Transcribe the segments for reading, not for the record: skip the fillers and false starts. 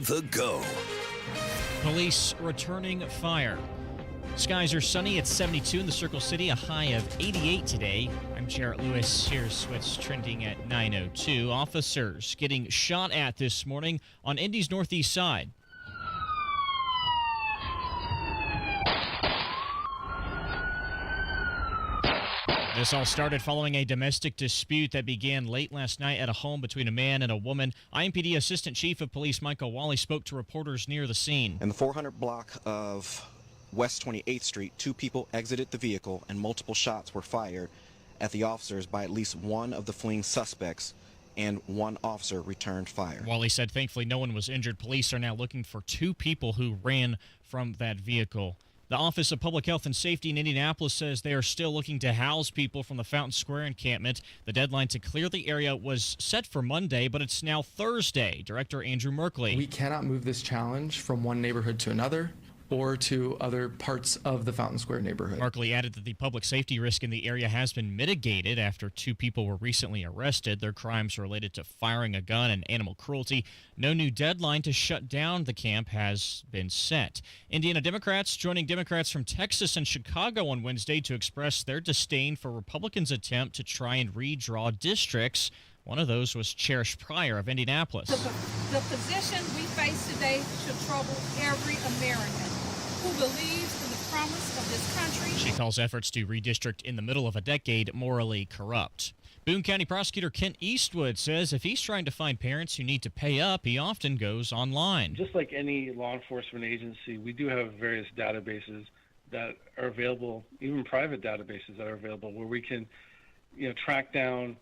the go. Police returning fire. Skies are sunny at 72 in the Circle City, a high of 88 today. I'm Jarrett Lewis. Here's what's trending at 9:02. Officers getting shot at this morning on Indy's northeast side. This all started following a domestic dispute that began late last night at a home between a man and a woman. IMPD Assistant Chief of Police Michael Wally spoke to reporters near the scene. In the 400 block of West 28th Street, 2 people exited the vehicle and multiple shots were fired at the officers by at least one of the fleeing suspects, and 1 officer returned fire. Wally said thankfully no one was injured. Police are now looking for 2 people who ran from that vehicle. The Office of Public Health and Safety in Indianapolis says they are still looking to house people from the Fountain Square encampment. The deadline to clear the area was set for Monday, but it's now Thursday. Director Andrew Merkley. We cannot move this challenge from one neighborhood to another or to other parts of the Fountain Square neighborhood. Merkley added that the public safety risk in the area has been mitigated after 2 people were recently arrested. Their crimes related to firing a gun and animal cruelty. No new deadline to shut down the camp has been set. Indiana Democrats joining Democrats from Texas and Chicago on Wednesday to express their disdain for Republicans' attempt to try and redraw districts. One of those was Cherish Pryor of Indianapolis. The position we face today should trouble every American who believes in the promise of this country. She calls efforts to redistrict in the middle of a decade morally corrupt. Boone County Prosecutor Kent Eastwood says if he's trying to find parents who need to pay up, he often goes online. Just like any law enforcement agency, we do have various databases that are available, even private databases that are available, where we can, track down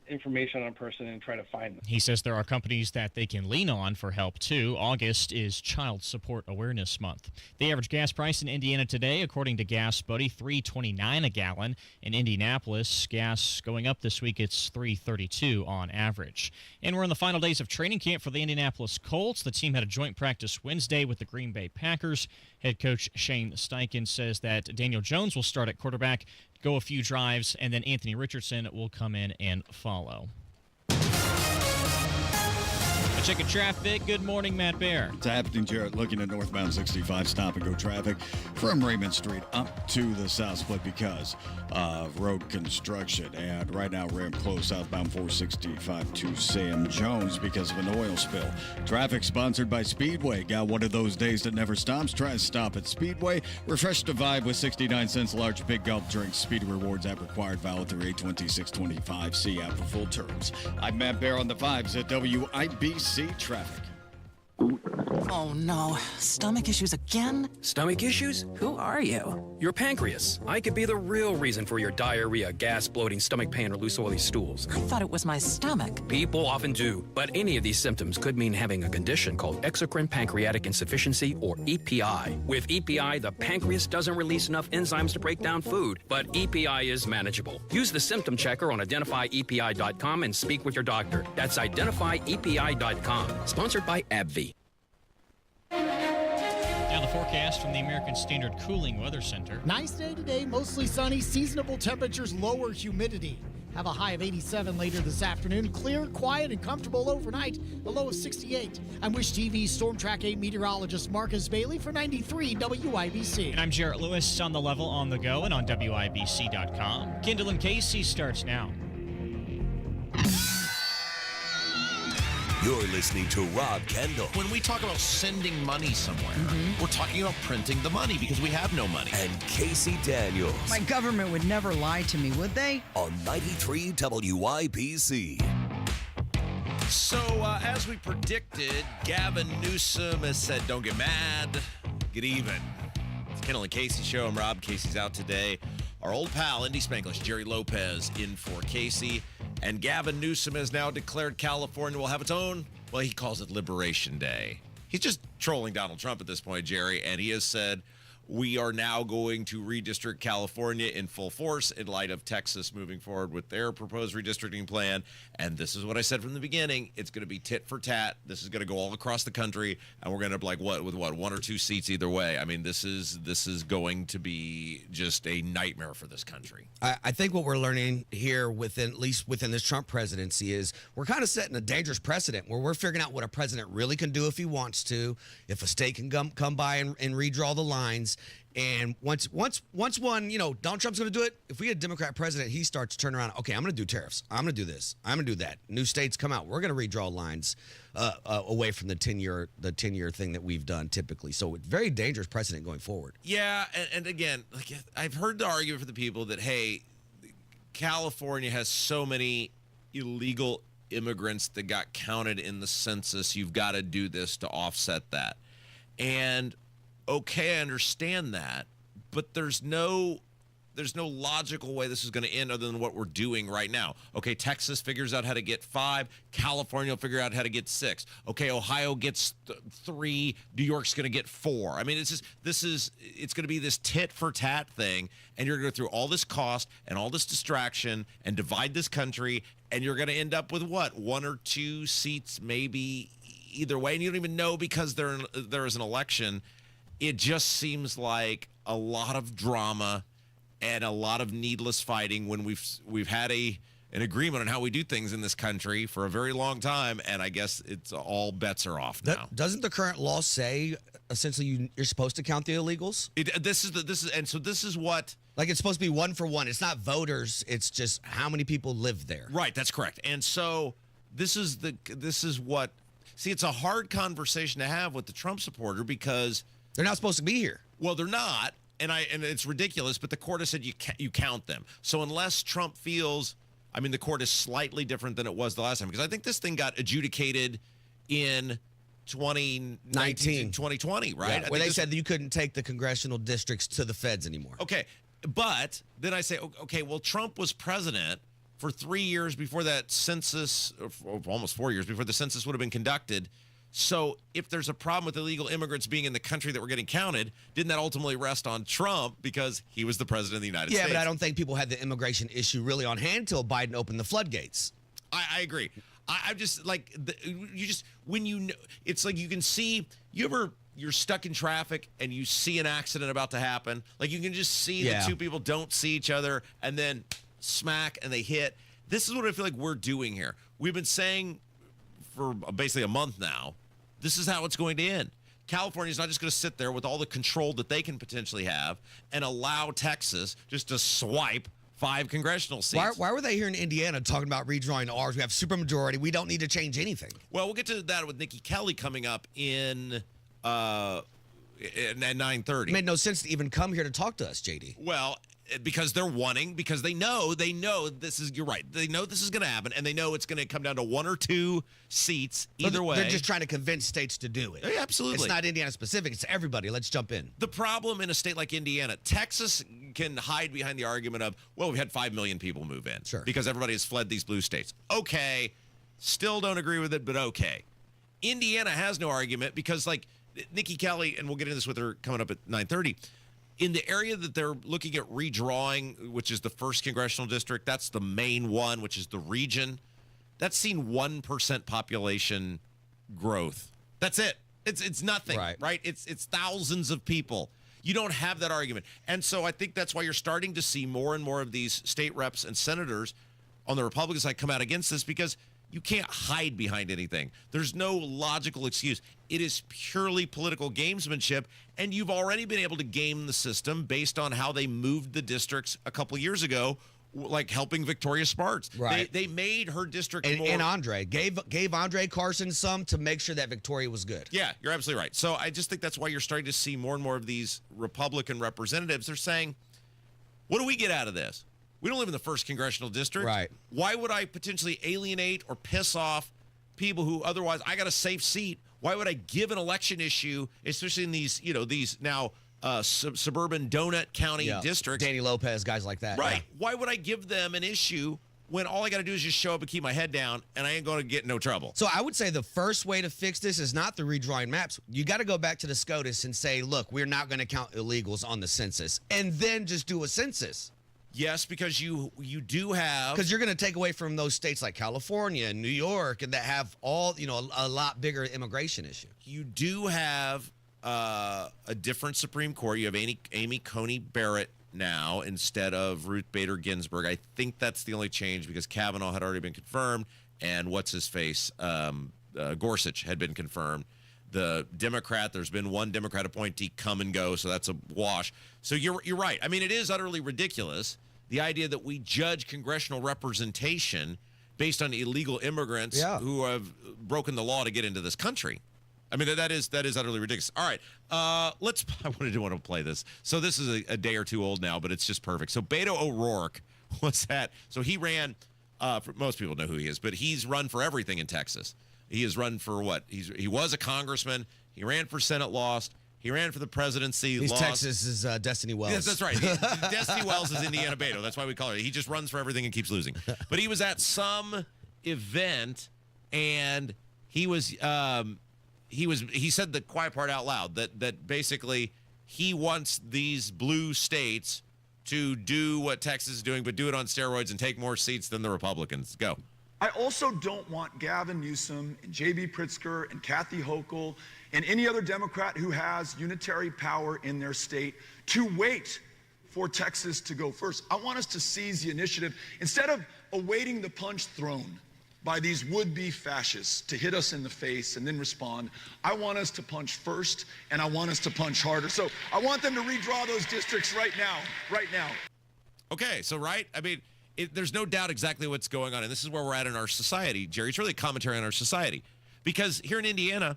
information on a person and try to find them. He says there are companies that they can lean on for help, too. August is Child Support Awareness Month. The average gas price in Indiana today, according to Gas Buddy, $3.29 a gallon. In Indianapolis, gas going up this week, it's $3.32 on average. And we're in the final days of training camp for the Indianapolis Colts. The team had a joint practice Wednesday with the Green Bay Packers. Head coach Shane Steichen says that Daniel Jones will start at quarterback, go a few drives, and then Anthony Richardson will come in and follow. A check of traffic. Good morning, Matt Bear. It's happening, Jarrett. Looking at northbound 65 stop-and-go traffic from Raymond Street up to the south split because of road construction. And right now, ramp close southbound 465 to Sam Jones because of an oil spill. Traffic sponsored by Speedway. Got one of those days that never stops? Try to stop at Speedway. Refresh the vibe with 69 cents large big gulp drinks. Speedy Rewards app required. Valid through 8/26/25. See app for full terms. I'm Matt Bear on the vibes at WIBC Traffic. Oh no, stomach issues again? Stomach issues? Who are you? Your pancreas. I could be the real reason for your diarrhea, gas, bloating, stomach pain, or loose oily stools. I thought it was my stomach. People often do, but any of these symptoms could mean having a condition called exocrine pancreatic insufficiency, or EPI. With EPI, the pancreas doesn't release enough enzymes to break down food, but EPI is manageable. Use the symptom checker on identifyepi.com and speak with your doctor. That's identifyepi.com. Sponsored by AbbVie. Now the forecast from the American Standard Cooling Weather Center. Nice day today, mostly sunny, seasonable temperatures, lower humidity. Have a high of 87 later this afternoon. Clear, quiet, and comfortable overnight. A low of 68. I'm Wish TV's Storm Track 8 meteorologist Marcus Bailey for 93 WIBC. And I'm Jarrett Lewis on the level, on the go, and on WIBC.com. Kendall Casey starts now. You're listening to Rob Kendall. When we talk about sending money somewhere, we're talking about printing the money because we have no money. And Casey Daniels. My government would never lie to me, would they? On 93 WIBC. So, as we predicted, Gavin Newsom has said, don't get mad, get even. It's Kendall and Casey show. I'm Rob. Casey's out today. Our old pal, Indy Spanglish, Jerry Lopez, in for Casey. And Gavin Newsom has now declared California will have its own, well, he calls it Liberation Day. He's just trolling Donald Trump at this point, Jerry, and he has said, we are now going to redistrict California in full force in light of Texas moving forward with their proposed redistricting plan. And this is what I said from the beginning. It's going to be tit for tat. This is going to go all across the country, and we're going to have like what 1 or 2 seats either way. I mean, this is going to be just a nightmare for this country. I think what we're learning here, at least within this Trump presidency, is we're kind of setting a dangerous precedent where we're figuring out what a president really can do if he wants to, if a state can come by and redraw the lines. And once one, Donald Trump's going to do it. If we get a Democrat president, he starts turning around. Okay, I'm going to do tariffs. I'm going to do this. I'm going to do that. New states come out. We're going to redraw lines away from the 10-year thing that we've done typically. So it's very dangerous precedent going forward. Yeah, and again, I've heard the argument for the people that, hey, California has so many illegal immigrants that got counted in the census. You've got to do this to offset that. And okay, I understand that, but there's no logical way this is going to end other than what we're doing right now. Okay, Texas figures out how to get 5. California will figure out how to get 6. Okay, Ohio gets 3. New York's going to get 4. I mean, it's going to be this tit for tat thing, and you're going to go through all this cost and all this distraction and divide this country, and you're going to end up with what, 1 or 2 seats maybe either way, and you don't even know because there is an election. It just seems like a lot of drama and a lot of needless fighting when we've had an agreement on how we do things in this country for a very long time, and I guess it's all bets are off now. Doesn't the current law say essentially you're supposed to count the illegals? This is what, like, it's supposed to be 1 for 1. It's not voters. It's just how many people live there. Right. That's correct. And so this is what. See, it's a hard conversation to have with the Trump supporter because they're not supposed to be here. Well, they're not, and it's ridiculous. But the court has said you count them. So unless Trump feels, I mean, the court is slightly different than it was the last time because I think this thing got adjudicated in 2019, 2020, right? Yeah, where they said that you couldn't take the congressional districts to the feds anymore. Okay, but then I say, okay, well, Trump was president for 3 years before that census, or almost 4 years before the census would have been conducted. So if there's a problem with illegal immigrants being in the country that were getting counted, didn't that ultimately rest on Trump because he was the president of the United States? Yeah, but I don't think people had the immigration issue really on hand until Biden opened the floodgates. I agree. I'm just like, it's like you can see, you're stuck in traffic and you see an accident about to happen. Like you can just see the two people don't see each other and then smack and they hit. This is what I feel like we're doing here. We've been saying for basically a month now, this is how it's going to end. California's not just going to sit there with all the control that they can potentially have and allow Texas just to swipe 5 congressional seats. Why were they here in Indiana talking about redrawing ours? We have supermajority. We don't need to change anything. Well, we'll get to that with Nikki Kelly coming up at 9:30. It made no sense to even come here to talk to us, JD. Well, because because they know this is, you're right. They know this is going to happen, and they know it's going to come down to 1 or 2 seats either way. They're just trying to convince states to do it. Yeah, absolutely. It's not Indiana specific. It's everybody. Let's jump in. The problem in a state like Indiana, Texas can hide behind the argument of, well, we've had 5 million people move in. Sure. Because everybody has fled these blue states. Okay. Still don't agree with it, but okay. Indiana has no argument because, like, Nikki Kelly, and we'll get into this with her coming up at 9:30, in the area that they're looking at redrawing, which is the 1st congressional district, that's the main one, which is the region, that's seen 1% population growth. That's it. It's nothing, right? It's thousands of people. You don't have that argument. And so I think that's why you're starting to see more and more of these state reps and senators on the Republican side come out against this because you can't hide behind anything. There's no logical excuse. It is purely political gamesmanship, and you've already been able to game the system based on how they moved the districts a couple of years ago, like helping Victoria Sparks. Right. They made her district more. And Andre. Gave Andre Carson some to make sure that Victoria was good. Yeah, you're absolutely right. So I just think that's why you're starting to see more and more of these Republican representatives. They're saying, what do we get out of this? We don't live in the 1st congressional district. Right. Why would I potentially alienate or piss off people who otherwise I got a safe seat? Why would I give an election issue, especially in these, these now suburban donut county districts? Danny Lopez, guys like that. Right. Yeah. Why would I give them an issue when all I got to do is just show up and keep my head down, and I ain't going to get in no trouble. So I would say the first way to fix this is not the redrawing maps. You got to go back to the SCOTUS and say, look, we're not going to count illegals on the census, and then just do a census. Yes, because you do have... Because you're going to take away from those states like California and New York and that have all, a lot bigger immigration issue. You do have a different Supreme Court. You have Amy Coney Barrett now instead of Ruth Bader Ginsburg. I think that's the only change because Kavanaugh had already been confirmed and what's-his-face, Gorsuch had been confirmed. The Democrat, there's been one Democrat appointee come and go, so that's a wash. So you're right. I mean, it is utterly ridiculous, the idea that we judge congressional representation based on illegal immigrants who have broken the law to get into this country. I mean, that is utterly ridiculous. All right, I want to play this. So this is a day or two old now, but it's just perfect. So Beto O'Rourke, what's that? So he ran, most people know who he is, but he's run for everything in Texas. He has run for what? He was a congressman. He ran for Senate, lost. He ran for the presidency, He's lost. Texas's Destiny Wells. Yes, that's right. Destiny Wells is Indiana Beto. That's why we call it. He just runs for everything and keeps losing. But he was at some event, and he said the quiet part out loud that basically he wants these blue states to do what Texas is doing, but do it on steroids and take more seats than the Republicans. Go. I also don't want Gavin Newsom and J.B. Pritzker and Kathy Hochul and any other Democrat who has unitary power in their state to wait for Texas to go first. I want us to seize the initiative instead of awaiting the punch thrown by these would-be fascists to hit us in the face and then respond. I want us to punch first, and I want us to punch harder. So I want them to redraw those districts right now. Okay, so I mean, there's no doubt exactly what's going on, and this is where we're at in our society, Jerry. It's really a commentary on our society. Because here in Indiana,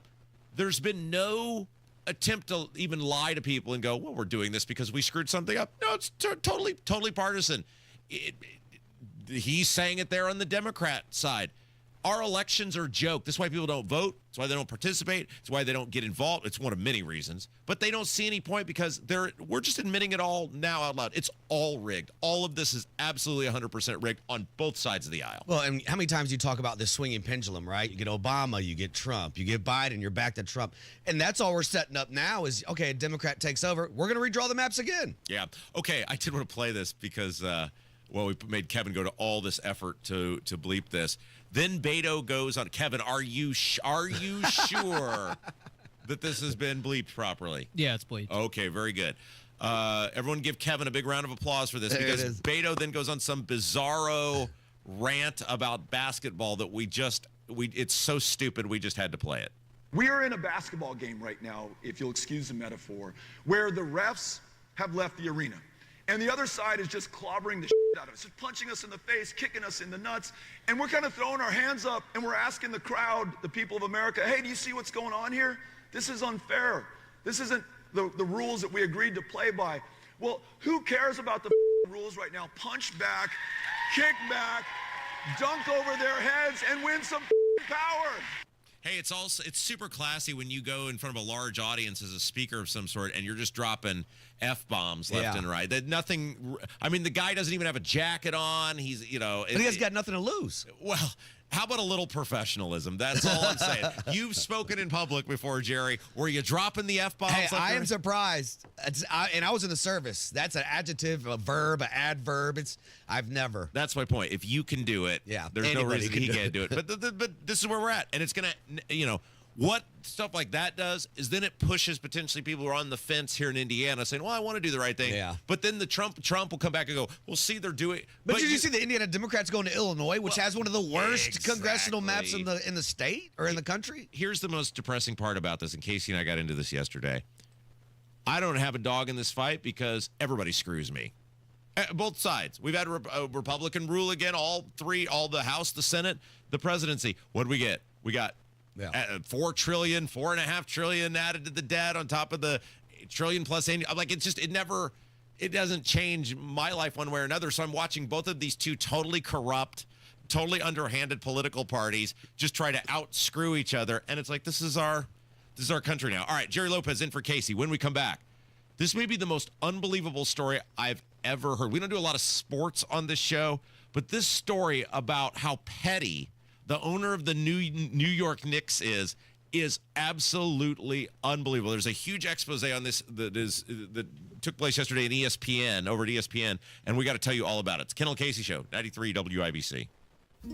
there's been no attempt to even lie to people and go, well, we're doing this because we screwed something up. No, it's totally partisan. He's saying it there on the Democrat side. Our elections are a joke. That's why people don't vote. That's why they don't participate. It's why they don't get involved. It's one of many reasons. But they don't see any point because we're just admitting it all now out loud. It's all rigged. All of this is absolutely 100% rigged on both sides of the aisle. Well, and how many times do you talk about this swinging pendulum, right? You get Obama, you get Trump, you get Biden, you're back to Trump. And that's all we're setting up now is, okay, a Democrat takes over. We're going to redraw the maps again. Yeah. Okay, I did want to play this because, we made Kevin go to all this effort to bleep this. Then Beto goes on. Kevin, are you sure that this has been bleeped properly? Yeah, it's bleeped. Okay, very good. Everyone give Kevin a big round of applause for this because Beto then goes on some bizarro rant about basketball that it's so stupid we just had to play it. We are in a basketball game right now, if you'll excuse the metaphor, where the refs have left the arena. And the other side is just clobbering the shit out of us, just punching us in the face, kicking us in the nuts. And we're kind of throwing our hands up and we're asking the crowd, the people of America, hey, do you see what's going on here? This is unfair. This isn't the rules that we agreed to play by. Well, who cares about the rules right now? Punch back, kick back, dunk over their heads, and win some power. Hey, it's super classy when you go in front of a large audience as a speaker of some sort and you're just dropping F-bombs left and right. That nothing. I mean, the guy doesn't even have a jacket on. He's, but he has got nothing to lose. Well, how about a little professionalism? That's all I'm saying. You've spoken in public before, Jerry. Were you dropping the F-bombs? Hey, I am surprised. And I was in the service. That's an adjective, a verb, an adverb. I've never. That's my point. If you can do it, there's no reason he can't do it. But this is where we're at. And it's going to, what stuff like that does is then it pushes potentially people who are on the fence here in Indiana saying, well, I want to do the right thing. Yeah. But then the Trump will come back and go, well, see, they're doing. But did you see the Indiana Democrats going to Illinois, which has one of the worst congressional maps in the state or in the country? Here's the most depressing part about this, and Casey and I got into this yesterday. I don't have a dog in this fight because everybody screws me. Both sides. We've had a Republican rule again, all the House, the Senate, the presidency. What do we get? We got $4 trillion, $4.5 trillion added to the debt on top of the trillion plus. I'm like, it doesn't change my life one way or another. So I'm watching both of these two totally corrupt, totally underhanded political parties just try to out-screw each other. And it's like, this is our country now. All right, Jerry Lopez in for Casey. When we come back, this may be the most unbelievable story I've ever heard. We don't do a lot of sports on this show, but this story about how petty the owner of the New York Knicks is absolutely unbelievable. There's a huge expose on this that took place yesterday at ESPN, over at ESPN, and we got to tell you all about it. It's Kendall Casey Show, 93 WIBC.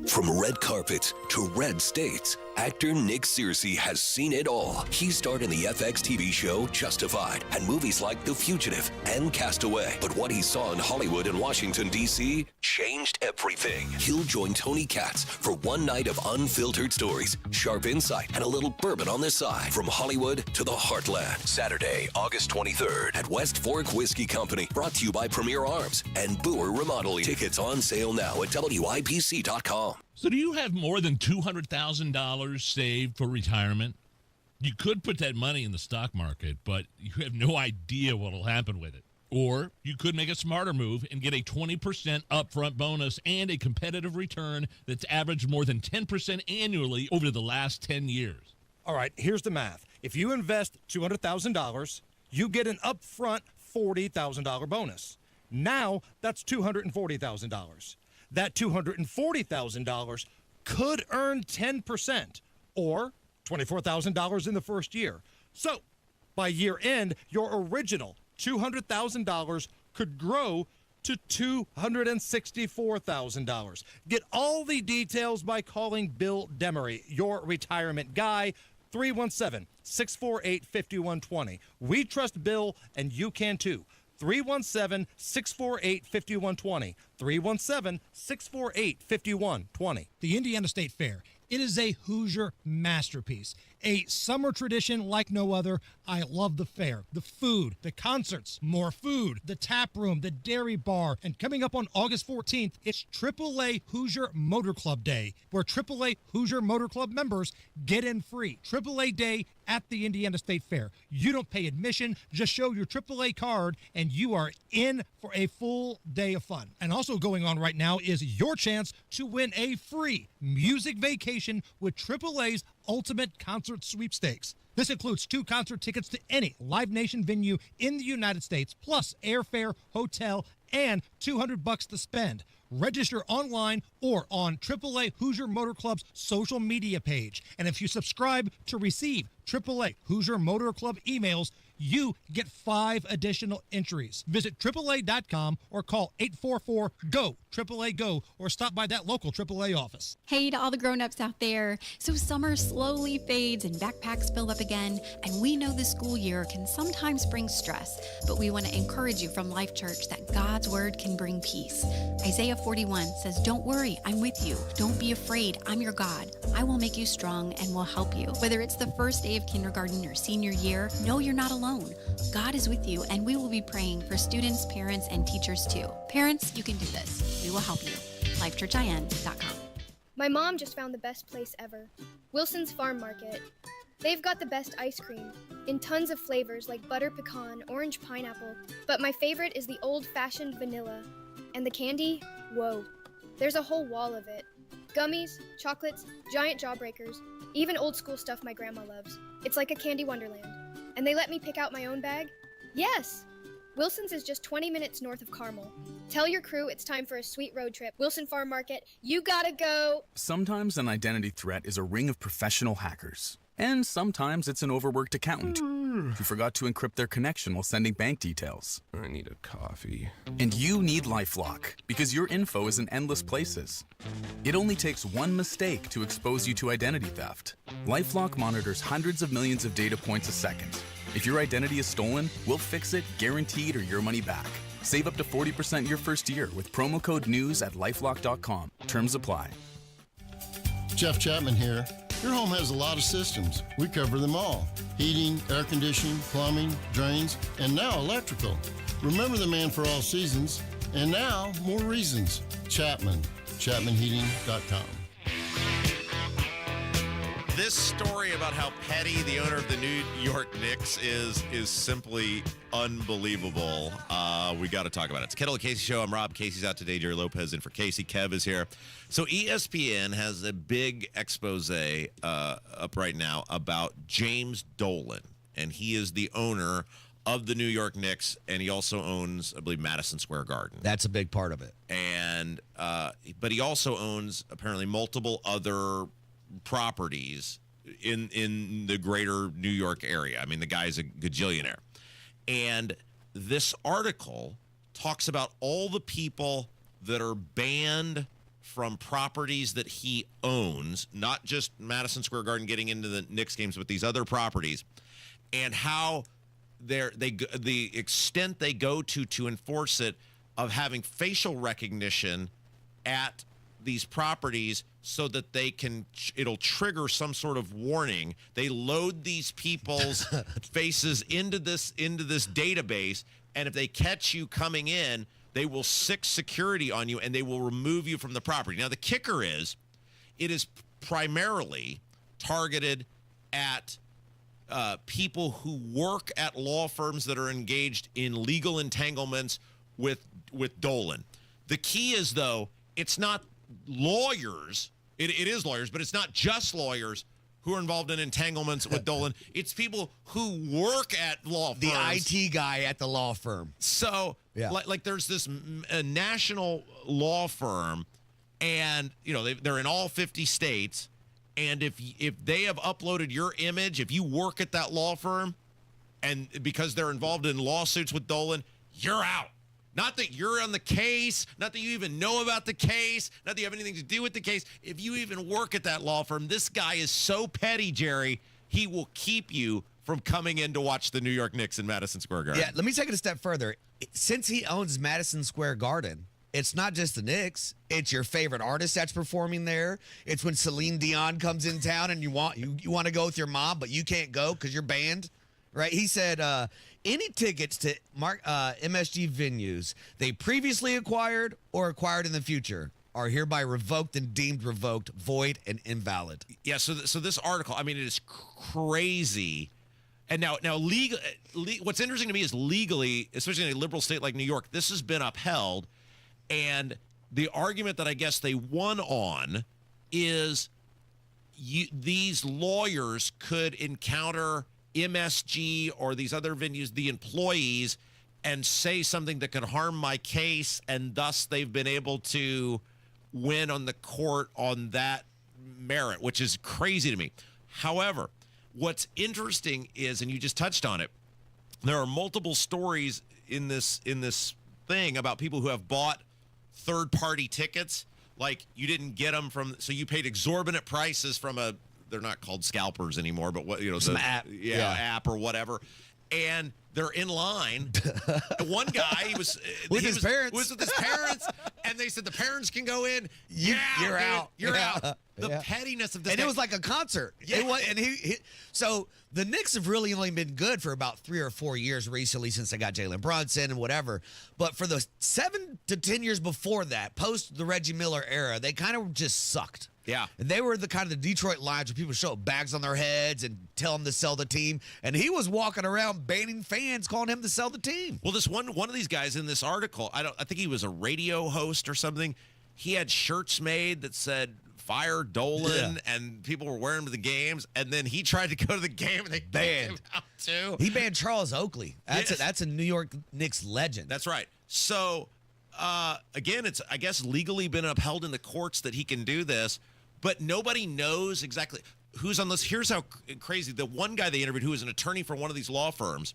From red carpets to red states, actor Nick Searcy has seen it all. He starred in the FX TV show Justified and movies like The Fugitive and Castaway. But what he saw in Hollywood and Washington, D.C. changed everything. He'll join Tony Katz for one night of unfiltered stories, sharp insight, and a little bourbon on the side. From Hollywood to the heartland. Saturday, August 23rd at West Fork Whiskey Company. Brought to you by Premier Arms and Boer Remodeling. Tickets on sale now at WIPC.com. So do you have more than $200,000 saved for retirement? You could put that money in the stock market, but you have no idea what will happen with it. Or you could make a smarter move and get a 20% upfront bonus and a competitive return that's averaged more than 10% annually over the last 10 years. All right, here's the math. If you invest $200,000, you get an upfront $40,000 bonus. Now that's $240,000. That $240,000 could earn 10% or $24,000 in the first year. So by year end, your original $200,000 could grow to $264,000. Get all the details by calling Bill Demery, your retirement guy, 317-648-5120. We trust Bill, and you can too. 317-648-5120. 317-648-5120. The Indiana State Fair. It is a Hoosier masterpiece, a summer tradition like no other. I love the fair, the food, the concerts, more food, the tap room, the dairy bar. And coming up on August 14th, it's AAA Hoosier Motor Club Day, where AAA Hoosier Motor Club members get in free. AAA Day at the Indiana State Fair. You don't pay admission, just show your AAA card, and you are in for a full day of fun. And also going on right now is your chance to win a free music vacation with AAA's Ultimate Concert Sweepstakes. This includes 2 concert tickets to any Live Nation venue in the United States, plus airfare, hotel, and $200 to spend. Register online or on AAA Hoosier Motor Club's social media page. And if you subscribe to receive AAA Hoosier Motor Club emails, you get 5 additional entries. Visit AAA.com or call 844-GO, AAA GO, or stop by that local AAA office. Hey to all the grown-ups out there. So summer slowly fades and backpacks fill up again, and we know the school year can sometimes bring stress, but we want to encourage you from Life Church that God's word can bring peace. Isaiah 41 says, "Don't worry, I'm with you. Don't be afraid, I'm your God. I will make you strong and will help you." Whether it's the first day of kindergarten or senior year, know you're not alone. God is with you, and we will be praying for students, parents, and teachers too. Parents, you can do this. We will help you. LifeChurchIN.com. My mom just found the best place ever, Wilson's Farm Market. They've got the best ice cream, in tons of flavors like butter pecan, orange pineapple, but my favorite is the old-fashioned vanilla. And the candy, whoa, there's a whole wall of it. Gummies, chocolates, giant jawbreakers, even old school stuff my grandma loves. It's like a candy wonderland. And they let me pick out my own bag? Yes! Wilson's is just 20 minutes north of Carmel. Tell your crew it's time for a sweet road trip. Wilson Farm Market, you gotta go! Sometimes an identity threat is a ring of professional hackers. And sometimes it's an overworked accountant who forgot to encrypt their connection while sending bank details. I need a coffee. And you need LifeLock, because your info is in endless places. It only takes one mistake to expose you to identity theft. LifeLock monitors hundreds of millions of data points a second. If your identity is stolen, we'll fix it, guaranteed, or your money back. Save up to 40% your first year with promo code NEWS at LifeLock.com. Terms apply. Jeff Chapman here. Your home has a lot of systems. We cover them all. Heating, air conditioning, plumbing, drains, and now electrical. Remember the man for all seasons, and now more reasons. Chapman, ChapmanHeating.com. This story about how petty the owner of the New York Knicks is simply unbelievable. We got to talk about it. It's Kendall Casey Show. I'm Rob. Casey's out today. Jerry Lopez in for Casey. Kev is here. So ESPN has a big expose up right now about James Dolan, and he is the owner of the New York Knicks, and he also owns, I believe, Madison Square Garden. That's a big part of it. And but he also owns apparently multiple other properties in the greater New York area. I mean, the guy's a gajillionaire. And this article talks about all the people that are banned from properties that he owns, not just Madison Square Garden getting into the Knicks games, but these other properties, and how the extent they go to enforce it, of having facial recognition at these properties so that it'll trigger some sort of warning. They load these people's faces into this database, and if they catch you coming in, they will sick security on you and they will remove you from the property. Now, the kicker is it is primarily targeted at people who work at law firms that are engaged in legal entanglements with Dolan. The key is, though, it's not lawyers. It is lawyers, but it's not just lawyers who are involved in entanglements with Dolan. It's people who work at law firms. The IT guy at the law firm. So, like there's this national law firm, and they're in all 50 states. And if they have uploaded your image, if you work at that law firm, and because they're involved in lawsuits with Dolan, you're out. Not that you're on the case, not that you even know about the case, not that you have anything to do with the case. If you even work at that law firm, this guy is so petty, Jerry, he will keep you from coming in to watch the New York Knicks in Madison Square Garden. Yeah, let me take it a step further. Since he owns Madison Square Garden, it's not just the Knicks. It's your favorite artist that's performing there. It's when Celine Dion comes in town and you want to go with your mom, but you can't go because you're banned. Right? He said any tickets to MSG venues they previously acquired or acquired in the future are hereby revoked and deemed revoked, void, and invalid. Yeah, so this article, I mean, it is crazy. And now what's interesting to me is legally, especially in a liberal state like New York, this has been upheld. And the argument that I guess they won on is these lawyers could encounter MSG or these other venues, the employees, and say something that could harm my case, and thus they've been able to win on the court on that merit, which is crazy to me. However, what's interesting is, and you just touched on it, there are multiple stories in this thing about people who have bought third-party tickets, like you didn't get them so you paid exorbitant prices from they're not called scalpers anymore, but some app, app or whatever, and they're in line. One guy, he was with his parents, and they said the parents can go in. You're out. You're out. The pettiness of this, and it was like a concert. Yeah. So the Knicks have really only been good for about 3 or 4 years recently since they got Jalen Brunson and whatever. But for the 7 to 10 years before that, post the Reggie Miller era, they kind of just sucked. Yeah. And they were the kind of the Detroit Lions where people show bags on their heads and tell them to sell the team. And he was walking around banning fans, calling him to sell the team. Well, this one of these guys in this article, I think he was a radio host or something. He had shirts made that said "Fire Dolan," and people were wearing them to the games. And then he tried to go to the game, and they banned him out too. He banned Charles Oakley. That's a New York Knicks legend. That's right. So again, it's I guess legally been upheld in the courts that he can do this. But nobody knows exactly who's on this. Here's how crazy. The one guy they interviewed who was an attorney for one of these law firms,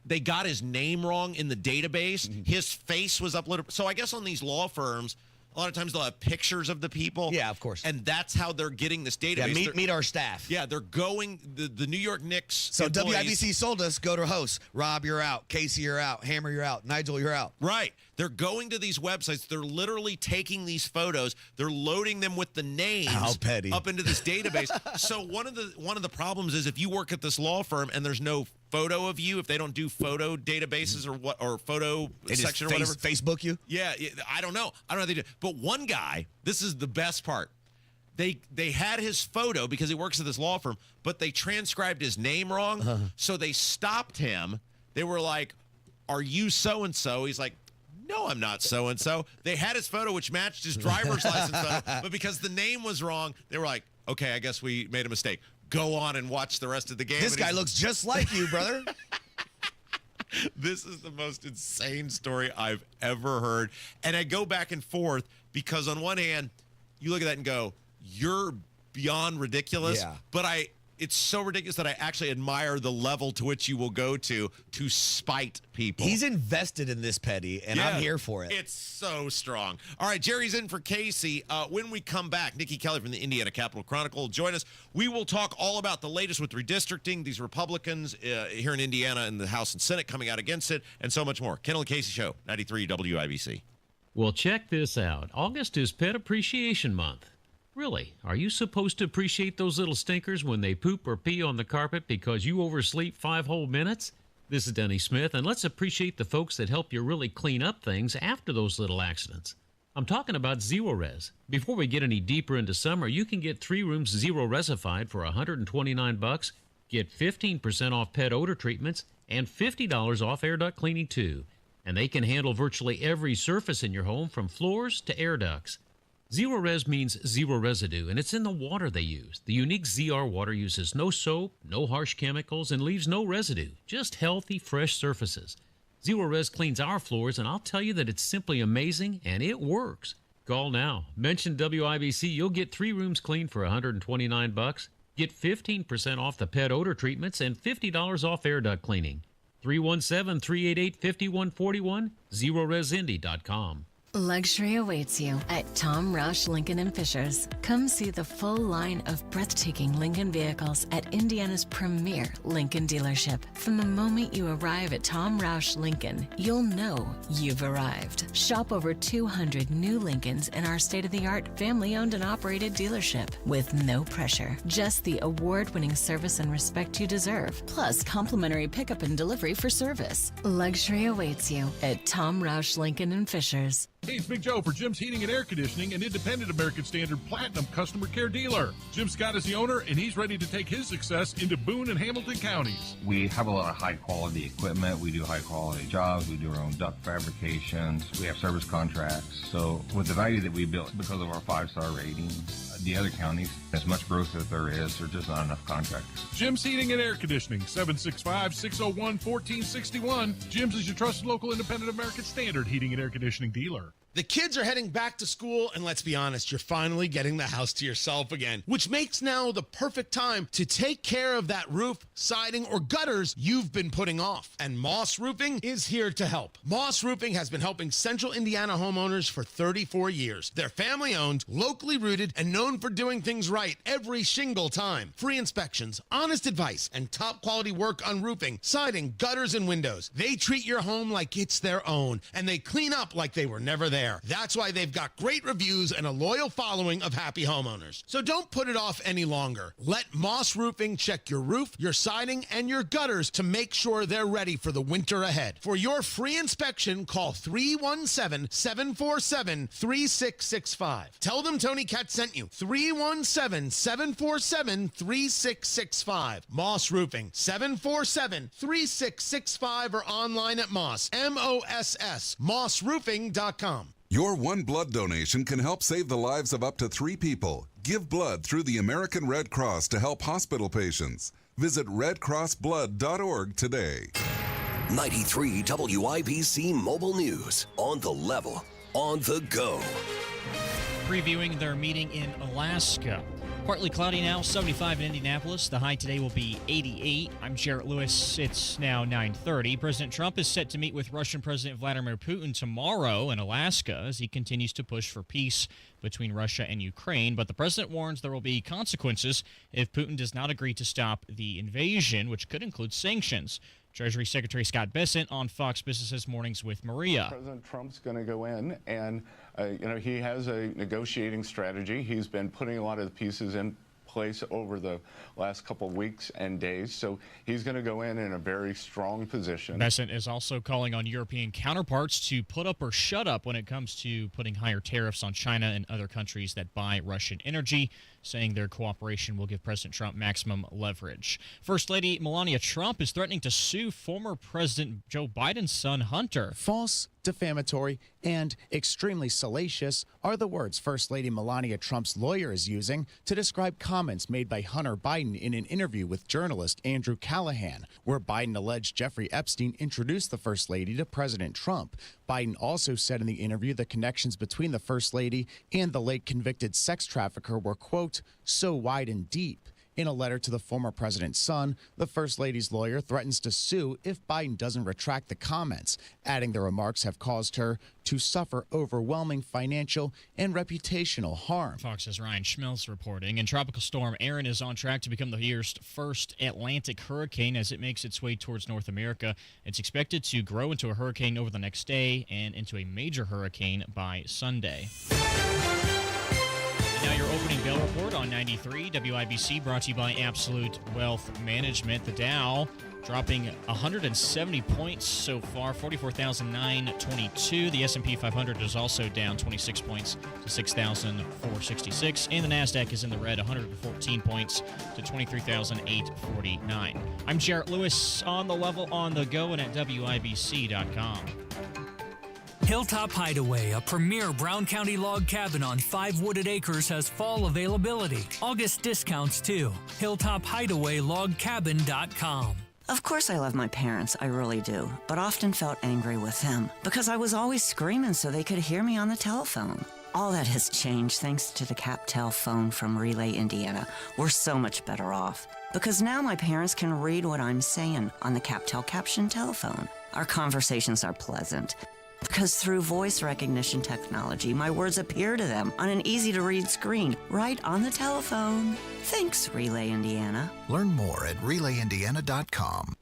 they got his name wrong in the database. Mm-hmm. His face was uploaded. So I guess on these law firms, a lot of times they'll have pictures of the people. Yeah, of course. And that's how they're getting this database. Yeah, meet our staff. Yeah, they're going, the New York Knicks So employees, WIBC sold us, go to hosts. Rob, you're out. Casey, you're out. Hammer, you're out. Nigel, you're out. Right. They're going to these websites. They're literally taking these photos. They're loading them with the names up into this database. So one of the problems is if you work at this law firm and there's no photo of you, if they don't do photo databases or photo section or whatever. Facebook you? Yeah, I don't know. I don't know how they do. But one guy, this is the best part. They had his photo because he works at this law firm, but they transcribed his name wrong. So they stopped him. They were like, "Are you so-and-so?" He's like, "No, I'm not so-and-so." They had his photo, which matched his driver's license photo, but because the name was wrong, they were like, "Okay, I guess we made a mistake. Go on and watch the rest of the game." This guy looks just like you, brother. This is the most insane story I've ever heard. And I go back and forth because on one hand, you look at that and go, you're beyond ridiculous. Yeah. But it's so ridiculous that I actually admire the level to which you will go to spite people. He's invested in this, Petty, and I'm here for it. It's so strong. All right, Jerry's in for Casey. When we come back, Nikki Kelly from the Indiana Capital Chronicle will join us. We will talk all about the latest with redistricting, these Republicans here in Indiana in the House and Senate coming out against it, and so much more. Kendall Casey Show, 93 WIBC. Well, check this out. August is Pet Appreciation Month. Really, are you supposed to appreciate those little stinkers when they poop or pee on the carpet because you oversleep 5 whole minutes? This is Denny Smith, and let's appreciate the folks that help you really clean up things after those little accidents. I'm talking about Zero Res. Before we get any deeper into summer, you can get 3 rooms Zero Resified for $129, get 15% off pet odor treatments, and $50 off air duct cleaning too. And they can handle virtually every surface in your home from floors to air ducts. Zero Res means zero residue, and it's in the water they use. The unique ZR water uses no soap, no harsh chemicals, and leaves no residue, just healthy, fresh surfaces. Zero Res cleans our floors, and I'll tell you that it's simply amazing, and it works. Call now. Mention WIBC. You'll get 3 rooms cleaned for $129. Get 15% off the pet odor treatments and $50 off air duct cleaning. 317-388-5141, ZeroResIndy.com. Luxury awaits you at Tom Roush Lincoln and Fishers. Come see the full line of breathtaking Lincoln vehicles at Indiana's premier Lincoln dealership. From the moment you arrive at Tom Roush Lincoln, you'll know you've arrived. Shop over 200 new Lincolns in our state-of-the-art family-owned and operated dealership with no pressure. Just the award-winning service and respect you deserve, plus complimentary pickup and delivery for service. Luxury awaits you at Tom Roush Lincoln and Fishers. Hey, it's Big Joe for Jim's Heating and Air Conditioning, an independent American Standard Platinum customer care dealer. Jim Scott is the owner, and he's ready to take his success into Boone and Hamilton counties. We have a lot of high-quality equipment. We do high-quality jobs. We do our own duct fabrications. We have service contracts. So with the value that we built because of our 5-star rating, the other counties, as much growth as there is, there's just not enough contractors. Jim's Heating and Air Conditioning, 765-601-1461. Jim's is your trusted local independent American Standard Heating and Air Conditioning dealer. The kids are heading back to school, and let's be honest, you're finally getting the house to yourself again, which makes now the perfect time to take care of that roof, siding, or gutters you've been putting off. And Moss Roofing is here to help. Moss Roofing has been helping Central Indiana homeowners for 34 years. They're family-owned, locally rooted, and known for doing things right every single time. Free inspections, honest advice, and top-quality work on roofing, siding, gutters, and windows. They treat your home like it's their own, and they clean up like they were never there. That's why they've got great reviews and a loyal following of happy homeowners. So don't put it off any longer. Let Moss Roofing check your roof, your siding, and your gutters to make sure they're ready for the winter ahead. For your free inspection, call 317-747-3665. Tell them Tony Katz sent you. 317-747-3665. Moss Roofing, 747-3665, or online at Moss, M-O-S-S, mossroofing.com. Your one blood donation can help save the lives of up to 3 people. Give blood through the American Red Cross to help hospital patients. Visit redcrossblood.org today. 93 WIBC Mobile News. On the level, on the go. Previewing their meeting in Alaska. Partly cloudy now, 75 in Indianapolis. The high today will be 88. I'm Jarrett Lewis. It's now 9:30. President Trump is set to meet with Russian President Vladimir Putin tomorrow in Alaska as he continues to push for peace between Russia and Ukraine. But the president warns there will be consequences if Putin does not agree to stop the invasion, which could include sanctions. Treasury Secretary Scott Bessent on Fox Business Mornings with Maria. President Trump's going to go in and, he has a negotiating strategy. He's been putting a lot of the pieces in place over the last couple of weeks and days. So he's going to go in a very strong position. Bessent is also calling on European counterparts to put up or shut up when it comes to putting higher tariffs on China and other countries that buy Russian energy, saying their cooperation will give President Trump maximum leverage. First Lady Melania Trump is threatening to sue former President Joe Biden's son, Hunter. False defamatory, and extremely salacious are the words First Lady Melania Trump's lawyer is using to describe comments made by Hunter Biden in an interview with journalist Andrew Callahan, where Biden alleged Jeffrey Epstein introduced the First Lady to President Trump. Biden also said in the interview the connections between the First Lady and the late convicted sex trafficker were, quote, so wide and deep. In a letter to the former president's son, the First Lady's lawyer threatens to sue if Biden doesn't retract the comments, adding the remarks have caused her to suffer overwhelming financial and reputational harm. Fox's Ryan Schmelz reporting. And Tropical Storm Erin is on track to become the year's first Atlantic hurricane as it makes its way towards North America. It's expected to grow into a hurricane over the next day and into a major hurricane by Sunday. Now your opening bell report on 93 WIBC, brought to you by Absolute Wealth Management. The Dow dropping 170 points so far, 44,922. The S&P 500 is also down 26 points to 6,466. And the NASDAQ is in the red, 114 points to 23,849. I'm Jarrett Lewis on the level, on the go, and at WIBC.com. Hilltop Hideaway, a premier Brown County log cabin on 5 wooded acres, has fall availability. August discounts, too. HilltopHideawayLogCabin.com. Of course I love my parents, I really do, but often felt angry with them because I was always screaming so they could hear me on the telephone. All that has changed thanks to the CapTel phone from Relay, Indiana. We're so much better off because now my parents can read what I'm saying on the CapTel caption telephone. Our conversations are pleasant, because through voice recognition technology, my words appear to them on an easy-to-read screen right on the telephone. Thanks, Relay Indiana. Learn more at RelayIndiana.com.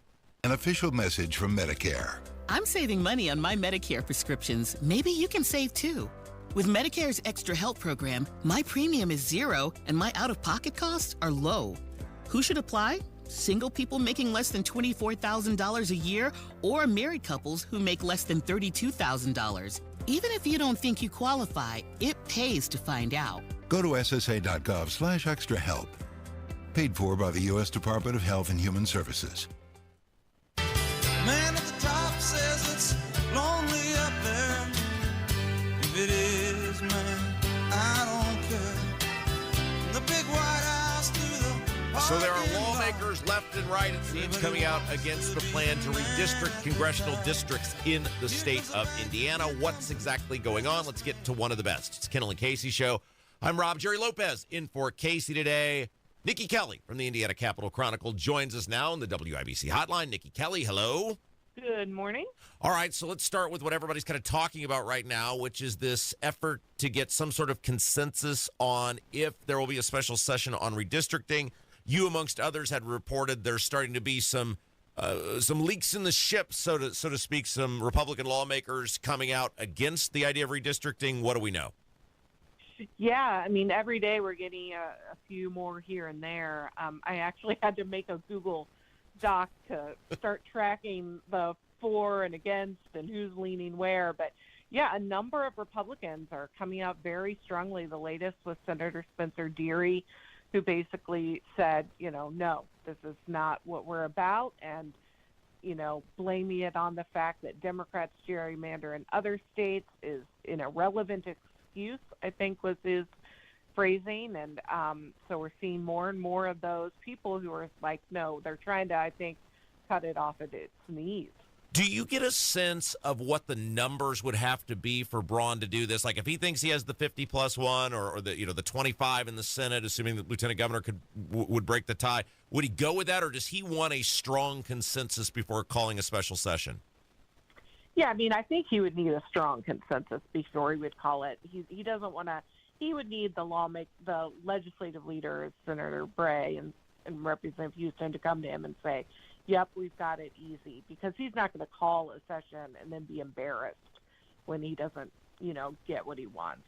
An official message from Medicare. I'm saving money on my Medicare prescriptions. Maybe you can save too. With Medicare's Extra Help program, my premium is zero and my out-of-pocket costs are low. Who should apply? Single people making less than $24,000 a year, or married couples who make less than $32,000. Even if you don't think you qualify, it pays to find out. Go to ssa.gov/extrahelp. Paid for by the U.S. Department of Health and Human Services. Man at the top says it's lonely up there. If it is, man, I don't care. The big White House to the So there are lawmakers left and right, it seems, coming out against the plan to redistrict congressional districts in the state of Indiana. What's exactly going on? Let's get to one of the best. It's Kendall Casey Show. I'm Rob Jerry Lopez in for Casey today. Nikki Kelly from the Indiana Capitol Chronicle joins us now on the WIBC hotline. Nikki Kelly, hello. Good morning. All right, so let's start with what everybody's kind of talking about right now, which is this effort to get some sort of consensus on if there will be a special session on redistricting. You, amongst others, had reported there's starting to be some leaks in the ship, so to speak, some Republican lawmakers coming out against the idea of redistricting. What do we know? Yeah, I mean, every day we're getting a few more here and there. I actually had to make a Google Doc to start tracking the for and against and who's leaning where. But, yeah, a number of Republicans are coming out very strongly. The latest was Senator Spencer Deary, who basically said, no, this is not what we're about, and, blaming it on the fact that Democrats gerrymander in other states is an irrelevant excuse, I think was his phrasing. And so we're seeing more and more of those people who are like, no, they're trying to, I think, cut it off at its knees. Do you get a sense of what the numbers would have to be for Braun to do this? Like, if he thinks he has the 50+1 or the 25 in the Senate, assuming that Lieutenant Governor would break the tie, would he go with that, or does he want a strong consensus before calling a special session? Yeah, I mean, I think he would need a strong consensus before he would call it. He doesn't want to. He would need the legislative leaders, Senator Bray and Representative Houston, to come to him and say, yep, we've got it easy, because he's not going to call a session and then be embarrassed when he doesn't, get what he wants.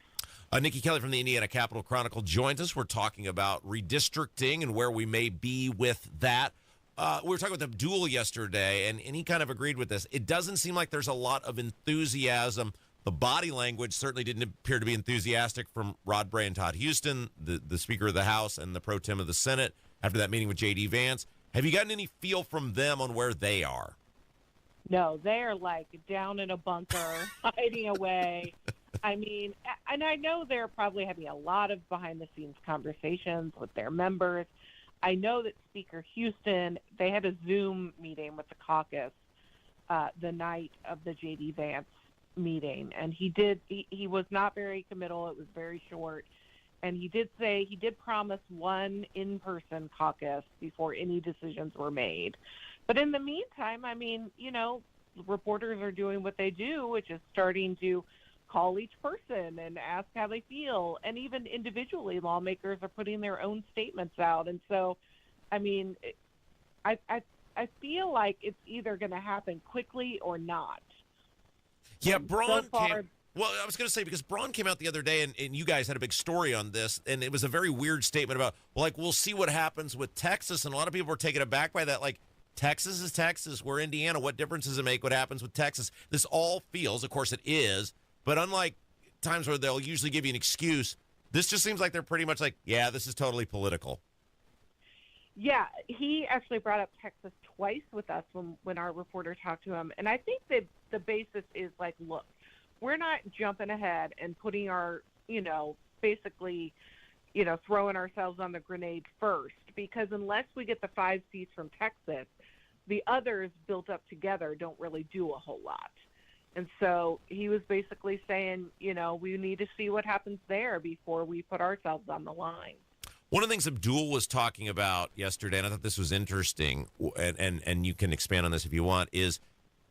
Nikki Kelly from the Indiana Capitol Chronicle joins us. We're talking about redistricting and where we may be with that. We were talking with Abdul yesterday, and he kind of agreed with this. It doesn't seem like there's a lot of enthusiasm. The body language certainly didn't appear to be enthusiastic from Rod Bray and Todd Houston, the Speaker of the House and the Pro Tem of the Senate, after that meeting with J.D. Vance. Have you gotten any feel from them on where they are? No, they're like down in a bunker, hiding away. I mean, and I know they're probably having a lot of behind-the-scenes conversations with their members. I know that Speaker Houston, they had a Zoom meeting with the caucus the night of the J.D. Vance meeting, and he was not very committal. It was very short, and he did promise one in-person caucus before any decisions were made. But in the meantime, I mean, reporters are doing what they do, which is starting to call each person and ask how they feel. And even individually, lawmakers are putting their own statements out. And so, I mean, I feel like it's either going to happen quickly or not. Yeah, Braun came. Well, I was going to say, because Braun came out the other day, and you guys had a big story on this, and it was a very weird statement about, we'll see what happens with Texas. And a lot of people were taken aback by that, like, Texas is Texas. We're Indiana. What difference does it make what happens with Texas? This all feels, of course it is, but unlike times where they'll usually give you an excuse, this just seems like they're pretty much like, yeah, this is totally political. Yeah, he actually brought up Texas twice with us when our reporter talked to him. And I think that the basis is like, look, we're not jumping ahead and putting our, basically, throwing ourselves on the grenade first, because unless we get the 5 seats from Texas, the others built up together don't really do a whole lot. And so he was basically saying, we need to see what happens there before we put ourselves on the line. One of the things Abdul was talking about yesterday, and I thought this was interesting, and you can expand on this if you want, is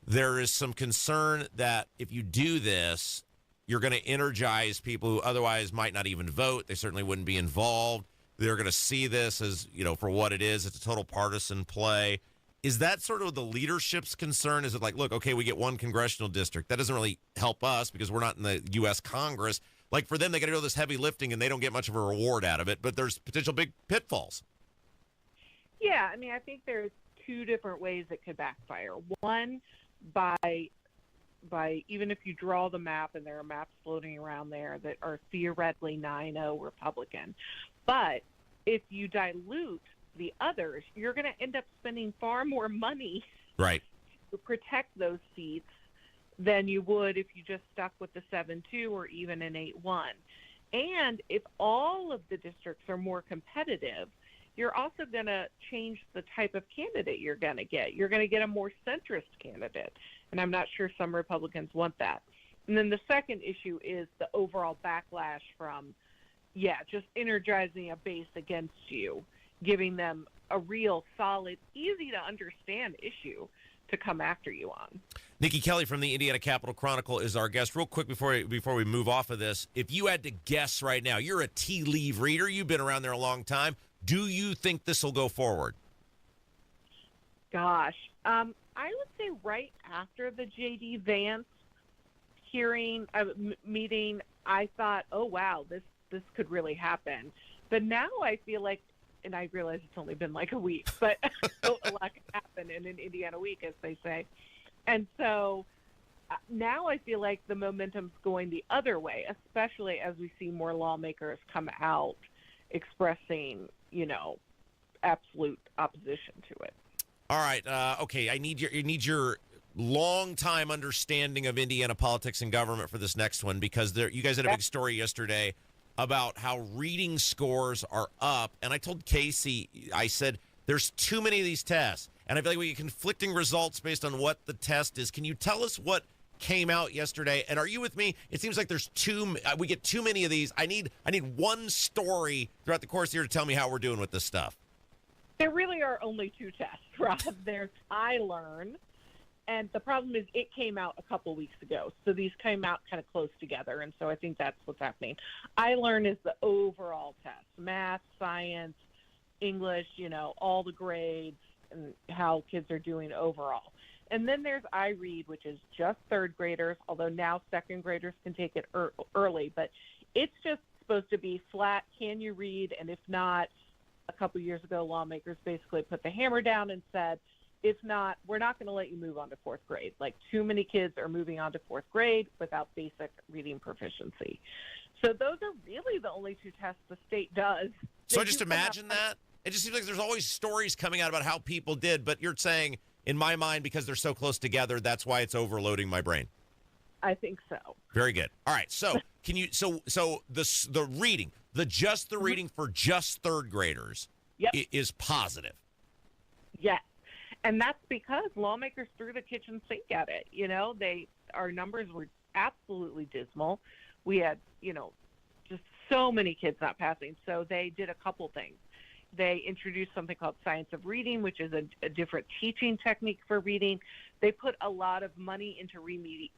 there is some concern that if you do this, you're going to energize people who otherwise might not even vote. They certainly wouldn't be involved. They're going to see this as, for what it is. It's a total partisan play. Is that sort of the leadership's concern? Is it like, look, okay, we get one congressional district. That doesn't really help us because we're not in the U.S. Congress. Like, for them, they got to do all this heavy lifting, and they don't get much of a reward out of it, but there's potential big pitfalls. Yeah, I mean, I think there's 2 different ways it could backfire. One, by even if you draw the map, and there are maps floating around there that are theoretically 9-0 Republican, but if you dilute the others, you're going to end up spending far more money right to protect those seats than you would if you just stuck with the 7-2 or even an 8-1. And if all of the districts are more competitive, you're also going to change the type of candidate you're going to get. You're going to get a more centrist candidate, and I'm not sure some Republicans want that. And then the second issue is the overall backlash from, just energizing a base against you, giving them a real solid, easy to understand issue to come after you on. Nikki Kelly from the Indiana Capitol Chronicle is our guest. Real quick before we move off of this, if you had to guess right now, you're a tea leaf reader. You've been around there a long time. Do you think this will go forward? Gosh, I would say right after the J.D. Vance meeting, I thought, oh, wow, this could really happen. But now I feel like, and I realize it's only been like a week, but a lot can happen in an Indiana week, as they say. And so now I feel like the momentum's going the other way, especially as we see more lawmakers come out expressing, absolute opposition to it. All right. Okay. I need your long-time understanding of Indiana politics and government for this next one, because you guys had a big story yesterday about how reading scores are up. And I told Casey, I said, there's too many of these tests. And I feel like we get conflicting results based on what the test is. Can you tell us what came out yesterday? And are you with me? It seems like we get too many of these. I need one story throughout the course of the year to tell me how we're doing with this stuff. There really are only 2 tests, Rob. There's iLearn, and the problem is it came out a couple weeks ago. So these came out kind of close together, and so I think that's what's happening. iLearn is the overall test, math, science, English, all the grades and how kids are doing overall. And then there's iRead, which is just 3rd graders, although now 2nd graders can take it early. But it's just supposed to be flat, can you read? And if not, a couple years ago, lawmakers basically put the hammer down and said, if not, we're not going to let you move on to 4th grade. Like, too many kids are moving on to 4th grade without basic reading proficiency. So those are really the only 2 tests the state does. So just imagine that. It just seems like there's always stories coming out about how people did, but you're saying in my mind, because they're so close together, that's why it's overloading my brain. I think so. Very good. All right. So can you? So the reading, the reading for just third graders, is positive. Yes, and that's because lawmakers threw the kitchen sink at it. Our numbers were absolutely dismal. We had just so many kids not passing. So they did a couple things. They introduced something called Science of Reading, which is a different teaching technique for reading. They put a lot of money into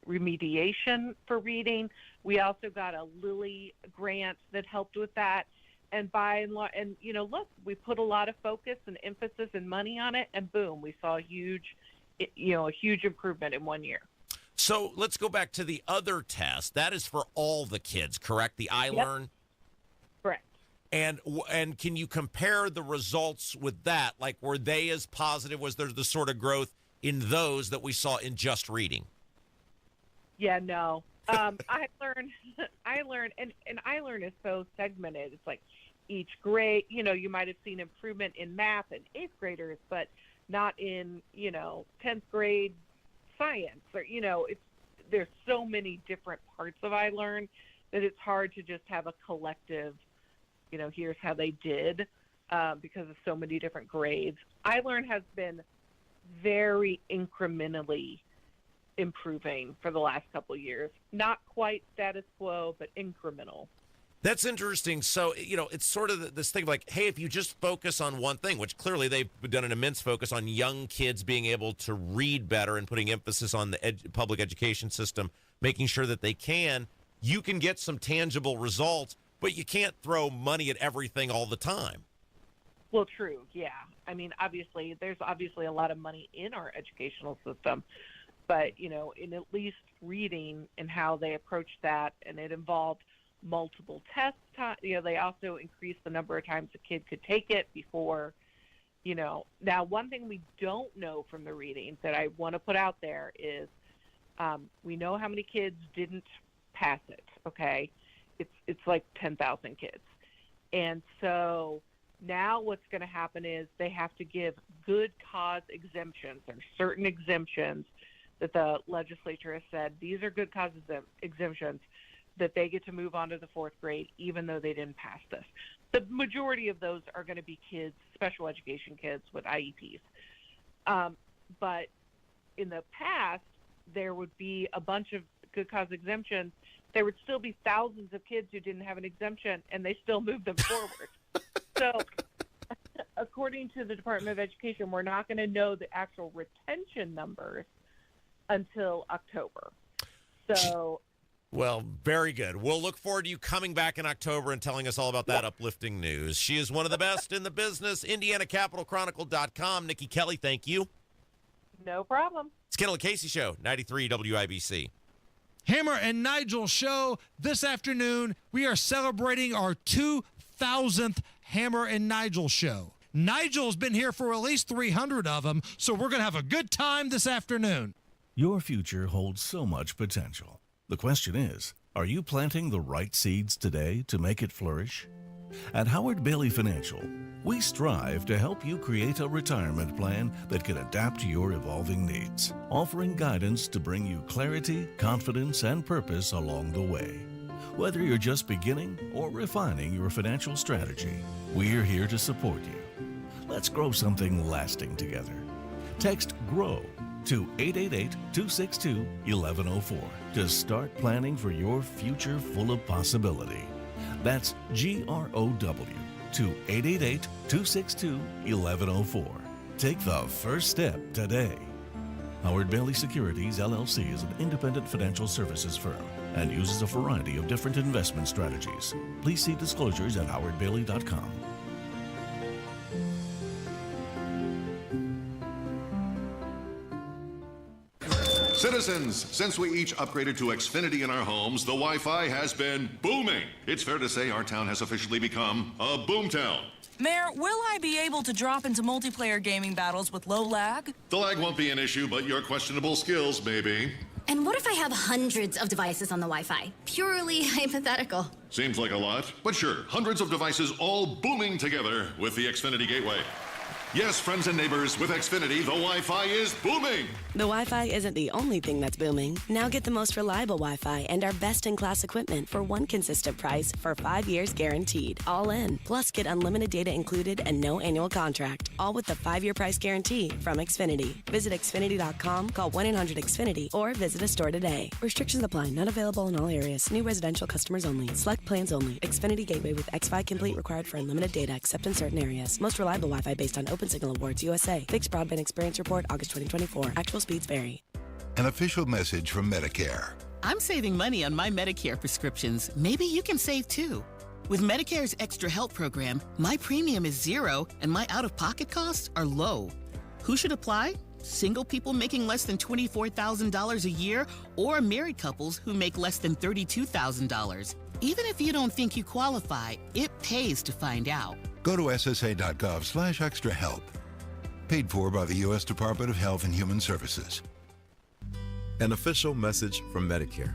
remediation for reading. We also got a Lilly grant that helped with that. And look, we put a lot of focus and emphasis and money on it, and boom, we saw a huge improvement in 1 year. So let's go back to the other test. That is for all the kids, correct? The iLearn? Correct. And can you compare the results with that? Like, were they as positive? Was there the sort of growth in those that we saw in just reading? Yeah, no. iLearn, and iLearn is so segmented. It's like each grade, you might have seen improvement in math in 8th graders, but not in, 10th grade science. Or, there's so many different parts of iLearn that it's hard to just have a collective, here's how they did, because of so many different grades. iLearn has been very incrementally improving for the last couple of years. Not quite status quo, but incremental. That's interesting. So, it's sort of this thing like, hey, if you just focus on one thing, which clearly they've done an immense focus on young kids being able to read better and putting emphasis on the public education system, making sure that they can, you can get some tangible results, but you can't throw money at everything all the time. Well, true. Yeah. I mean, there's obviously a lot of money in our educational system, but, in at least reading and how they approached that, and it involved multiple tests. They also increased the number of times a kid could take it before, Now, one thing we don't know from the reading that I want to put out there is we know how many kids didn't pass it, okay? It's like 10,000 kids. And so now what's going to happen is they have to give good cause exemptions. There are certain exemptions that the legislature has said, these are good cause exemptions, that they get to move on to the 4th grade even though they didn't pass this. The majority of those are going to be kids, special education kids with IEPs. But in the past, there would be a bunch of good cause exemptions. There would still be thousands of kids who didn't have an exemption, and they still moved them forward. So according to the Department of Education, we're not going to know the actual retention numbers until October. So... Well, very good. We'll look forward to you coming back in October and telling us all about that uplifting news. She is one of the best in the business. IndianaCapitalChronicle.com. Nikki Kelly, thank you. No problem. It's Kendall Casey Show, 93 WIBC. Hammer and Nigel Show. This afternoon, we are celebrating our 2000th Hammer and Nigel Show. Nigel's been here for at least 300 of them, so we're going to have a good time this afternoon. Your future holds so much potential. The question is, are you planting the right seeds today to make it flourish? At Howard Bailey Financial, we strive to help you create a retirement plan that can adapt to your evolving needs, offering guidance to bring you clarity, confidence, and purpose along the way. Whether you're just beginning or refining your financial strategy, we're here to support you. Let's grow something lasting together. Text GROW to 888-262-1104 to start planning for your future full of possibility. That's GROW to 888-262-1104. Take the first step today. Howard Bailey Securities, LLC is an independent financial services firm and uses a variety of different investment strategies. Please see disclosures at howardbailey.com. Citizens, since we each upgraded to Xfinity in our homes, the Wi-Fi has been booming. It's fair to say our town has officially become a boomtown. Mayor, will I be able to drop into multiplayer gaming battles with low lag? The lag won't be an issue, but your questionable skills may be. And what if I have hundreds of devices on the Wi-Fi? Purely hypothetical. Seems like a lot, but sure, hundreds of devices all booming together with the Xfinity Gateway. Yes, friends and neighbors, with Xfinity, the Wi-Fi is booming. The Wi-Fi isn't the only thing that's booming. Now get the most reliable Wi-Fi and our best-in-class equipment for one consistent price for 5 years guaranteed. All in. Plus, get unlimited data included and no annual contract. All with the 5-year price guarantee from Xfinity. Visit Xfinity.com, call 1-800-XFINITY, or visit a store today. Restrictions apply. Not available in all areas. New residential customers only. Select plans only. Xfinity Gateway with X5 Complete required for unlimited data except in certain areas. Most reliable Wi-Fi based on Open Signal Awards USA. Fixed Broadband Experience Report, August 2024. Actual speeds vary. An official message from Medicare. I'm saving money on my Medicare prescriptions. Maybe you can save too. With Medicare's Extra Help program, my premium is zero and my out-of-pocket costs are low. Who should apply? Single people making less than $24,000 a year or married couples who make less than $32,000. Even if you don't think you qualify, it pays to find out. Go to ssa.gov/extrahelp. Paid for by the U.S. Department of Health and Human Services. An official message from Medicare.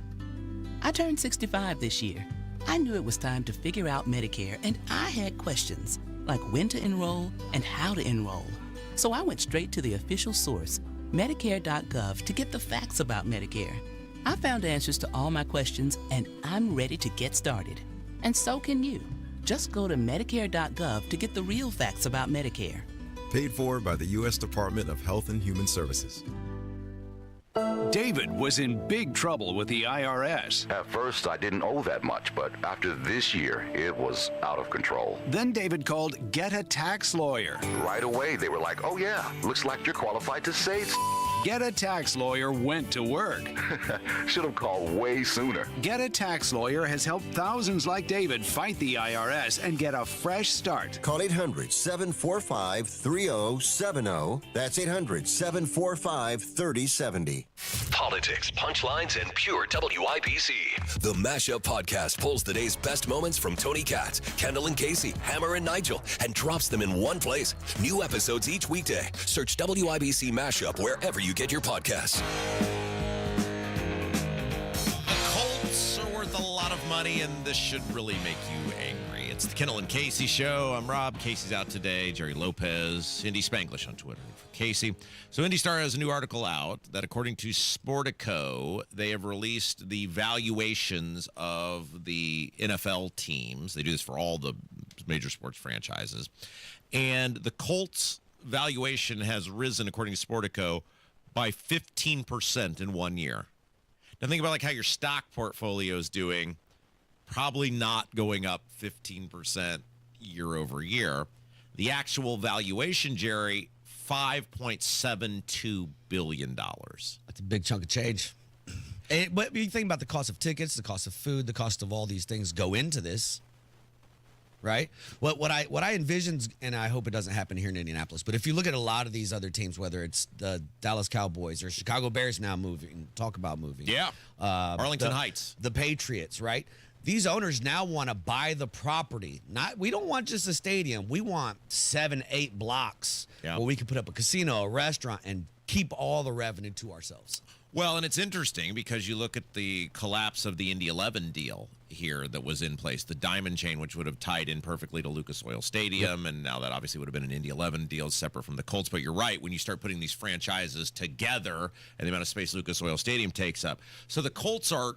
I turned 65 this year. I knew it was time to figure out Medicare, and I had questions, like when to enroll and how to enroll. So I went straight to the official source, Medicare.gov, to get the facts about Medicare. I found answers to all my questions, and I'm ready to get started. And so can you. Just go to Medicare.gov to get the real facts about Medicare. Paid for by the U.S. Department of Health and Human Services. David was in big trouble with the IRS. At first, I didn't owe that much, but after this year, it was out of control. Then David called Get a Tax Lawyer. Right away, they were like, oh yeah, looks like you're qualified to save. Get a Tax Lawyer went to work. Should have called way sooner. Get a Tax Lawyer has helped thousands like David fight the IRS and get a fresh start. Call 800-745-3070. That's 800-745-3070. Politics, punchlines, and pure WIBC. The Mashup Podcast pulls the day's best moments from Tony Katz, Kendall and Casey, Hammer and Nigel, and drops them in one place. New episodes each weekday. Search WIBC Mashup wherever you get your podcasts. The Colts are worth a lot of money, and this should really make you angry. It's the Kendall and Casey Show. I'm Rob. Casey's out today. Jerry Lopez, Indy Spanglish on Twitter for Casey. So IndyStar has a new article out that, according to Sportico, they have released the valuations of the NFL teams. They do this for all the major sports franchises. And the Colts valuation has risen, according to Sportico, by 15% in 1 year. Now think about like how your stock portfolio is doing. Probably not going up 15% year over year. The actual valuation, Jerry, $5.72 billion. That's a big chunk of change. But you think about the cost of tickets, the cost of food, the cost of all these things go into this, right? What I envisioned, and I hope it doesn't happen here in Indianapolis, but if you look at a lot of these other teams, whether it's the Dallas Cowboys or Chicago Bears now moving, talk about moving. Yeah, Arlington Heights. The Patriots, right? These owners now want to buy the property. We don't want just a stadium. We want 7-8 blocks where we can put up a casino, a restaurant, and keep all the revenue to ourselves. Well, and it's interesting because you look at the collapse of the Indy 11 deal here that was in place, the Diamond Chain, which would have tied in perfectly to Lucas Oil Stadium, and now that obviously would have been an Indy 11 deal separate from the Colts. But you're right, when you start putting these franchises together and the amount of space Lucas Oil Stadium takes up. So the Colts are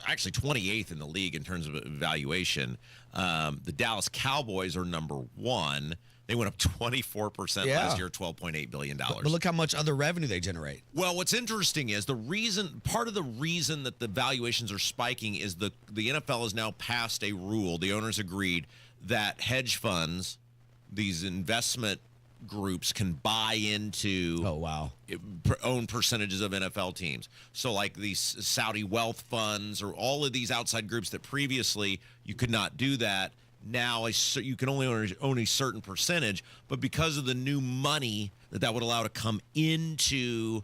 actually 28th in the league in terms of valuation. The Dallas Cowboys are number one. They went up 24% last year, $12.8 billion. But look how much other revenue they generate. Well, what's interesting is part of the reason that the valuations are spiking is the NFL has now passed a rule. The owners agreed that hedge funds, these investment groups, can buy into own percentages of NFL teams. So like these Saudi wealth funds or all of these outside groups that previously you could not do that. Now you can only own a certain percentage, but because of the new money that would allow to come into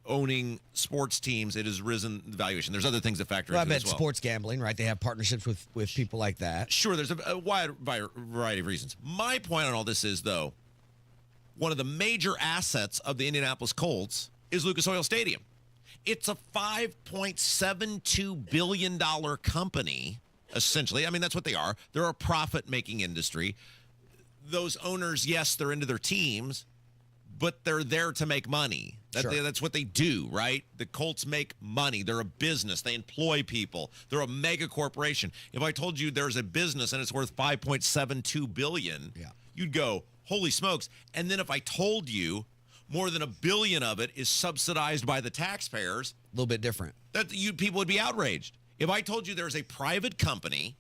owning sports teams, it has risen the valuation. There's other things that factor into it as well. Sports gambling, right? They have partnerships with people like that. Sure, there's a wide variety of reasons. My point on all this is, though, one of the major assets of the Indianapolis Colts is Lucas Oil Stadium. It's a $5.72 billion company. Essentially, I mean, that's what they are. They're a profit-making industry. those owners, yes, they're into their teams, but they're there to make money. That's what they do, right? The Colts make money. They're a business. They employ people. They're a mega corporation. If I told you there's a business and it's worth $5.72 billion, you'd go, holy smokes. And then if I told you more than $1 billion of it is subsidized by the taxpayers, a little bit different. People would be outraged. If I told you there's a private company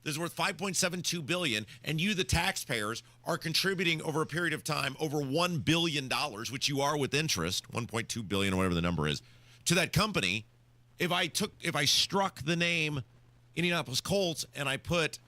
that's worth $5.72 billion, and you, the taxpayers, are contributing over a period of time over $1 billion, which you are with interest, $1.2 billion or whatever the number is, to that company, if I struck the name Indianapolis Colts and I put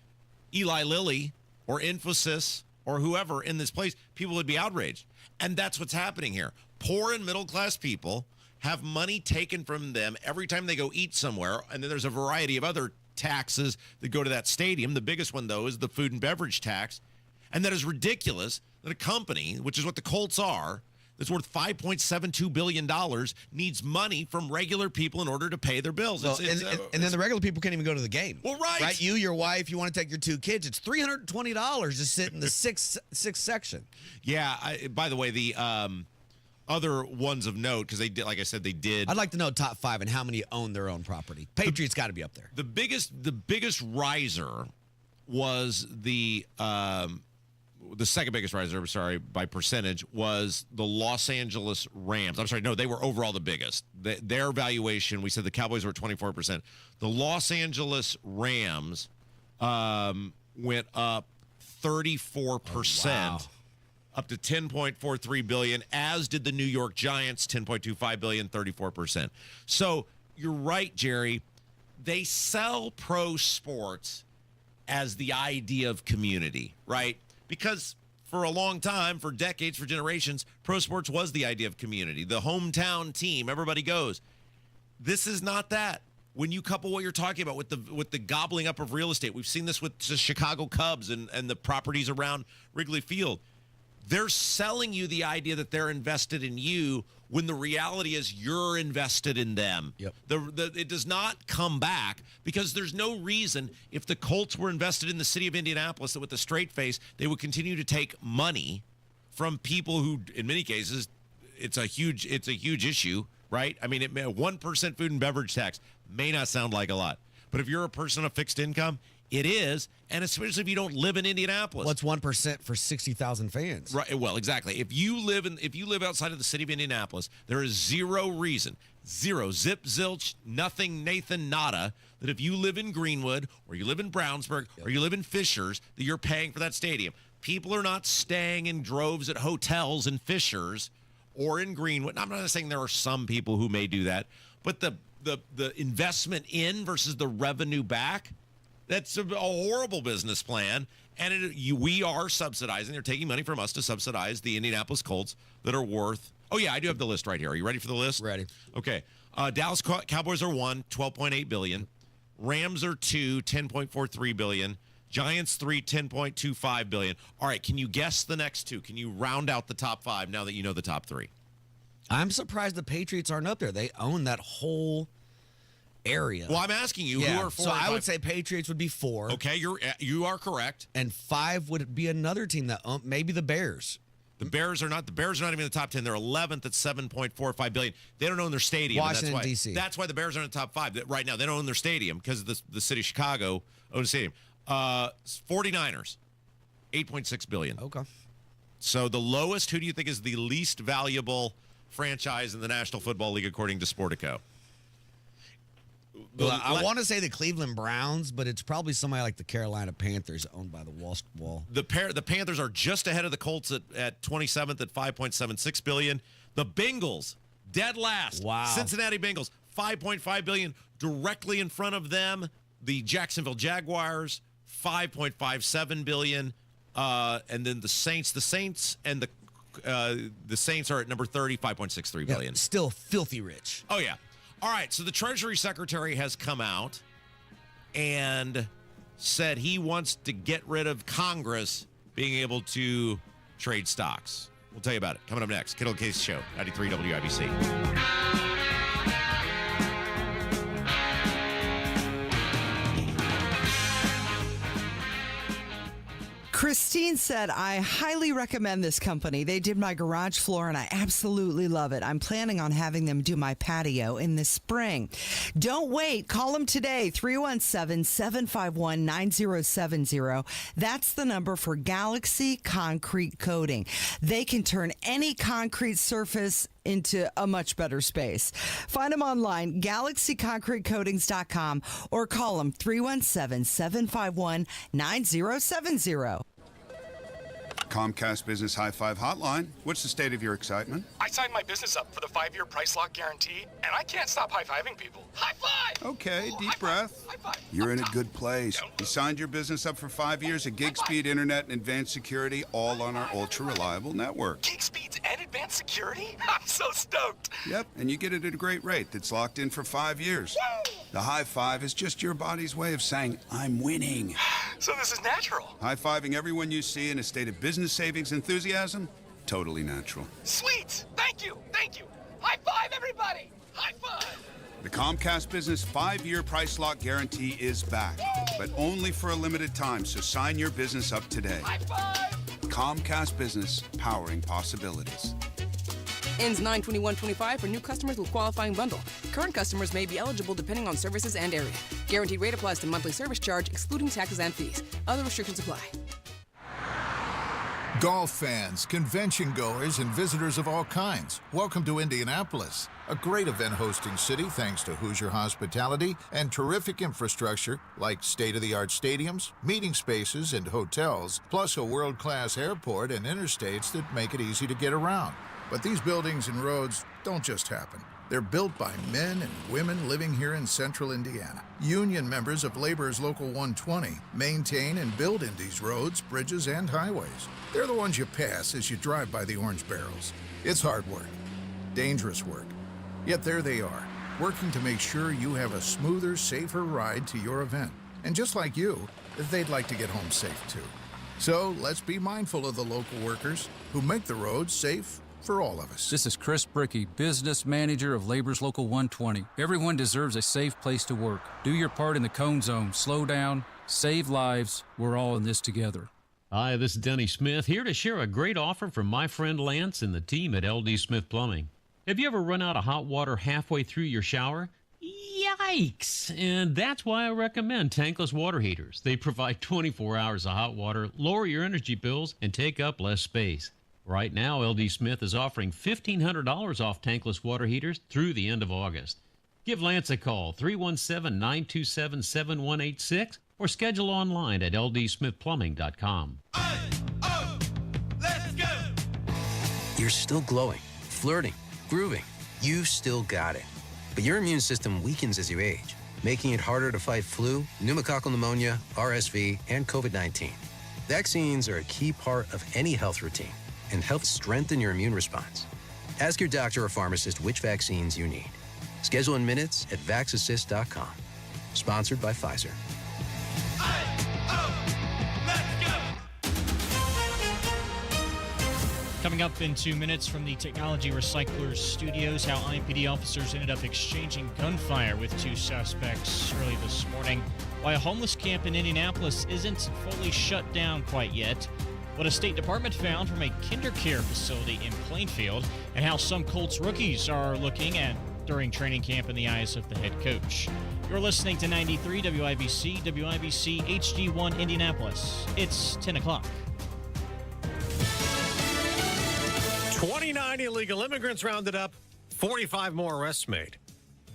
Eli Lilly or Infosys or whoever in this place, people would be outraged. And that's what's happening here. Poor and middle-class people have money taken from them every time they go eat somewhere, and then there's a variety of other taxes that go to that stadium. The biggest one, though, is the food and beverage tax. And that is ridiculous that a company, which is what the Colts are, that's worth $5.72 billion, needs money from regular people in order to pay their bills. Well, and then the regular people can't even go to the game. Well, right. You, your wife, you want to take your 2 kids, it's $320 to sit in the sixth section. Yeah. By the way, the other ones of note, because they did, like I said, they did. I'd like to know top 5 and how many own their own property. Patriots got to be up there. The biggest riser was the second biggest riser, by percentage, was the Los Angeles Rams. I'm sorry, no, they were overall the biggest. Their valuation, we said the Cowboys were 24%. The Los Angeles Rams went up 34%. Wow. Up to $10.43 billion, as did the New York Giants, $10.25 billion, 34%. So you're right, Jerry. They sell pro sports as the idea of community, right? Because for a long time, for decades, for generations, pro sports was the idea of community. The hometown team, everybody goes. This is not that. When you couple what you're talking about with the gobbling up of real estate, we've seen this with the Chicago Cubs and the properties around Wrigley Field. They're selling you the idea that they're invested in you when the reality is you're invested in them. Yep. It does not come back because there's no reason if the Colts were invested in the city of Indianapolis that with a straight face, they would continue to take money from people who, in many cases, it's a huge issue, right? I mean, 1% food and beverage tax may not sound like a lot, but if you're a person on a fixed income, it is, and especially if you don't live in Indianapolis. What's 1% for 60,000 fans? Right. Well, exactly. If you live outside of the city of Indianapolis, there is zero reason, zero, zip, zilch, nothing, Nathan, nada, that if you live in Greenwood or you live in Brownsburg or you live in Fishers, that you're paying for that stadium. People are not staying in droves at hotels in Fishers or in Greenwood. I'm not saying there are some people who may do that, but the investment in versus the revenue back. That's a horrible business plan, and we are subsidizing. They're taking money from us to subsidize the Indianapolis Colts that are worth. Oh yeah, I do have the list right here. Are you ready for the list? Ready. Okay. Dallas Cowboys are 1, $12.8 billion. Rams are 2, $10.43 billion. Giants 3, $10.25 billion. All right, can you guess the next 2? Can you round out the top 5 now that you know the top 3? I'm surprised the Patriots aren't up there. They own that whole area. Well, I'm asking you, who are 4 So and 5? I would say Patriots would be 4. Okay, you are correct. And 5 would be another team that maybe the Bears. The Bears are not even in the top 10. They're 11th at $7.45 billion. They don't own their stadium. Washington, D.C. That's why the Bears are in the top 5. Right now, they don't own their stadium because the city of Chicago owns the stadium. 49ers, $8.6 billion. Okay. So the lowest, who do you think is the least valuable franchise in the National Football League according to Sportico? Well, I want to say the Cleveland Browns, but it's probably somebody like the Carolina Panthers owned by the Wall. The Panthers are just ahead of the Colts at 27th at $5.76 billion. The Bengals, dead last. Wow. Cincinnati Bengals, $5.5 billion. Directly in front of them, the Jacksonville Jaguars, $5.57 billion. And then the Saints and the Saints are at number 30, $5.63 billion. Yeah, still filthy rich. Oh, yeah. All right, so the Treasury Secretary has come out and said he wants to get rid of Congress being able to trade stocks. We'll tell you about it coming up next. Kendall Casey Show, 93 WIBC. Christine said, I highly recommend this company. They did my garage floor and I absolutely love it. I'm planning on having them do my patio in the spring. Don't wait. Call them today, 317-751-9070. That's the number for Galaxy Concrete Coating. They can turn any concrete surface into a much better space. Find them online, galaxyconcretecoatings.com, or call them 317-751-9070. Comcast Business High Five Hotline. What's the state of your excitement? I signed my business up for the 5-year price lock guarantee, and I can't stop high-fiving people. High five! Okay, Ooh, deep breath. High five. You're in a good place. You signed your business up for 5 years of gig speed internet and advanced security, all on our ultra-reliable network. Gig speeds and advanced security? I'm so stoked. Yep, and you get it at a great rate that's locked in for 5 years. Woo! The high five is just your body's way of saying, I'm winning. So this is natural. High-fiving everyone you see in a state of business savings enthusiasm? Totally natural. Sweet! Thank you! Thank you! High five, everybody! High five! The Comcast Business 5-year price lock guarantee is back, but only for a limited time, so sign your business up today. High five! Comcast Business, powering possibilities. Ends 9/21/25 for new customers with qualifying bundle. Current customers may be eligible depending on services and area. Guaranteed rate applies to monthly service charge, excluding taxes and fees. Other restrictions apply. Golf fans, convention goers, and visitors of all kinds, welcome to Indianapolis, a great event hosting city thanks to Hoosier hospitality and terrific infrastructure like state-of-the-art stadiums, meeting spaces, and hotels, plus a world-class airport and interstates that make it easy to get around. But these buildings and roads don't just happen. They're built by men and women living here in central Indiana. Union members of Labor's Local 120 maintain and build Indy's roads, bridges, and highways. They're the ones you pass as you drive by the orange barrels. It's hard work, dangerous work. Yet there they are, working to make sure you have a smoother, safer ride to your event. And just like you, they'd like to get home safe too. So let's be mindful of the local workers who make the roads safe for all of us. This is Chris Bricky, business manager of Labor's Local 120. Everyone deserves a safe place to work. Do your part in the cone zone. Slow down. Save lives. We're all in this together. Hi, this is Denny Smith, here to share a great offer from my friend Lance and the team at LD Smith Plumbing. Have you ever run out of hot water halfway through your shower? Yikes! And that's why I recommend tankless water heaters. They provide 24 hours of hot water, lower your energy bills, and take up less space. Right now, LD Smith is offering $1,500 off tankless water heaters through the end of August. Give Lance a call, 317-927-7186, or schedule online at ldsmithplumbing.com. Let's go! You're still glowing, flirting, grooving. You still got it. But your immune system weakens as you age, making it harder to fight flu, pneumococcal pneumonia, RSV, and COVID-19. Vaccines are a key part of any health routine and help strengthen your immune response. Ask your doctor or pharmacist which vaccines you need. Schedule in minutes at vaxassist.com. Sponsored by Pfizer. Coming up in 2 minutes from the Technology Recyclers Studios, how IMPD officers ended up exchanging gunfire with 2 suspects early this morning, why a homeless camp in Indianapolis isn't fully shut down quite yet, what a State Department found from a KinderCare facility in Plainfield, and how some Colts rookies are looking at during training camp in the eyes of the head coach. You're listening to 93 WIBC, WIBC HD1 Indianapolis. It's 10 o'clock. 29 illegal immigrants rounded up, 45 more arrests made.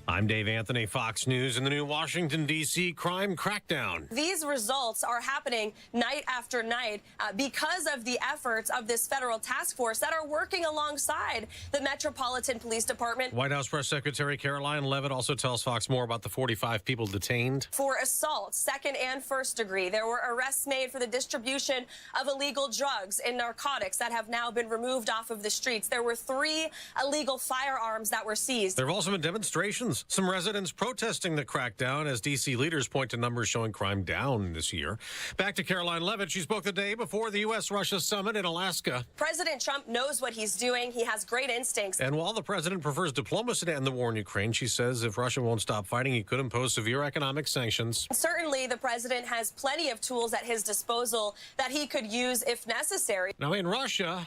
I'm Dave Anthony, Fox News, and the new Washington, D.C. crime crackdown. These results are happening night after night because of the efforts of this federal task force that are working alongside the Metropolitan Police Department. White House Press Secretary Caroline Leavitt also tells Fox more about the 45 people detained. For assault, second and first degree, there were arrests made for the distribution of illegal drugs and narcotics that have now been removed off of the streets. There were 3 illegal firearms that were seized. There have also been demonstrations Plus, some residents protesting the crackdown as D.C. leaders point to numbers showing crime down this year. Back to Caroline Levitt. She spoke the day before the U.S.-Russia summit in Alaska. President Trump knows what he's doing. He has great instincts. And while the president prefers diplomacy to end the war in Ukraine, she says if Russia won't stop fighting, he could impose severe economic sanctions. Certainly, the president has plenty of tools at his disposal that he could use if necessary. Now, in Russia,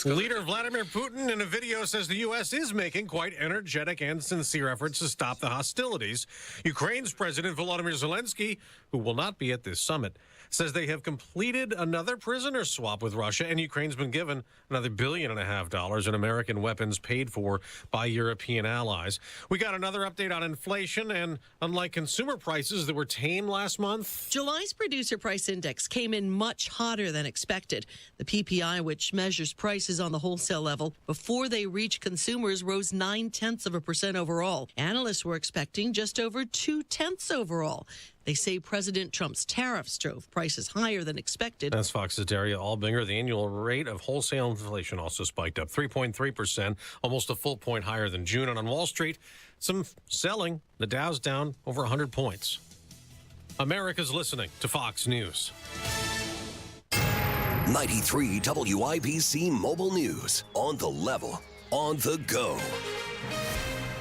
leader Vladimir Putin in a video says the U.S. is making quite energetic and sincere efforts to stop the hostilities. Ukraine's President Volodymyr Zelensky, who will not be at this summit, says they have completed another prisoner swap with Russia, and Ukraine's been given another $1.5 billion in American weapons paid for by European allies. We got another update on inflation, and unlike consumer prices that were tame last month, July's producer price index came in much hotter than expected. The PPI, which measures prices on the wholesale level before they reach consumers, rose 0.9% overall. Analysts were expecting just over 0.2 overall. They say President Trump's tariffs drove prices higher than expected. That's Fox's Daria Albinger. The annual rate of wholesale inflation also spiked up 3.3%, almost a full point higher than June. And on Wall Street, some selling. The Dow's down over 100 points. America's listening to Fox News. 93 WIBC Mobile News. On the level, on the go.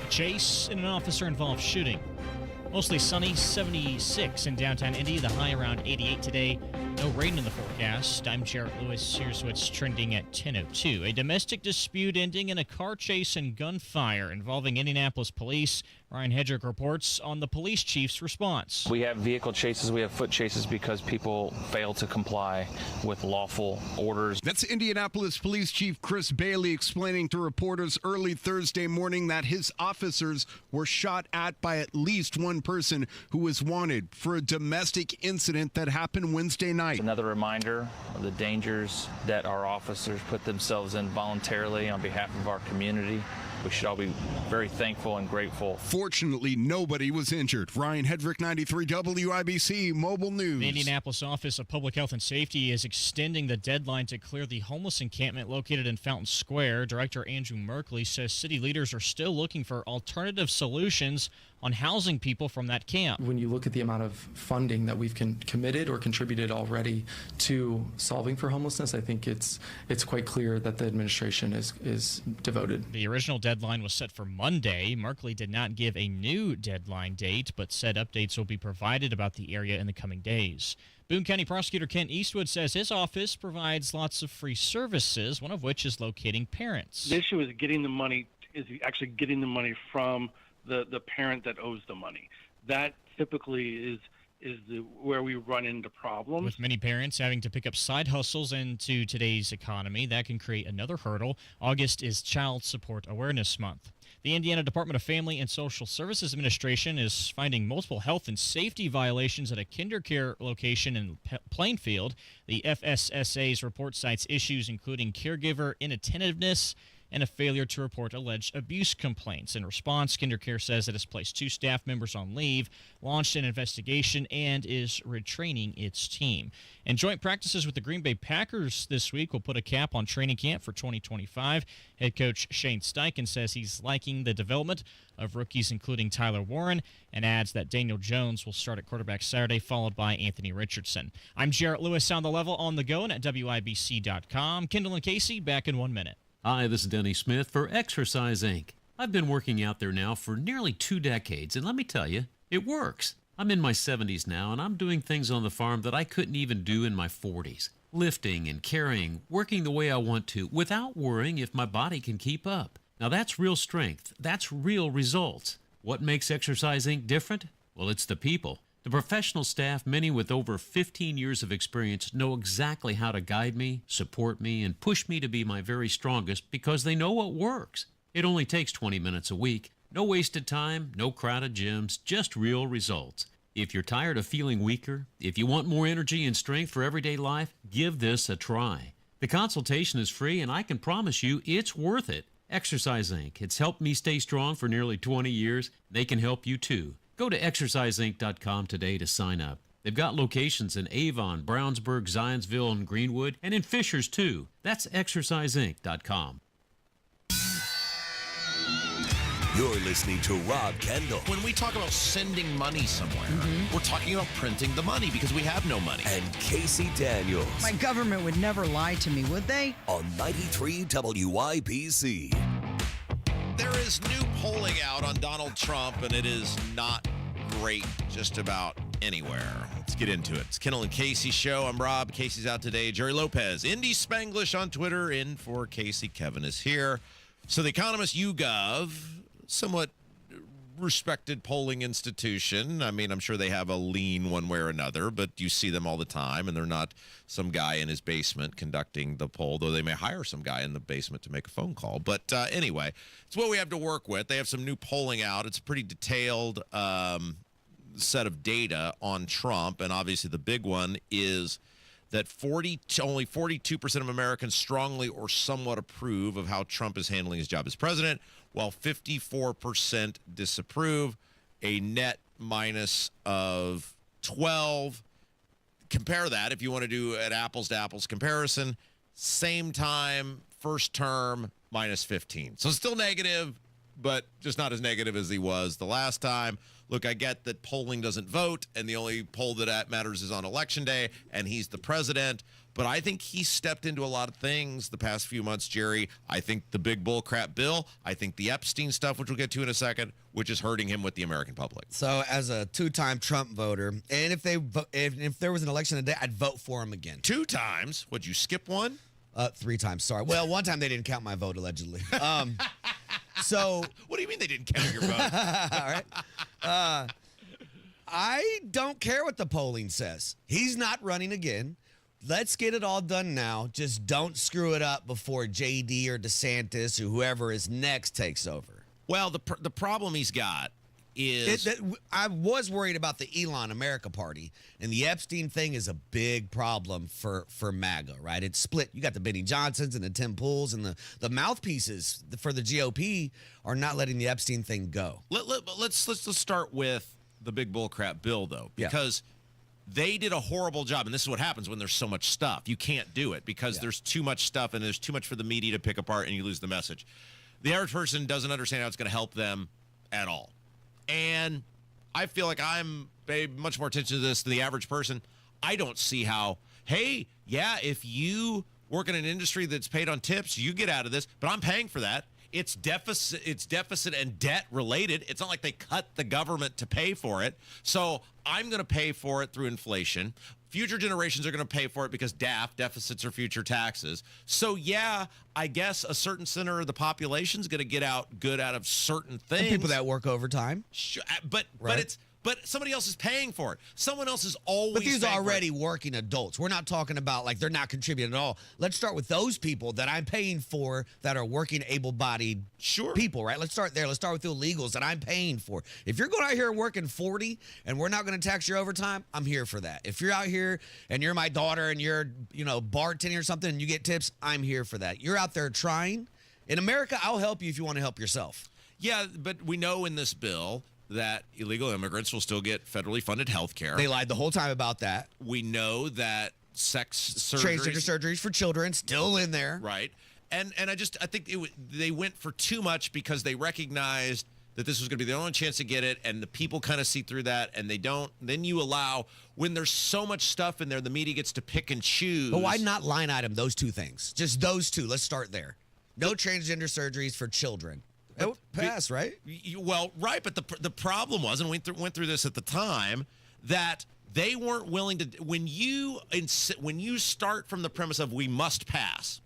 Chase in an officer-involved shooting. Mostly sunny, 76 in downtown Indy. The high around 88 today. No rain in the forecast. I'm Jarrett Lewis. Here's what's trending at 10:02. A domestic dispute ending in a car chase and gunfire involving Indianapolis police. Ryan Hedrick reports on the police chief's response. We have vehicle chases, we have foot chases because people fail to comply with lawful orders. That's Indianapolis Police Chief Chris Bailey explaining to reporters early Thursday morning that his officers were shot at by at least one person who was wanted for a domestic incident that happened Wednesday night. Another reminder of the dangers that our officers put themselves in voluntarily on behalf of our community. We should all be very thankful and grateful. Fortunately, nobody was injured. Ryan Hedrick, 93 WIBC Mobile News. The Indianapolis Office of Public Health and Safety is extending the deadline to clear the homeless encampment located in Fountain Square. Director Andrew Merkley says city leaders are still looking for alternative solutions on housing people from that camp. When you look at the amount of funding that we've committed or contributed already to solving for homelessness, I think it's quite clear that the administration is devoted. The original deadline was set for Monday. Merkley did not give a new deadline date, but said updates will be provided about the area in the coming days. Boone County Prosecutor Kent Eastwood says his office provides lots of free services, one of which is locating parents. The issue is getting the money from the parent that owes the money. That typically is where we run into problems. With many parents having to pick up side hustles into today's economy, that can create another hurdle. August is Child Support Awareness Month. The Indiana Department of Family and Social Services Administration is finding multiple health and safety violations at a KinderCare location in Plainfield. The FSSA's report cites issues including caregiver inattentiveness and a failure to report alleged abuse complaints. In response, KinderCare says it has placed 2 staff members on leave, launched an investigation, and is retraining its team. And joint practices with the Green Bay Packers this week will put a cap on training camp for 2025. Head coach Shane Steichen says he's liking the development of rookies including Tyler Warren, and adds that Daniel Jones will start at quarterback Saturday, followed by Anthony Richardson. I'm Jarrett Lewis on the level on the go and at WIBC.com. Kendall and Casey back in 1 minute. Hi, this is Denny Smith for Exercise Inc. I've been working out there now for nearly 2 decades, and let me tell you, it works. I'm in my 70s now, and I'm doing things on the farm that I couldn't even do in my 40s. Lifting and carrying, working the way I want to, without worrying if my body can keep up. Now that's real strength. That's real results. What makes Exercise Inc. different? Well, it's the people. The professional staff, many with over 15 years of experience, know exactly how to guide me, support me, and push me to be my very strongest because they know what works. It only takes 20 minutes a week. No wasted time, no crowded gyms, just real results. If you're tired of feeling weaker, if you want more energy and strength for everyday life, give this a try. The consultation is free, and I can promise you it's worth it. Exercise Inc. It's helped me stay strong for nearly 20 years. They can help you too. Go to exerciseinc.com today to sign up. They've got locations in Avon, Brownsburg, Zionsville, and Greenwood, and in Fishers too. That's exerciseinc.com. You're listening to Rob Kendall. When we talk about sending money somewhere, we're talking about printing the money because we have no money. And Casey Daniels. My government would never lie to me, would they? On 93 WIBC. There is new polling out on Donald Trump, and it is not great just about anywhere. Let's get into it. It's Kendall and Casey show. I'm Rob. Casey's out today. Jerry Lopez, Indy Spanglish on Twitter, in for Casey. Kevin is here. So the Economist YouGov, somewhat respected polling institution. I mean, I'm sure they have a lean one way or another, but you see them all the time, and they're not some guy in his basement conducting the poll, though they may hire some guy in the basement to make a phone call. But anyway, it's what we have to work with. They have some new polling out. It's a pretty detailed set of data on Trump, and obviously the big one is that only 42% of Americans strongly or somewhat approve of how Trump is handling his job as president, while 54% disapprove, a net minus of 12. Compare that if you want to do an apples-to-apples comparison. Same time, first term, minus 15. So still negative, but just not as negative as he was the last time. Look, I get that polling doesn't vote, and the only poll that matters is on Election Day, and he's the president. But I think he stepped into a lot of things the past few months, Jerry. I think the big bullcrap bill. I think the Epstein stuff, which we'll get to in a second, which is hurting him with the American public. So as a two-time Trump voter, and if there was an election today, I'd vote for him again. 2 times? Would you skip one? 3 times, sorry. Well, one time they didn't count my vote, allegedly. So what do you mean they didn't count your vote? All right. I don't care what the polling says. He's not running again. Let's get it all done now. Just don't screw it up before JD or DeSantis or whoever is next takes over. Well, the problem he's got is... I was worried about the Elon America Party, and the Epstein thing is a big problem for MAGA, right? It's split. You got the Benny Johnsons and the Tim Pools, and the mouthpieces for the GOP are not letting the Epstein thing go. Let's start with the big bullcrap bill, though, because they did a horrible job, and this is what happens when there's so much stuff. You can't do it because there's too much stuff, and there's too much for the media to pick apart, and you lose the message. The average person doesn't understand how it's going to help them at all. And I feel like I'm paying much more attention to this than the average person. I don't see how, hey, yeah, if you work in an industry that's paid on tips, you get out of this, but I'm paying for that. It's deficit and debt related. It's not like they cut the government to pay for it. So I'm going to pay for it through inflation. Future generations are going to pay for it because deficits are future taxes. So, yeah, I guess a certain center of the population is going to get good out of certain things. And people that work overtime. Sure, but somebody else is paying for it. Someone else is always But these paying are already working adults. We're not talking about like they're not contributing at all. Let's start with those people that I'm paying for that are working able-bodied people, right? Let's start there. Let's start with the illegals that I'm paying for. If you're going out here working 40 and we're not going to tax your overtime, I'm here for that. If you're out here and you're my daughter and you're, bartending or something and you get tips, I'm here for that. You're out there trying. In America, I'll help you if you want to help yourself. Yeah, but we know in this bill that illegal immigrants will still get federally funded health care. They lied the whole time about that. We know that sex surgeries... Transgender surgeries for children still in there. Right. And I think they went for too much because they recognized that this was going to be the only chance to get it, and the people kind of see through that, and they don't. Then you allow, when there's so much stuff in there, the media gets to pick and choose. But why not line item those 2 things? Just those 2. Let's start there. No transgender surgeries for children. That would pass, right? Well, right, but the problem was, and we went through this at the time, that they weren't willing to. When you start from the premise of we must pass,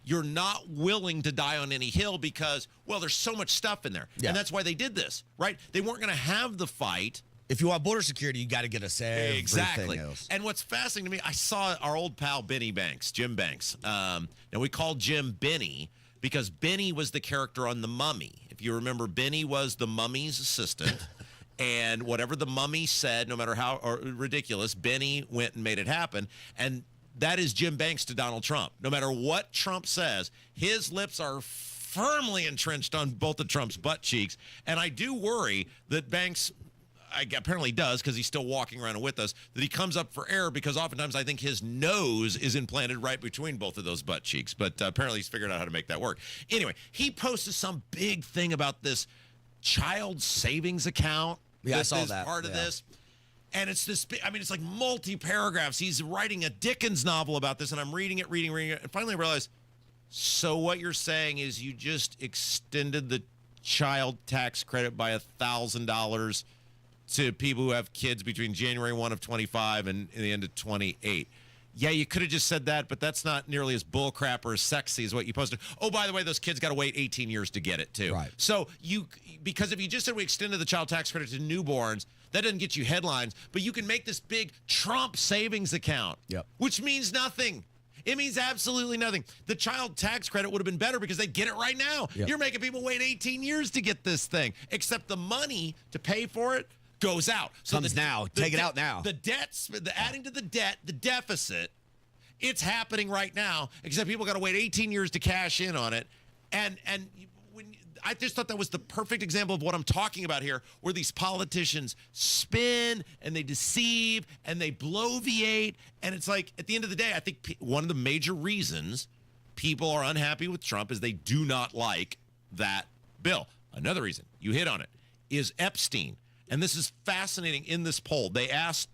you're not willing to die on any hill because, well, there's so much stuff in there, and that's why they did this, right? They weren't going to have the fight. If you want border security, you got to get us everything exactly. else. And what's fascinating to me, I saw our old pal Jim Banks. Now we called Jim Benny because Benny was the character on The Mummy. If you remember, Benny was the mummy's assistant. And whatever the mummy said, no matter how ridiculous, Benny went and made it happen. And that is Jim Banks to Donald Trump. No matter what Trump says, his lips are firmly entrenched on both of Trump's butt cheeks. And I do worry that Banks apparently does, because he's still walking around with us, that he comes up for air because oftentimes I think his nose is implanted right between both of those butt cheeks. But apparently he's figured out how to make that work. Anyway, he posted some big thing about this child savings account. Yeah, I saw is that. part of this. And it's this, I mean, it's like multi-paragraphs. He's writing a Dickens novel about this, and I'm reading it. And finally I realized, so what you're saying is you just extended the child tax credit by $1,000 to people who have kids between January 1 of 25 and the end of 28. Yeah, you could have just said that, but that's not nearly as bullcrap or as sexy as what you posted. Oh, by the way, those kids got to wait 18 years to get it, too. Right. So because if you just said we extended the child tax credit to newborns, that doesn't get you headlines, but you can make this big Trump savings account, which means nothing. It means absolutely nothing. The child tax credit would have been better because they get it right now. Yep. You're making people wait 18 years to get this thing, except the money to pay for it goes out. So Comes now. Take it out now. The debts, adding to the debt, the deficit, it's happening right now, except people got to wait 18 years to cash in on it. And I just thought that was the perfect example of what I'm talking about here, where these politicians spin and they deceive and they bloviate. And it's like, at the end of the day, I think one of the major reasons people are unhappy with Trump is they do not like that bill. Another reason, you hit on it, is Epstein. And this is fascinating in this poll. They asked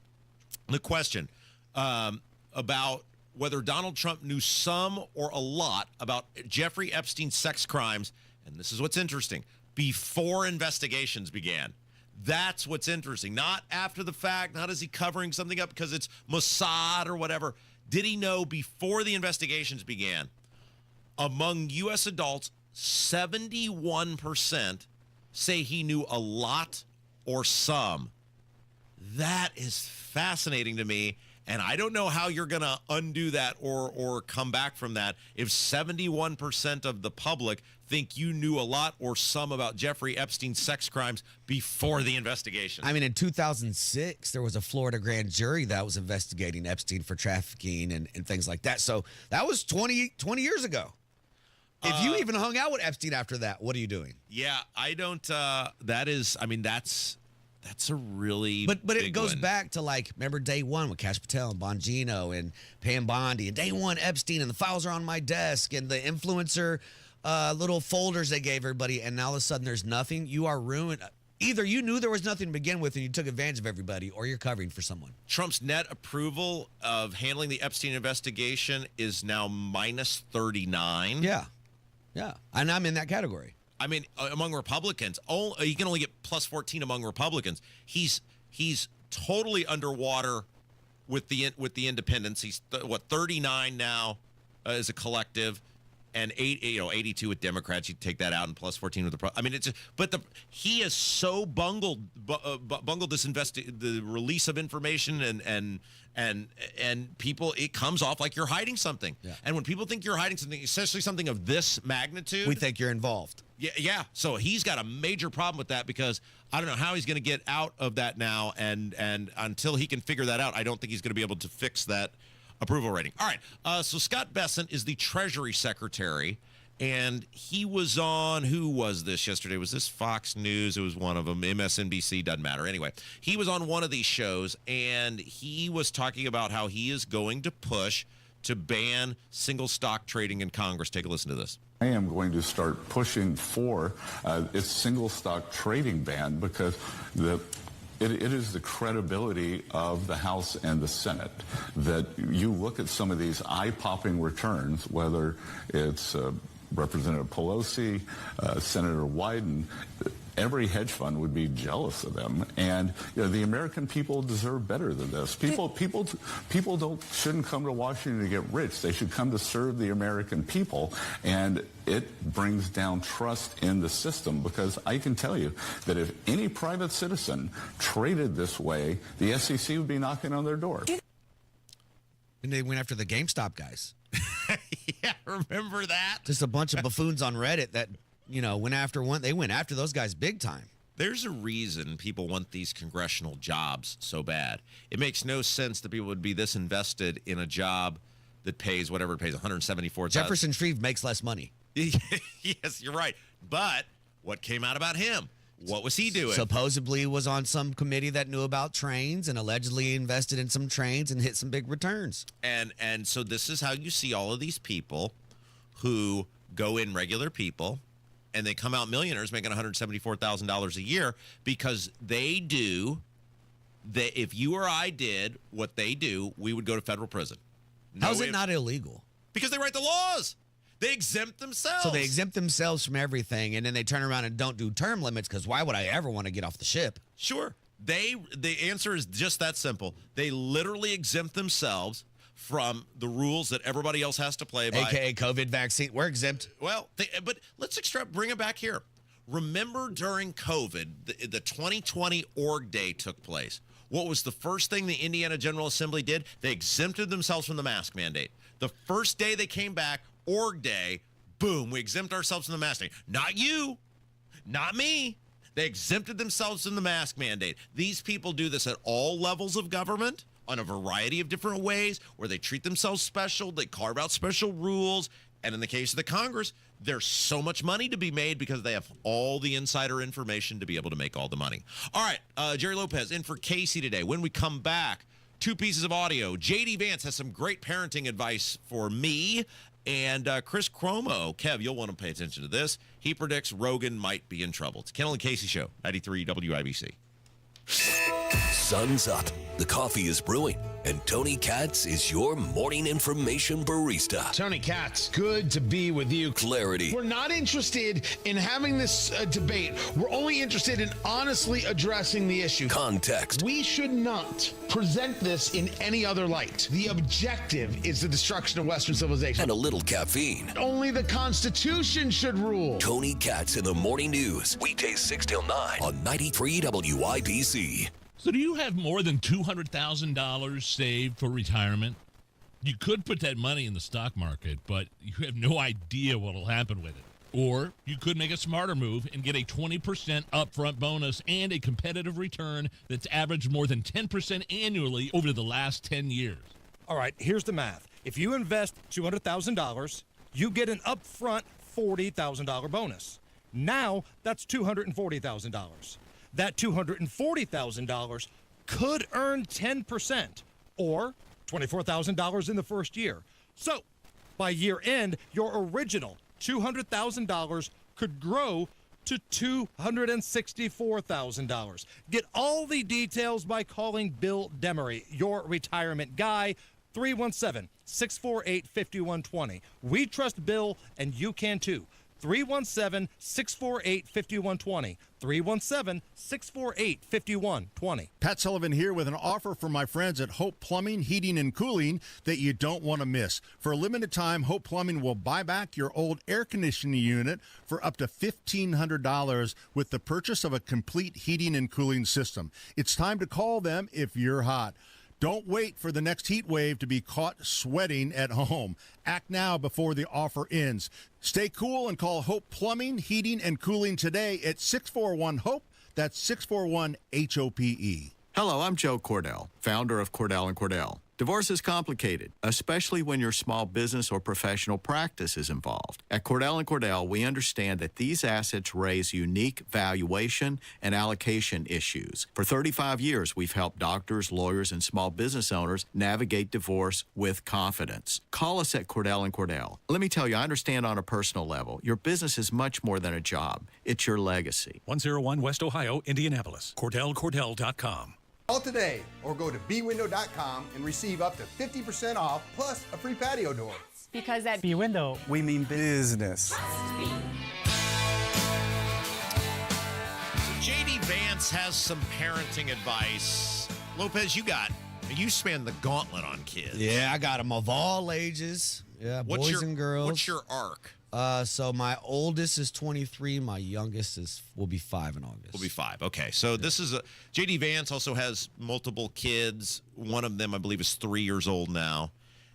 the question about whether Donald Trump knew some or a lot about Jeffrey Epstein's sex crimes. And this is what's interesting. Before investigations began. That's what's interesting. Not after the fact. Not is he covering something up because it's Mossad or whatever. Did he know before the investigations began? Among U.S. adults, 71% say he knew a lot or some. That is fascinating to me. And I don't know how you're going to undo that or come back from that if 71% of the public think you knew a lot or some about Jeffrey Epstein's sex crimes before the investigation. I mean, in 2006, there was a Florida grand jury that was investigating Epstein for trafficking and things like that. So that was 20 years ago. If you even hung out with Epstein after that, what are you doing? Yeah, I don't. That's a really But it big goes one. back to, like, remember day one with Cash Patel and Bongino and Pam Bondi, and day one Epstein, and the files are on my desk, and the influencer little folders they gave everybody, and now all of a sudden there's nothing. You are ruined. Either you knew there was nothing to begin with and you took advantage of everybody, or you're covering for someone. Trump's net approval of handling the Epstein investigation is now minus 39. Yeah. And I'm in that category. I mean, among Republicans, you can only get plus 14 among Republicans. He's totally underwater with the independents. He's 39 now as a collective, and 82 with Democrats. You take that out, and plus 14 with the. I mean, he has so bungled this the release of information and people. It comes off like you're hiding something. Yeah. And when people think you're hiding something, especially something of this magnitude, We think you're involved. Yeah. So he's got a major problem with that because I don't know how he's going to get out of that now, and until he can figure that out, I don't think he's going to be able to fix that approval rating. All right. So Scott Bessent is the Treasury Secretary, and he was on, who was this yesterday? Was this Fox News? It was one of them. MSNBC, doesn't matter. Anyway, he was on one of these shows, and he was talking about how he is going to push to ban single stock trading in Congress. Take a listen to this. I am going to start pushing for its single stock trading ban because it is the credibility of the House and the Senate that you look at some of these eye-popping returns, whether it's Representative Pelosi, Senator Wyden. Every hedge fund would be jealous of them, and the American people deserve better than this. People shouldn't come to Washington to get rich. They should come to serve the American people, and it brings down trust in the system. Because I can tell you that if any private citizen traded this way, the SEC would be knocking on their door. And they went after the GameStop guys. Yeah, remember that? Just a bunch of buffoons on Reddit that. Went after one. They went after those guys big time. There's a reason people want these congressional jobs so bad. It makes no sense that people would be this invested in a job that pays whatever it pays, $174,000. Jefferson Shreve makes less money. Yes, you're right. But what came out about him? What was he doing? Supposedly was on some committee that knew about trains and allegedly invested in some trains and hit some big returns. And so this is how you see all of these people who go in, regular people, and they come out millionaires making $174,000 a year because if you or I did what they do, we would go to federal prison. How's it not illegal? Because they write the laws. They exempt themselves. So they exempt themselves from everything, and then they turn around and don't do term limits, because why would I ever want to get off the ship? Sure. The answer is just that simple. They literally exempt themselves from the rules that everybody else has to play by. AKA COVID vaccine. We're exempt. Well, but let's bring it back here. Remember during COVID, the 2020 org day took place. What was the first thing the Indiana General Assembly did? They exempted themselves from the mask mandate. The first day they came back, org day, boom, we exempt ourselves from the mask mandate. Not you, not me. They exempted themselves from the mask mandate. These people do this at all levels of government on a variety of different ways where they treat themselves special, they carve out special rules, and in the case of the Congress, there's so much money to be made because they have all the insider information to be able to make all the money. All right, Jerry Lopez in for Casey today. When we come back, 2 pieces of audio. J.D. Vance has some great parenting advice for me. And Chris Cuomo, Kev, you'll want to pay attention to this. He predicts Rogan might be in trouble. It's Kendall and Casey Show, 93 WIBC. Sun's up, the coffee is brewing, and Tony Katz is your morning information barista. Tony Katz, good to be with you. Clarity. We're not interested in having this debate. We're only interested in honestly addressing the issue. Context. We should not present this in any other light. The objective is the destruction of Western civilization. And a little caffeine. Only the Constitution should rule. Tony Katz in the Morning News. Weekdays 6 till 9 on 93 WIBC. So do you have more than $200,000 saved for retirement? You could put that money in the stock market, but you have no idea what will happen with it. Or you could make a smarter move and get a 20% upfront bonus and a competitive return that's averaged more than 10% annually over the last 10 years. All right, here's the math. If you invest $200,000, you get an upfront $40,000 bonus. Now that's $240,000. That $240,000 could earn 10% or $24,000 in the first year. So by year end, your original $200,000 could grow to $264,000. Get all the details by calling Bill Demery, your retirement guy, 317-648-5120. We trust Bill, and you can too. 317-648-5120. 317-648-5120. Pat Sullivan here with an offer from my friends at Hope Plumbing, Heating, and Cooling that you don't want to miss. For a limited time, Hope Plumbing will buy back your old air conditioning unit for up to $1,500 with the purchase of a complete heating and cooling system. It's time to call them if you're hot. Don't wait for the next heat wave to be caught sweating at home. Act now before the offer ends. Stay cool and call Hope Plumbing, Heating, and Cooling today at 641-HOPE. That's 641-HOPE. Hello, I'm Joe Cordell, founder of Cordell & Cordell. Divorce is complicated, especially when your small business or professional practice is involved. At Cordell & Cordell, we understand that these assets raise unique valuation and allocation issues. For 35 years, we've helped doctors, lawyers, and small business owners navigate divorce with confidence. Call us at Cordell & Cordell. Let me tell you, I understand on a personal level, your business is much more than a job. It's your legacy. 101 West Ohio, Indianapolis. CordellCordell.com. Call today or go to bwindow.com and receive up to 50% off plus a free patio door. Because at B-Window, we mean business. So J.D. Vance has some parenting advice. Lopez, you span the gauntlet on kids. Yeah, I got them of all ages. Yeah, boys and girls. What's your arc? So my oldest is 23. My youngest will be 5 in August. Will be 5. Okay. So this is J.D. Vance also has multiple kids. One of them, I believe, is 3 years old now.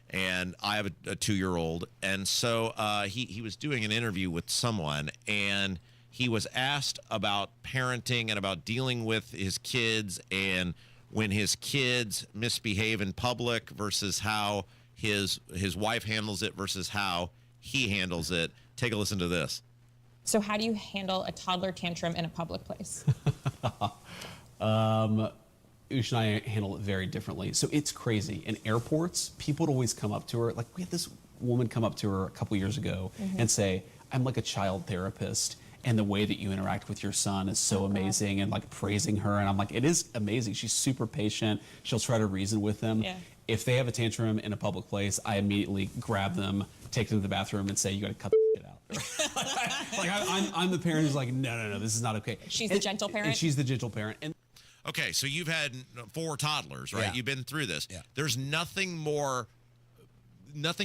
And I have a 2-year-old. And so he was doing an interview with someone, and he was asked about parenting and about dealing with his kids and when his kids misbehave in public versus how his wife handles it versus how he handles it. Take a listen to this. So how do you handle a toddler tantrum in a public place? Ush and I handle it very differently. So it's crazy. In airports, people would always come up to her. Like, we had this woman come up to her a couple years ago and say, I'm like a child therapist, and the way that you interact with your son is so amazing, and like praising her. And I'm like, it is amazing. She's super patient. She'll try to reason with them. Yeah. If they have a tantrum in a public place, I immediately grab them, take them to the bathroom, and say, you got to cut the shit out. Like I'm the parent who's like, no, this is not okay. She's the gentle parent? And she's the gentle parent. And Okay, so you've had 4 toddlers, right? Yeah. You've been through this. Yeah. There's nothing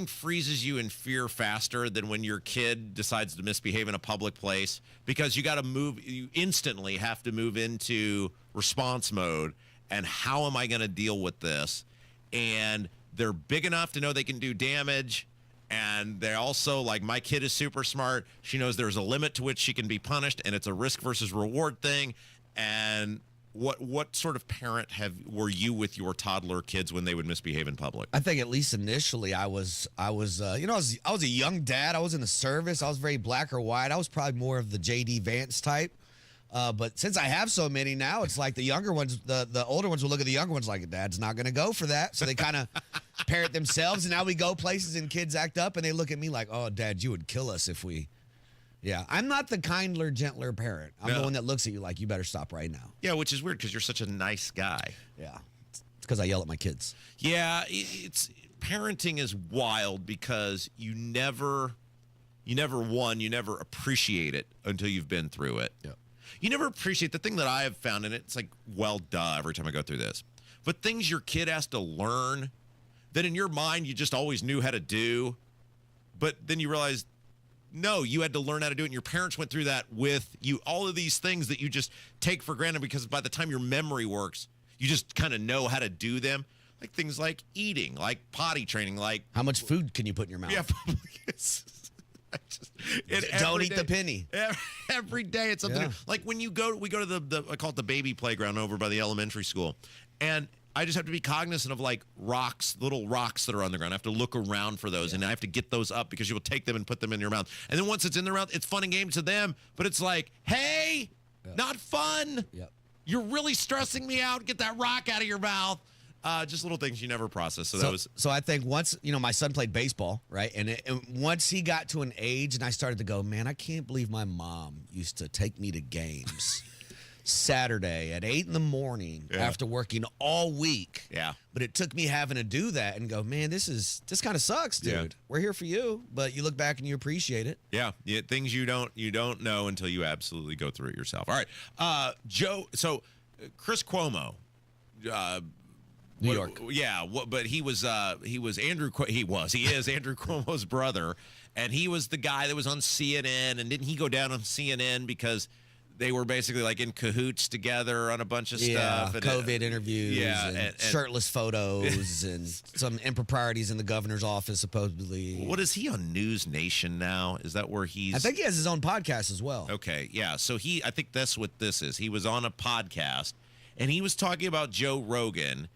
freezes you in fear faster than when your kid decides to misbehave in a public place, because you instantly have to move into response mode. And how am I going to deal with this? And they're big enough to know they can do damage. And they're also like, my kid is super smart. She knows there's a limit to which she can be punished, and it's a risk versus reward thing. And what sort of parent were you with your toddler kids when they would misbehave in public? I think at least initially I was I was a young dad. I was in the service. I was very black or white. I was probably more of the JD Vance type. But since I have so many now, it's like the younger ones, the older ones will look at the younger ones like, Dad's not going to go for that. So they kind of parent themselves. And now we go places and kids act up and they look at me like, oh, Dad, you would kill us if we. Yeah, I'm not the kinder, gentler parent. I'm the one that looks at you like, you better stop right now. Yeah, which is weird because you're such a nice guy. Yeah, it's because I yell at my kids. Yeah, it's parenting is wild because you never appreciate it until you've been through it. Yeah. You never appreciate the thing that I have found in it. It's like, well, duh, every time I go through this. But things your kid has to learn that in your mind you just always knew how to do, but then you realize, no, you had to learn how to do it. And your parents went through that with you. All of these things that you just take for granted because by the time your memory works, you just kind of know how to do them. Like things like eating, like potty training, like how much food can you put in your mouth? Yeah, don't eat the penny. Every day it's something new. Like when we go to the I call it the baby playground over by the elementary school, and I just have to be cognizant of like rocks, little rocks that are on the ground. I have to look around for those, and I have to get those up because you will take them and put them in your mouth. And then once it's in their mouth, it's fun and games to them, but it's like, hey, not fun. Yep. You're really stressing me out. Get that rock out of your mouth. Just little things you never process. So I think once, my son played baseball, right? And once he got to an age and I started to go, man, I can't believe my mom used to take me to games Saturday at 8 a.m. after working all week. Yeah. But it took me having to do that and go, man, this kind of sucks, dude. Yeah. We're here for you, but you look back and you appreciate it. Yeah. Things you don't know until you absolutely go through it yourself. All right. Joe, so Chris Cuomo, New York. Yeah, but he is Andrew Cuomo's brother, and he was the guy that was on CNN, and didn't he go down on CNN because they were basically like in cahoots together on a bunch of stuff? And, COVID interviews, and shirtless photos, and some improprieties in the governor's office, supposedly. What is he on News Nation now? Is that where he's? I think he has his own podcast as well. Okay, yeah. So I think that's what this is. He was on a podcast, and he was talking about Joe Rogan.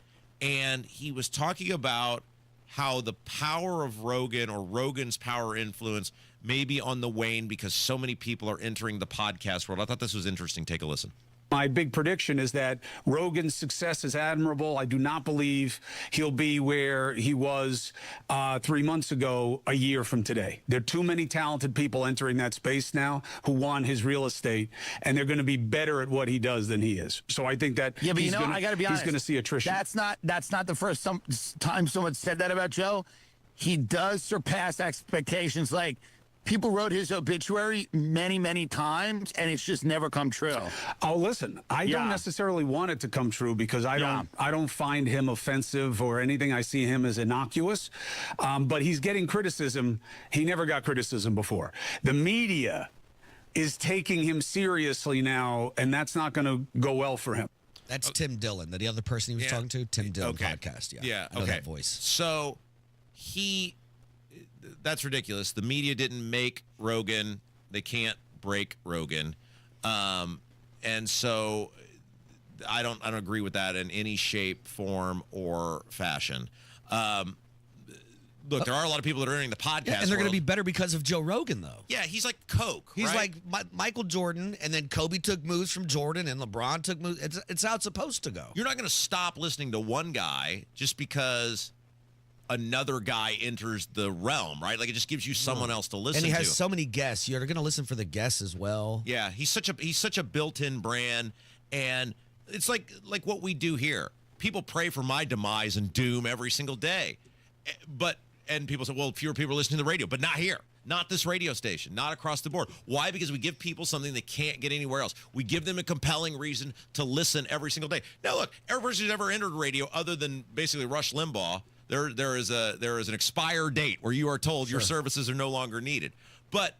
And he was talking about how the power of Rogan or Rogan's power influence may be on the wane because so many people are entering the podcast world. I thought this was interesting. Take a listen. My big prediction is that Rogan's success is admirable. I do not believe he'll be where he was 3 months ago, a year from today. There are too many talented people entering that space now who want his real estate, and they're going to be better at what he does than he is. So I think that but I got to be honest. He's going to see attrition. That's not the first time someone said that about Joe. He does surpass expectations. Like, people wrote his obituary many, many times, and it's just never come true. Oh, listen, I don't necessarily want it to come true because I don't find him offensive or anything. I see him as innocuous, but he's getting criticism. He never got criticism before. The media is taking him seriously now, and that's not going to go well for him. That's Tim Dillon, the other person he was talking to. Tim Dillon podcast. Yeah. I know that voice. So that's ridiculous. The media didn't make Rogan. They can't break Rogan. And so I don't agree with that in any shape, form, or fashion. Look, there are a lot of people that are entering the podcast and they're going to be better because of Joe Rogan, though. Yeah, he's like Coke. He's right? like Michael Jordan, and then Kobe took moves from Jordan, and LeBron took moves. It's how it's supposed to go. You're not going to stop listening to one guy just because another guy enters the realm, right? Like it just gives you someone else to listen to. And he has so many guests. You're going to listen for the guests as well. Yeah, he's such a built-in brand, and it's like what we do here. People pray for my demise and doom every single day, and people say, well, fewer people are listening to the radio, but not here. Not this radio station, not across the board. Why? Because we give people something they can't get anywhere else. We give them a compelling reason to listen every single day. Now, look, every person who's ever entered radio other than basically Rush Limbaugh, there is an expire date where you are told your services are no longer needed. But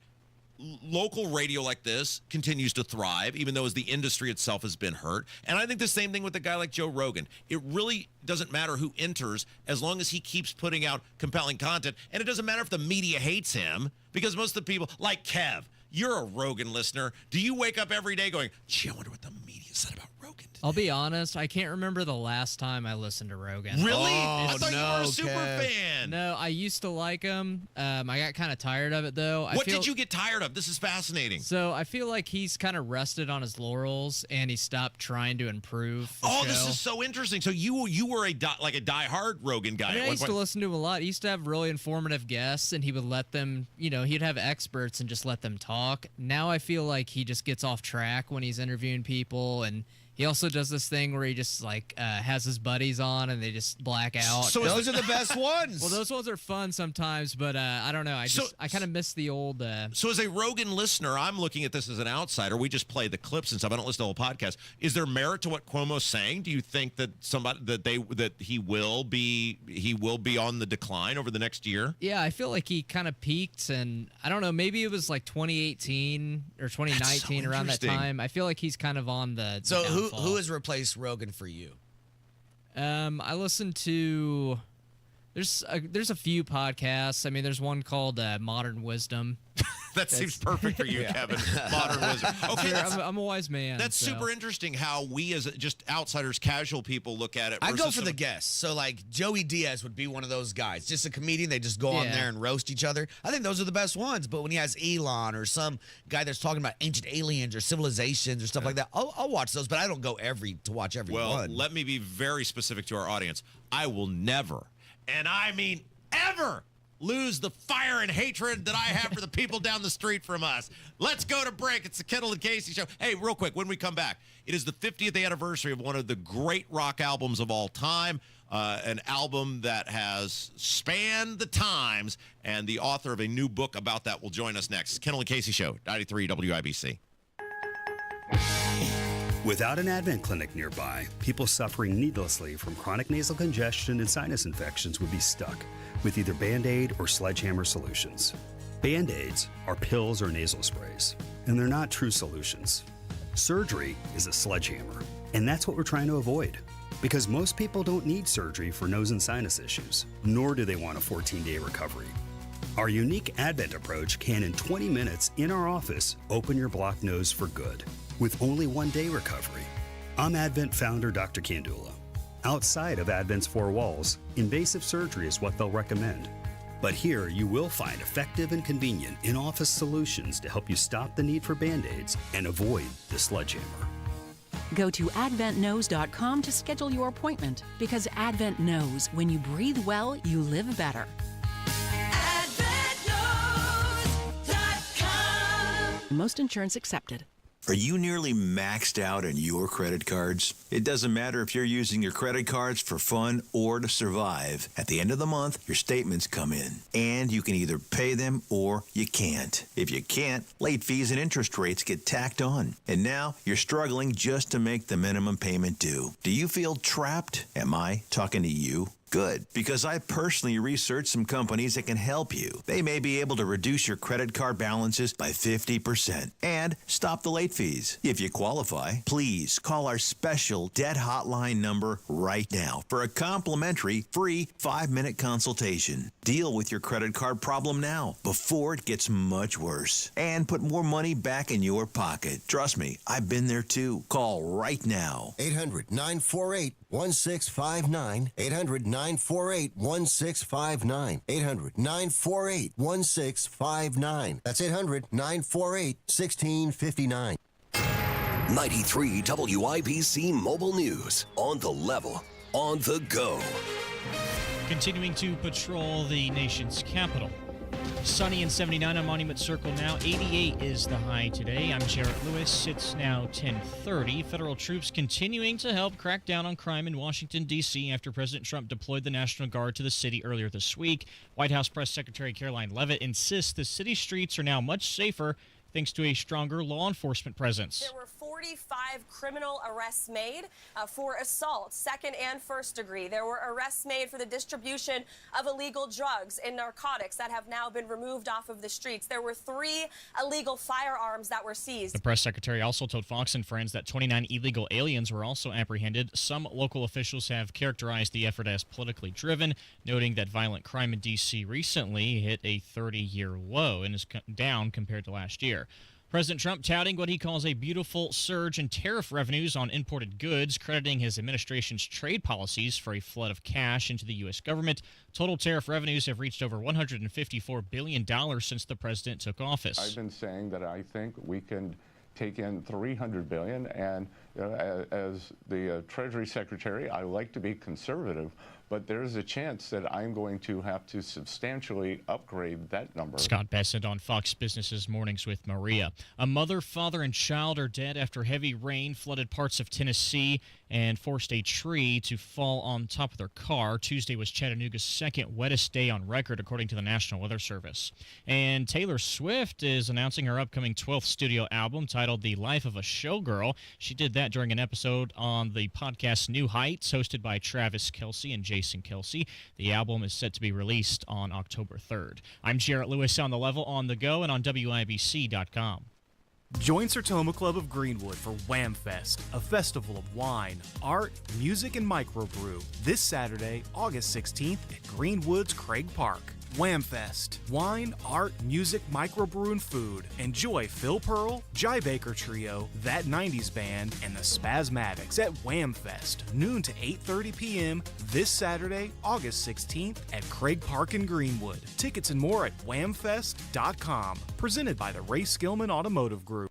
local radio like this continues to thrive, even though as the industry itself has been hurt. And I think the same thing with a guy like Joe Rogan. It really doesn't matter who enters as long as he keeps putting out compelling content. And it doesn't matter if the media hates him, because most of the people, like Kev, you're a Rogan listener. Do you wake up every day going, gee, I wonder what the media said about Rogan today? I'll be honest, I can't remember the last time I listened to Rogan. Really? I thought you were a super fan. No, I used to like him. I got kind of tired of it, though. What did you get tired of? This is fascinating. So I feel like he's kind of rested on his laurels, and he stopped trying to improve the show. This is so interesting. So you were a diehard Rogan guy. I mean, I used to listen to him a lot. He used to have really informative guests, and he would let them, he'd have experts and just let them talk. Now I feel like he just gets off track when he's interviewing people, and he also does this thing where he just has his buddies on and they just black out. So those are the best ones. Well, those ones are fun sometimes, but I don't know. I kind of miss the old. So as a Rogan listener, I'm looking at this as an outsider. We just play the clips and stuff. I don't listen to the whole podcast. Is there merit to what Cuomo's saying? Do you think that he will be on the decline over the next year? Yeah, I feel like he kind of peaked, and I don't know. Maybe it was like 2018 or 2019 around that time. I feel like he's kind of on the. So who has replaced Rogan for you? I listen to. There's a few podcasts. I mean, there's one called Modern Wisdom. That seems perfect for you, Kevin. Modern Wisdom. Okay, I'm a wise man. That's super interesting how we as just outsiders, casual people look at it. I go for the guests. So like Joey Diaz would be one of those guys. Just a comedian. They just go on there and roast each other. I think those are the best ones. But when he has Elon or some guy that's talking about ancient aliens or civilizations or stuff like that, I'll watch those. But I don't go to watch every one. Well, let me be very specific to our audience. I will never, and I mean ever, lose the fire and hatred that I have for the people down the street from us. Let's go to break. It's the Kendall and Casey Show. Hey, real quick, when we come back, it is the 50th anniversary of one of the great rock albums of all time, an album that has spanned the times, and the author of a new book about that will join us next. Kendall and Casey Show, 93 WIBC. Without an Advent clinic nearby, people suffering needlessly from chronic nasal congestion and sinus infections would be stuck with either Band-Aid or Sledgehammer solutions. Band-Aids are pills or nasal sprays, and they're not true solutions. Surgery is a sledgehammer, and that's what we're trying to avoid. Because most people don't need surgery for nose and sinus issues, nor do they want a 14-day recovery. Our unique Advent approach can, in 20 minutes in our office, open your blocked nose for good, with only 1-day recovery. I'm Advent founder Dr. Kandula. Outside of Advent's four walls, invasive surgery is what they'll recommend. But here you will find effective and convenient in-office solutions to help you stop the need for Band-Aids and avoid the sledgehammer. Go to adventknows.com to schedule your appointment, because Advent knows when you breathe well, you live better. Most insurance accepted. Are you nearly maxed out on your credit cards? It doesn't matter if you're using your credit cards for fun or to survive. At the end of the month, your statements come in, and you can either pay them or you can't. If you can't, late fees and interest rates get tacked on. And now you're struggling just to make the minimum payment due. Do you feel trapped? Am I talking to you? Good, because I personally researched some companies that can help you. They may be able to reduce your credit card balances by 50% and stop the late fees. If you qualify, please call our special debt hotline number right now for a complimentary free 5-minute consultation. Deal with your credit card problem now before it gets much worse and put more money back in your pocket. Trust me, I've been there too. Call right now. 800-948-1659. 800-948-1659. 800-948-1659. That's 800-948-1659. 93 WIBC Mobile News. On the level, on the go. continuing to patrol the nation's capital. Sunny and 79 on Monument Circle now. 88 is the high today. I'm Jarrett Lewis. It's now 10:30. Federal troops continuing to help crack down on crime in Washington, D.C. after President Trump deployed the National Guard to the city earlier this week. White House Press Secretary Caroline Leavitt insists the city streets are now much safer thanks to a stronger law enforcement presence. There were 45 criminal arrests made for assault, second and first degree. There were arrests made for the distribution of illegal drugs and narcotics that have now been removed off of the streets. There were 3 illegal firearms that were seized. The press secretary also told Fox and Friends that 29 illegal aliens were also apprehended. Some local officials have characterized the effort as politically driven, noting that violent crime in D.C. recently hit a 30-year low and is down compared to last year. President Trump touting what he calls a beautiful surge in tariff revenues on imported goods, crediting his administration's trade policies for a flood of cash into the U.S. government. Total tariff revenues have reached over $154 billion since the president took office. I've been saying that I think we can take in $300 billion, and as the Treasury Secretary, I like to be conservative, but there's a chance that I'm going to have to substantially upgrade that number. Scott Bessent on Fox Business's Mornings with Maria. A mother, father, and child are dead after heavy rain flooded parts of Tennessee and forced a tree to fall on top of their car. Tuesday was Chattanooga's second wettest day on record, according to the National Weather Service. And Taylor Swift is announcing her upcoming 12th studio album titled The Life of a Showgirl. She did that during an episode on the podcast New Heights, hosted by Travis Kelce and Jason Kelce. The album is set to be released on October 3rd. I'm Jarrett Lewis on The Level, on the go, and on WIBC.com. Join Sertoma Club of Greenwood for Wham Fest, a festival of wine, art, music, and microbrew, this Saturday, August 16th at Greenwood's Craig Park. Wham Fest. Wine, art, music, microbrew, and food. Enjoy Phil Pearl, Jai Baker Trio, That 90s Band, and the Spasmatics at Wham Fest, noon to 8:30 p.m. this Saturday, August 16th at Craig Park in Greenwood. Tickets and more at whamfest.com. Presented by the Ray Skillman Automotive Group.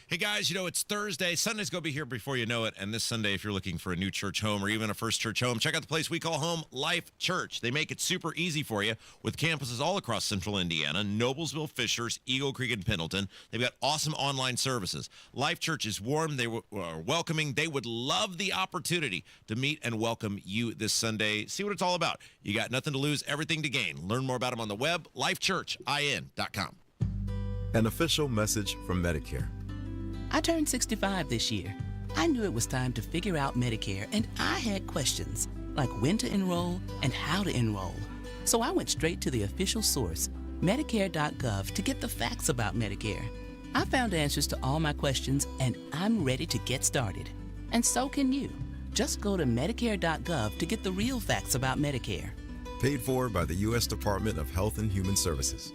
Hey guys, you know, it's Thursday. Sunday's going to be here before you know it. And this Sunday, if you're looking for a new church home or even a first church home, check out the place we call home, Life Church. They make it super easy for you with campuses all across central Indiana, Noblesville, Fishers, Eagle Creek, and Pendleton. They've got awesome online services. Life Church is warm. They are welcoming. They would love the opportunity to meet and welcome you this Sunday. See what it's all about. You got nothing to lose, everything to gain. Learn more about them on the web, lifechurchin.com. An official message from Medicare. I turned 65 this year. I knew it was time to figure out Medicare, and I had questions, like when to enroll and how to enroll. So I went straight to the official source, Medicare.gov, to get the facts about Medicare. I found answers to all my questions, and I'm ready to get started. And so can you. Just go to Medicare.gov to get the real facts about Medicare. Paid for by the U.S. Department of Health and Human Services.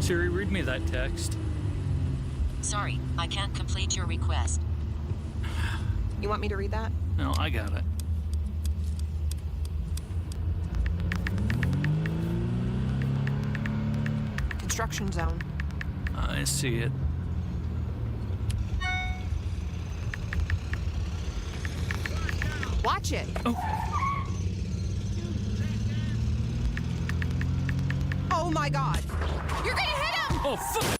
Siri, read me that text. Sorry, I can't complete your request. You want me to read that? No, I got it. Construction zone. I see it. Watch it. Oh my God. You're gonna hit him! Oh, fuck!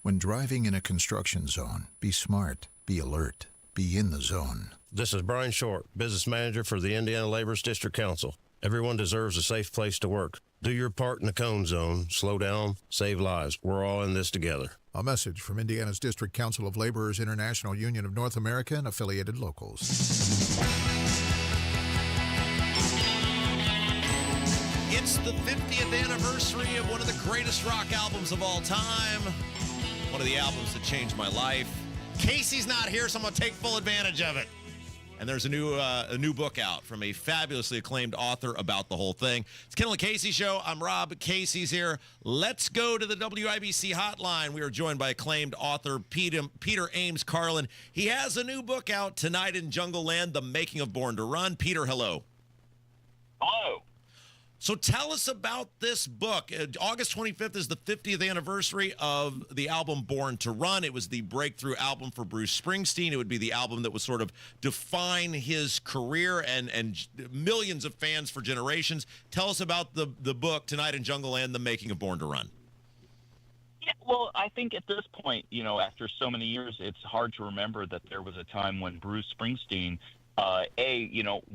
When driving in a construction zone, be smart, be alert, be in the zone. This is Brian Short, business manager for the Indiana Laborers District Council. Everyone deserves a safe place to work. Do your part in the cone zone. Slow down, save lives. We're all in this together. A message from Indiana's District Council of Laborers International Union of North America and affiliated locals. It's the 50th anniversary of one of the greatest rock albums of all time. One of the albums that changed my life. Casey's not here, so I'm going to take full advantage of it. And there's a new book out from a fabulously acclaimed author about the whole thing. It's Kendall Casey Show. I'm Rob. Casey's here. Let's go to the WIBC hotline. We are joined by acclaimed author Peter Ames Carlin. He has a new book out tonight in Jungle Land, The Making of Born to Run. Peter, hello. Hello. So tell us about this book. August 25th is the 50th anniversary of the album Born to Run. It was the breakthrough album for Bruce Springsteen. It would be the album that would sort of define his career and millions of fans for generations. Tell us about the book, Tonight in Jungleland, The Making of Born to Run. Yeah, well, I think at this point, after so many years, it's hard to remember that there was a time when Bruce Springsteen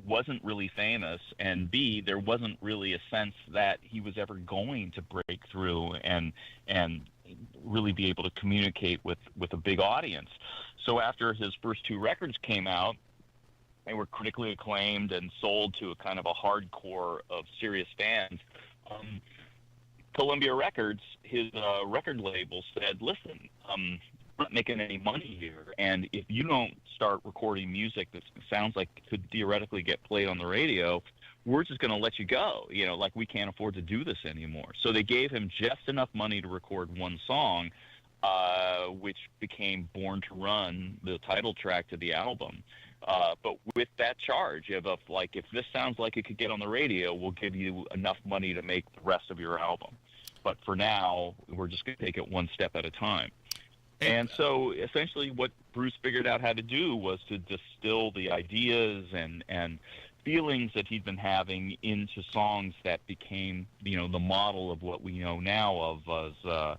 wasn't really famous, and B, there wasn't really a sense that he was ever going to break through and really be able to communicate with a big audience. So after his first two records came out, they were critically acclaimed and sold to a kind of a hardcore of serious fans. Columbia Records, his record label, said, listen, we're not making any money here, and if you don't start recording music that sounds like it could theoretically get played on the radio, we're just going to let you go. We can't afford to do this anymore. So they gave him just enough money to record one song, which became Born to Run, the title track to the album. But with that charge of if this sounds like it could get on the radio, we'll give you enough money to make the rest of your album. But for now, we're just going to take it one step at a time. And so essentially what Bruce figured out how to do was to distill the ideas and feelings that he'd been having into songs that became, the model of what we know now of as,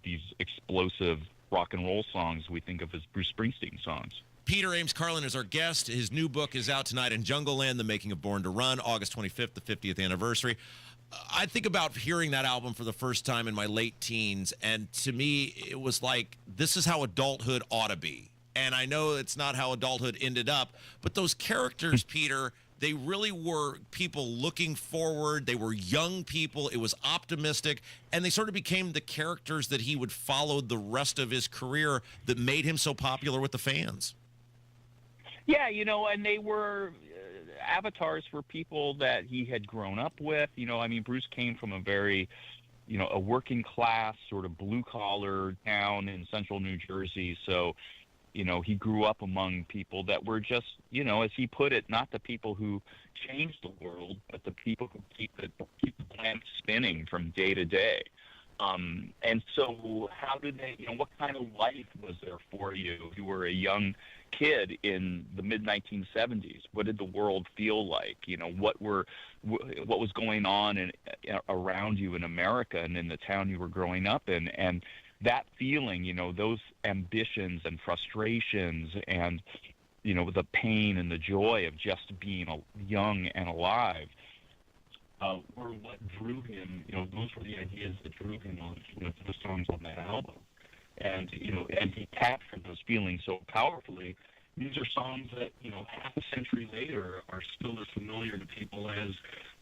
these explosive rock and roll songs we think of as Bruce Springsteen songs. Peter Ames Carlin is our guest. His new book is out tonight in Jungleland, The Making of Born to Run, August 25th, the 50th anniversary. I think about hearing that album for the first time in my late teens, and to me, it was like, this is how adulthood ought to be. And I know it's not how adulthood ended up, but those characters, Peter, they really were people looking forward. They were young people. It was optimistic, and they sort of became the characters that he would follow the rest of his career that made him so popular with the fans. Yeah, and they were avatars for people that he had grown up with. Bruce came from a very, a working class sort of blue collar town in central New Jersey. So, he grew up among people that were just, as he put it, not the people who changed the world, but the people who keep the planet spinning from day to day. And so how did they, what kind of life was there for you? You were a young kid in the mid-1970s. What did the world feel like? What was going on around you in America and in the town you were growing up in? And that feeling, those ambitions and frustrations and, the pain and the joy of just being young and alive were what drew him. Those were the ideas that drew him on to the songs on that album. And, and he captured those feelings so powerfully. These are songs that, half a century later are still as familiar to people as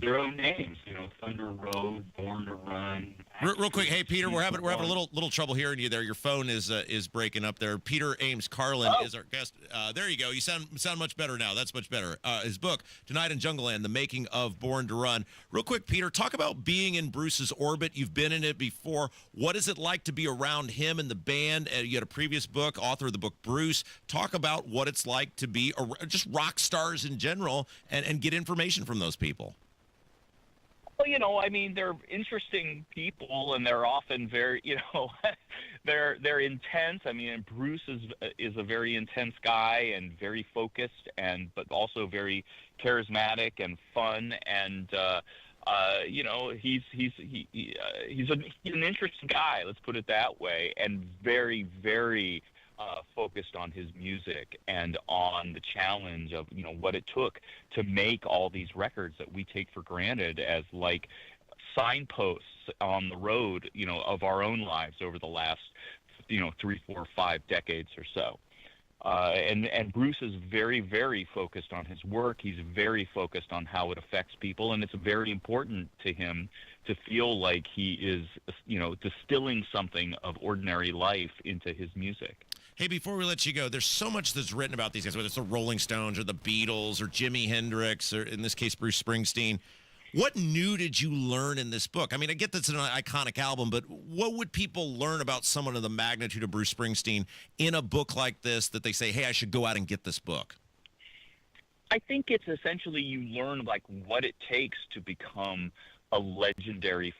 their own names. Thunder Road, Born to Run. Real quick, hey Peter, we're having a little trouble hearing you there. Your phone is breaking up there. Peter Ames Carlin is our guest. There you go. You sound much better now. That's much better. His book, Tonight in Jungleland, The Making of Born to Run. Real quick, Peter, talk about being in Bruce's orbit. You've been in it before. What is it like to be around him and the band? You had a previous book, author of the book Bruce. Talk about what it's like to be just rock stars in general and get information from those people. Well, they're interesting people, and they're often very, they're intense. Bruce is a very intense guy and very focused, but also very charismatic and fun, and he's an interesting guy. Let's put it that way, and very, very focused on his music and on the challenge of what it took to make all these records that we take for granted as like signposts on the road of our own lives over the last 3, 4, 5 decades or so. And Bruce is very, very focused on his work. He's very focused on how it affects people, and it's very important to him to feel like he is distilling something of ordinary life into his music. Hey, before we let you go, there's so much that's written about these guys, whether it's the Rolling Stones or the Beatles or Jimi Hendrix or, in this case, Bruce Springsteen. What new did you learn in this book? I get that's an iconic album, but what would people learn about someone of the magnitude of Bruce Springsteen in a book like this that they say, hey, I should go out and get this book? I think it's essentially you learn like what it takes to become a legendary,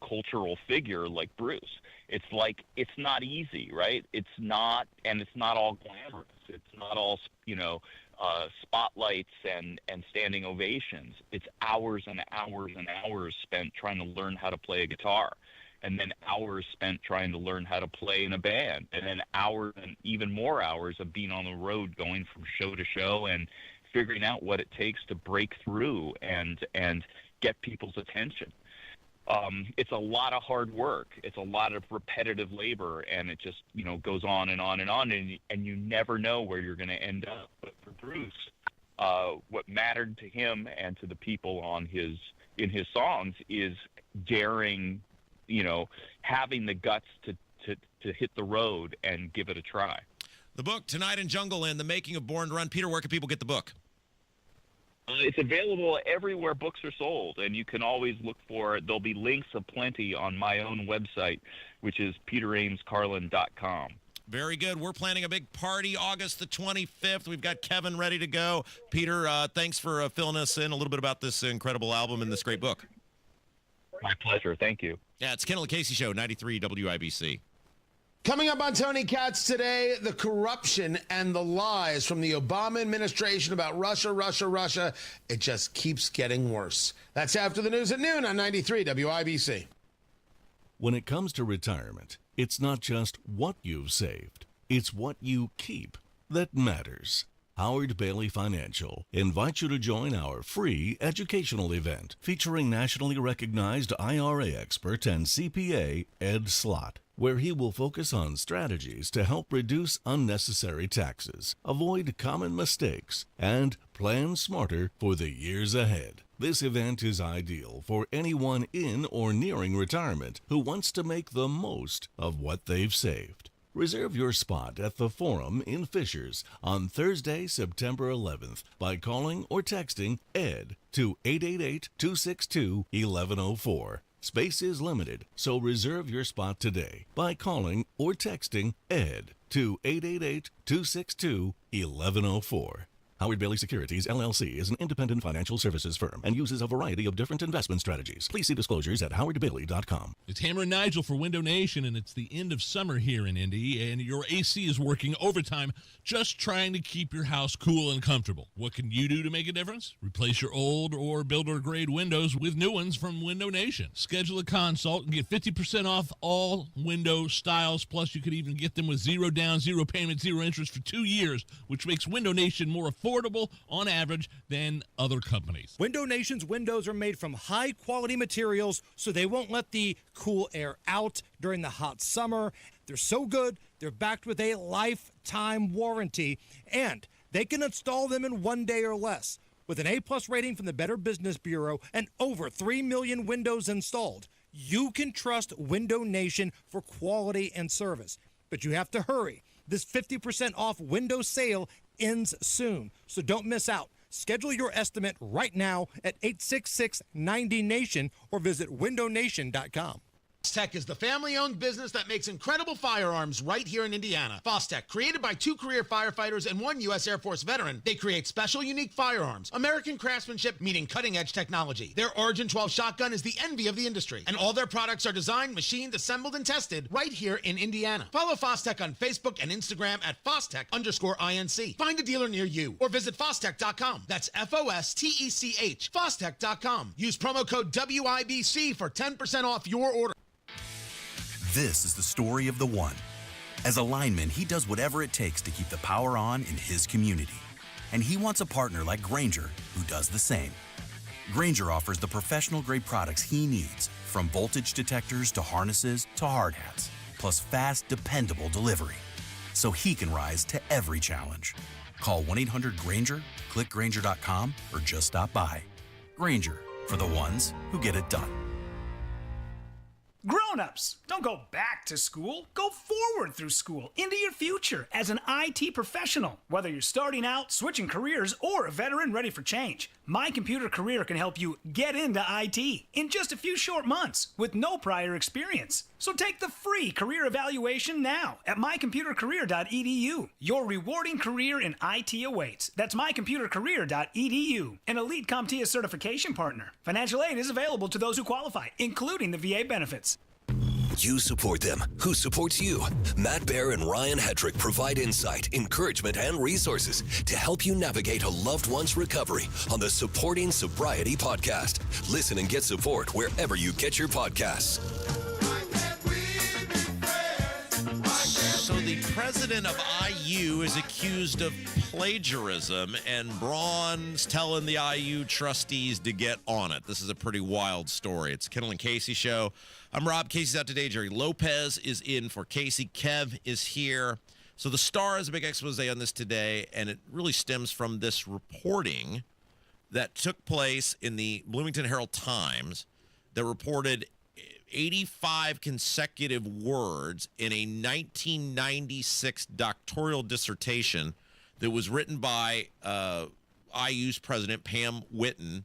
cultural figure like Bruce. It's like, it's not easy, right? It's not all glamorous. It's not all, spotlights and standing ovations. It's hours and hours and hours spent trying to learn how to play a guitar, and then hours spent trying to learn how to play in a band, and then hours and even more hours of being on the road, going from show to show and figuring out what it takes to break through and get people's attention. It's a lot of hard work. It's a lot of repetitive labor, and it just, goes on and on and on, and you never know where you're going to end up. But for Bruce, what mattered to him and to the people in his songs is daring, having the guts to hit the road and give it a try. The book, Tonight in Jungleland, The Making of Born to Run. Peter, where can people get the book? It's available everywhere books are sold, and you can always look for it. There'll be links aplenty on my own website, which is peteramescarlin.com. Very good. We're planning a big party August the 25th. We've got Kevin ready to go. Peter, thanks for filling us in a little bit about this incredible album and this great book. My pleasure. Thank you. Yeah, it's Kendall Casey Show, 93 WIBC. Coming up on Tony Katz today, the corruption and the lies from the Obama administration about Russia. It just keeps getting worse. That's after the news at noon on 93 WIBC. When it comes to retirement, it's not just what you've saved, it's what you keep that matters. Howard Bailey Financial invites you to join our free educational event featuring nationally recognized IRA expert and CPA Ed Slott, where he will focus on strategies to help reduce unnecessary taxes, avoid common mistakes, and plan smarter for the years ahead. This event is ideal for anyone in or nearing retirement who wants to make the most of what they've saved. Reserve your spot at the Forum in Fishers on Thursday, September 11th by calling or texting ED to 888-262-1104. Space is limited, so reserve your spot today by calling or texting ED to 888-262-1104. Howard Bailey Securities, LLC is an independent financial services firm and uses a variety of different investment strategies. Please see disclosures at howardbailey.com. It's Hammer and Nigel for Window Nation, and it's the end of summer here in Indy, and your AC is working overtime just trying to keep your house cool and comfortable. What can you do to make a difference? Replace your old or builder-grade windows with new ones from Window Nation. Schedule a consult and get 50% off all window styles, plus you could even get them with zero down, zero payment, zero interest for 2 years, which makes Window Nation more affordable on average than other companies. Window Nation's windows are made from high-quality materials, so they won't let the cool air out during the hot summer. They're so good, they're backed with a lifetime warranty, and they can install them in 1 day or less. With an A-plus rating from the Better Business Bureau and over 3 million windows installed, you can trust Window Nation for quality and service. But you have to hurry. This 50% off window sale ends soon, so don't miss out. Schedule your estimate right now at 866-90-NATION or visit windownation.com. Fostech is the family-owned business that makes incredible firearms right here in Indiana. Fostech, created by 2 career firefighters and 1 U.S. Air Force veteran, they create special, unique firearms. American craftsmanship meeting cutting-edge technology. Their Origin 12 shotgun is the envy of the industry, and all their products are designed, machined, assembled, and tested right here in Indiana. Follow Fostech on Facebook and Instagram at Fostech_INC. Find a dealer near you or visit Fostech.com. That's Fostech. Fostech.com. Use promo code WIBC for 10% off your order. This is the story of the one. As a lineman, he does whatever it takes to keep the power on in his community. And he wants a partner like Grainger who does the same. Grainger offers the professional-grade products he needs, from voltage detectors to harnesses to hard hats, plus fast, dependable delivery, so he can rise to every challenge. Call 1-800-GRAINGER, click Grainger.com, or just stop by. Grainger, for the ones who get it done. Grown-ups, don't go back to school. Go forward through school into your future as an IT professional. Whether you're starting out, switching careers, or a veteran ready for change, My Computer Career can help you get into IT in just a few short months with no prior experience. So take the free career evaluation now at mycomputercareer.edu. Your rewarding career in IT awaits. That's mycomputercareer.edu. An Elite CompTIA certification partner. Financial aid is available to those who qualify, including the VA benefits. You support them. Who supports you? Matt Baer and Ryan Hedrick provide insight, encouragement, and resources to help you navigate a loved one's recovery on the Supporting Sobriety podcast. Listen and get support wherever you get your podcasts. So the president of IU is accused of plagiarism, and Braun's telling the IU trustees to get on it. This is a pretty wild story. It's Kendall and Casey show. I'm Rob. Casey's out today. Jerry Lopez is in for Casey. Kev is here. So the Star has a big expose on this today, and it really stems from this reporting that took place in the Bloomington Herald-Times that reported 85 consecutive words in a 1996 doctoral dissertation that was written by IU's president, Pam Whitten,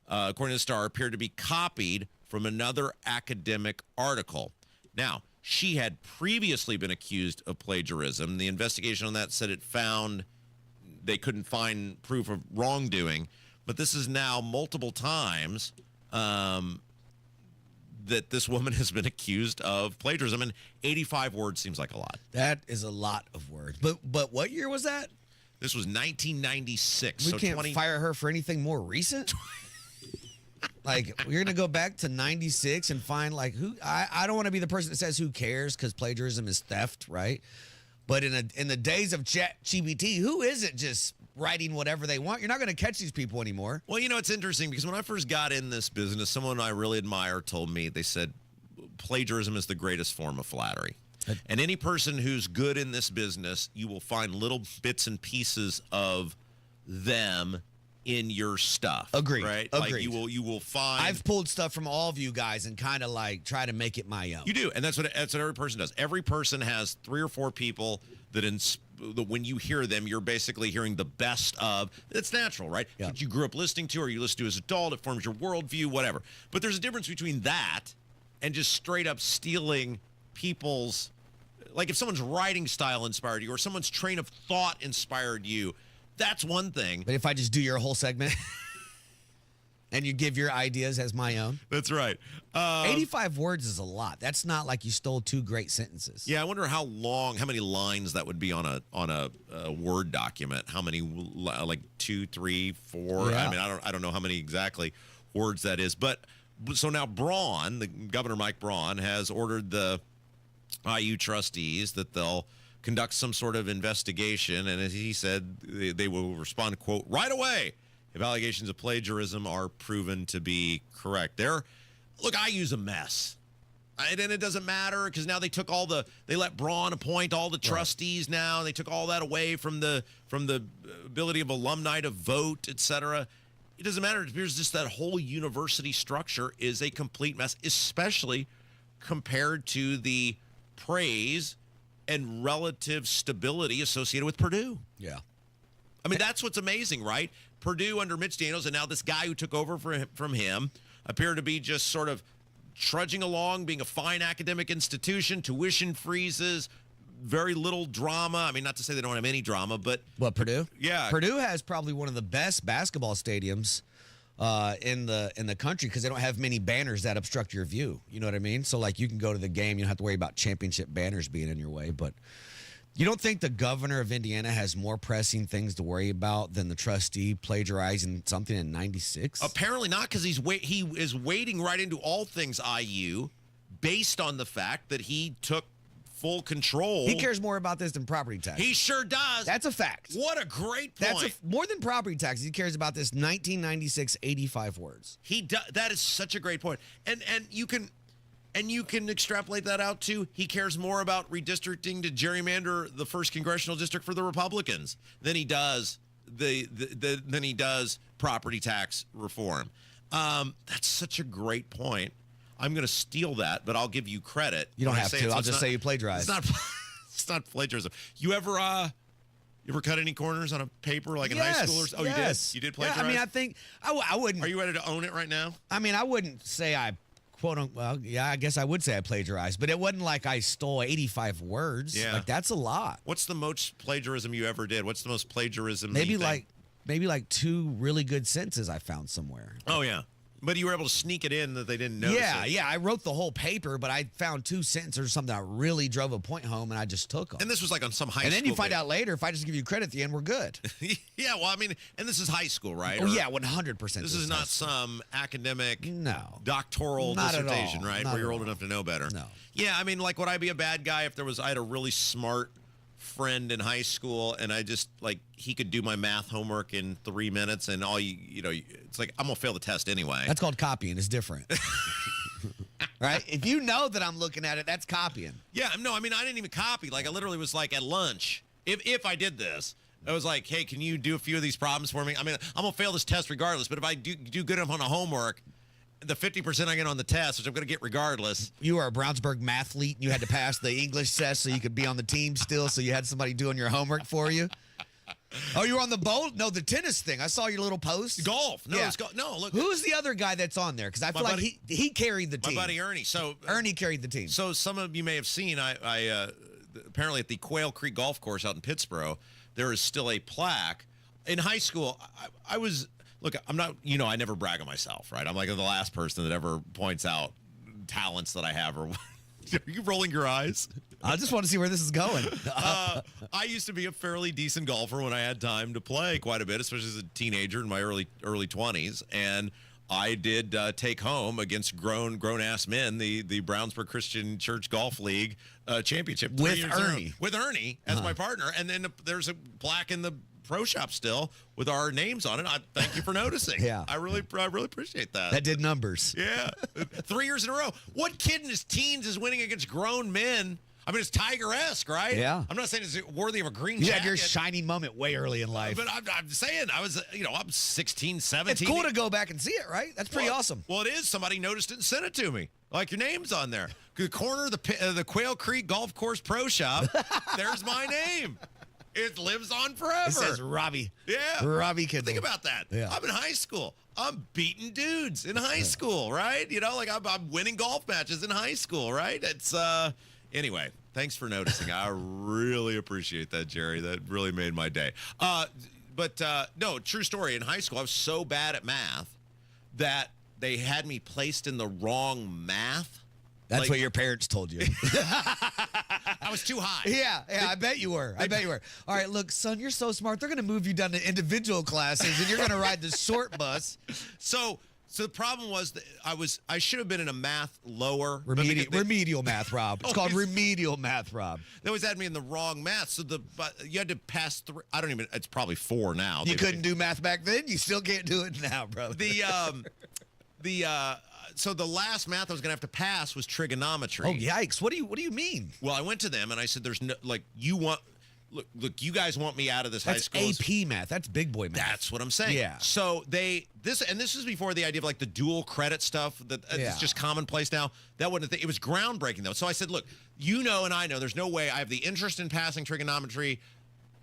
according to the Star, appeared to be copied from another academic article. Now, she had previously been accused of plagiarism. The investigation on that said it found they couldn't find proof of wrongdoing, but this is now multiple times that this woman has been accused of plagiarism, and 85 words seems like a lot. That is a lot of words. But what year was that? This was 1996. We can't fire her for anything more recent? Like, we're going to go back to 96 and find, like, who... I don't want to be the person that says who cares because plagiarism is theft, right? But in the days of ChatGPT, who isn't just writing whatever they want? You're not going to catch these people anymore. Well, you know, it's interesting because when I first got in this business, someone I really admire told me, they said, plagiarism is the greatest form of flattery. And any person who's good in this business, you will find little bits and pieces of them in your stuff. Agreed. Right? Agreed. Like you will find. I've pulled stuff from all of you guys and kind of like try to make it my own. You do, and that's what every person does. Every person has 3 or 4 people that when you hear them, you're basically hearing the best of. It's natural, right? Yeah. What you grew up listening to, or you listen to as an adult, it forms your worldview, whatever. But there's a difference between that and just straight up stealing people's. Like if someone's writing style inspired you, or someone's train of thought inspired you. That's one thing. But if I just do your whole segment and you give your ideas as my own. That's right. 85 words is a lot. That's not like you stole 2 great sentences. Yeah, I wonder how many lines that would be on a Word document. How many, like 2, 3, 4? Yeah. I mean, I don't know how many exactly words that is. But so now Braun, Governor Mike Braun, has ordered the IU trustees that they'll conduct some sort of investigation, and as he said, they will respond, quote, right away if allegations of plagiarism are proven to be correct. Look, I use a mess. And it doesn't matter because now they let Braun appoint all the trustees now. They took all that away from the ability of alumni to vote, et cetera. It doesn't matter. It appears just that whole university structure is a complete mess, especially compared to the praise and relative stability associated with Purdue. Yeah. I mean, that's what's amazing, right? Purdue under Mitch Daniels, and now this guy who took over from him appear to be just sort of trudging along, being a fine academic institution, tuition freezes, very little drama. I mean, not to say they don't have any drama, but... What, Purdue? Yeah. Purdue has probably one of the best basketball stadiums in the country because they don't have many banners that obstruct your view. You know what I mean? So, like, you can go to the game. You don't have to worry about championship banners being in your way. But you don't think the governor of Indiana has more pressing things to worry about than the trustee plagiarizing something in 96? Apparently not, because he is wading right into all things IU based on the fact that he took full control. He cares more about this than property tax. He sure does. That's a fact. What a great point. More than property tax. He cares about this 1996 85 words. He does. That is such a great point. And you can extrapolate that out too. He cares more about redistricting to gerrymander the 1st congressional district for the Republicans than he does than he does property tax reform. That's such a great point. I'm going to steal that, but I'll give you credit. You don't have to. I'll just say you plagiarized. It's not plagiarism. You ever You ever cut any corners on a paper like in high school? Or, yes. You did Yeah, plagiarize? I mean, I think I wouldn't. Are you ready to own it right now? I mean, I wouldn't say I well, yeah, I guess I would say I plagiarized, but it wasn't like I stole 85 words. Yeah. Like, that's a lot. What's the most plagiarism you ever did? What's the most plagiarism? Maybe like 2 really good sentences I found somewhere. Oh, yeah. But you were able to sneak it in that they didn't notice it. Yeah. I wrote the whole paper, but I found 2 sentences or something that really drove a point home, and I just took them. And this was like on some high school. And then you find out later, if I just give you credit at the end, we're good. Yeah, well, I mean, and this is high school, right? Oh, yeah, 100%. This is not some academic Not doctoral at dissertation, all. right? Not Where you're at old all. enough to know better. No. Yeah, I mean, like, would I be a bad guy if I had a really smart friend in high school and I just, like, he could do my math homework in 3 minutes and it's like, I'm going to fail the test anyway. That's called copying. It's different. Right? If you know that I'm looking at it, that's copying. Yeah, no, I mean, I didn't even copy. Like, I literally was like at lunch, if I did this, I was like, hey, can you do a few of these problems for me? I mean, I'm going to fail this test regardless, but if I do good enough on a homework, the 50% I get on the test, which I'm going to get regardless. You were a Brownsburg mathlete, and you had to pass the English test so you could be on the team still, so you had somebody doing your homework for you. Oh, you were on the bowl? No, the tennis thing. I saw your little post. Golf. No, Yeah. it's no, look. Who's the other guy that's on there? Because I feel like he carried the team. My buddy Ernie. So Ernie carried the team. So some of you may have seen, I apparently at the Quail Creek Golf Course out in Pittsburgh, there is still a plaque. In high school, I was, look, I'm not, I never brag on myself, right? I'm like the last person that ever points out talents that I have. Or are you rolling your eyes? I just want to see where this is going. I used to be a fairly decent golfer when I had time to play quite a bit, especially as a teenager in my early 20s. And I did take home against grown-ass men the Brownsburg Christian Church Golf League championship. With Ernie. With Ernie as my partner. And then there's a plaque in the pro shop still with our names on it. I thank you for noticing. Yeah. I really appreciate that. That did numbers. Yeah. 3 years in a row. What kid in his teens is winning against grown men? I mean, it's Tiger-esque, right? Yeah. I'm not saying it's worthy of a green You jacket. had your shining moment way early in life. But I'm saying, I was, I'm 16, 17. It's cool to go back and see it, right? That's pretty awesome. Well, it is. Somebody noticed it and sent it to me. Like, your name's on there. The corner of the Quail Creek Golf Course Pro Shop, there's my name. It lives on forever. It says Robbie. Yeah. Robbie Kendall. Think about that. Yeah. I'm in high school. I'm beating dudes in high school, right? I'm winning golf matches in high school, right? It's, anyway, thanks for noticing. I really appreciate that, Jerry. That really made my day. But no, true story. In high school, I was so bad at math that they had me placed in the wrong math. That's what your parents told you. I was too high. Yeah, I bet you were. All right, look, son, you're so smart. They're going to move you down to individual classes, and you're going to ride the short bus. So the problem was that I should have been in a math lower. Remedial math, Rob. It's called remedial math, Rob. They always had me in the wrong math. So you had to pass through. It's probably 4 now. You couldn't do math back then. You still can't do it now, brother. So the last math I was going to have to pass was trigonometry. Oh, yikes. What do you mean? Well, I went to them and I said, there's no, look, you guys want me out of this high school. That's AP math. That's big boy math. That's what I'm saying. Yeah. So this is before the idea of like the dual credit stuff it's just commonplace now. That wasn't a thing. It was groundbreaking though. So I said, look, and I know there's no way I have the interest in passing trigonometry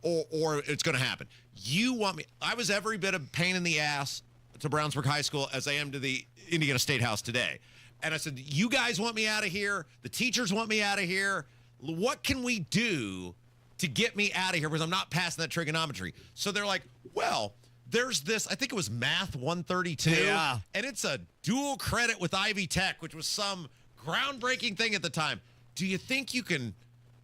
or it's going to happen. You want me, I was every bit of pain in the ass to Brownsburg High School as I am to the Indiana State House today. And I said, you guys want me out of here. The teachers want me out of here. What can we do to get me out of here because I'm not passing that trigonometry? So they're like, well, there's this, I think it was Math 132. Yeah. And it's a dual credit with Ivy Tech, which was some groundbreaking thing at the time. Do you think you can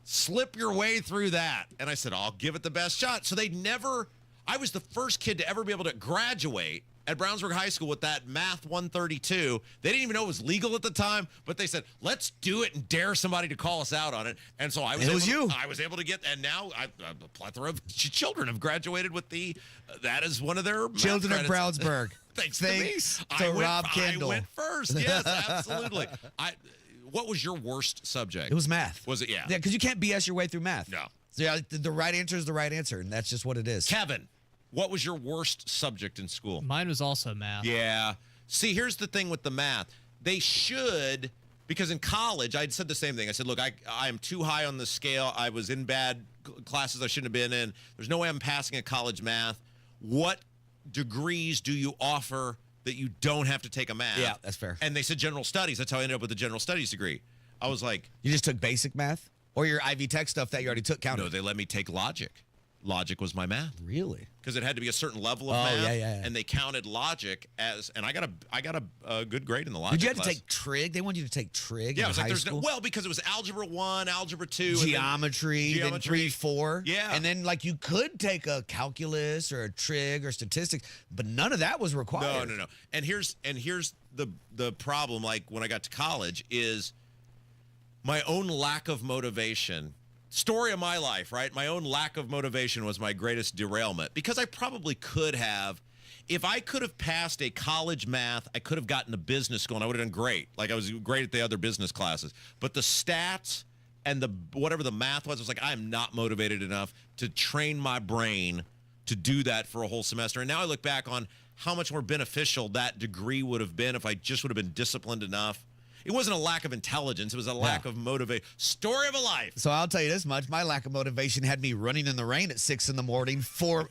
slip your way through that? And I said, I'll give it the best shot. So I was the first kid to ever be able to graduate at Brownsburg High School with that Math 132. They didn't even know it was legal at the time, but they said, let's do it and dare somebody to call us out on it. And so I was able to get, and now a plethora of children have graduated with that is one of their Children of credits. Brownsburg. Thanks to Rob Kendall. I went first. Yes, absolutely. What was your worst subject? It was math. Was it? Yeah. Yeah, because you can't BS your way through math. No. So yeah, the right answer is the right answer, and that's just what it is. Kevin, what was your worst subject in school? Mine was also math. Yeah. See, here's the thing with the math. They should Because in college, I'd said the same thing. I said, look, I am too high on the scale. I was in bad classes I shouldn't have been in. There's no way I'm passing a college math. What degrees do you offer that you don't have to take a math? Yeah, that's fair. And they said general studies. That's how I ended up with a general studies degree. I was like... You just took basic math? Or your Ivy Tech stuff that you already took counted? No, they let me take logic. Logic was my math. Really? Because it had to be a certain level of math. Yeah. And they counted logic as... And I got a good grade in the logic Did you have class. to take trig? They wanted you to take trig Yeah, in it was like high there's school? well, because it was algebra 1, algebra 2. Geometry, then 3, 4. Yeah. And then, like, you could take a calculus or a trig or statistics, but none of that was required. No. And here's the problem, like, when I got to college, is my own lack of motivation. Story of my life, right? My own lack of motivation was my greatest derailment, because I probably could have, if I could have passed a college math, I could have gotten to business school and I would have done great. Like, I was great at the other business classes. But the stats and the whatever the math was like, I am not motivated enough to train my brain to do that for a whole semester. And now I look back on how much more beneficial that degree would have been if I just would have been disciplined enough. It wasn't a lack of intelligence. It was a lack of motivation. Story of a life. So I'll tell you this much. My lack of motivation had me running in the rain at 6 in the morning 4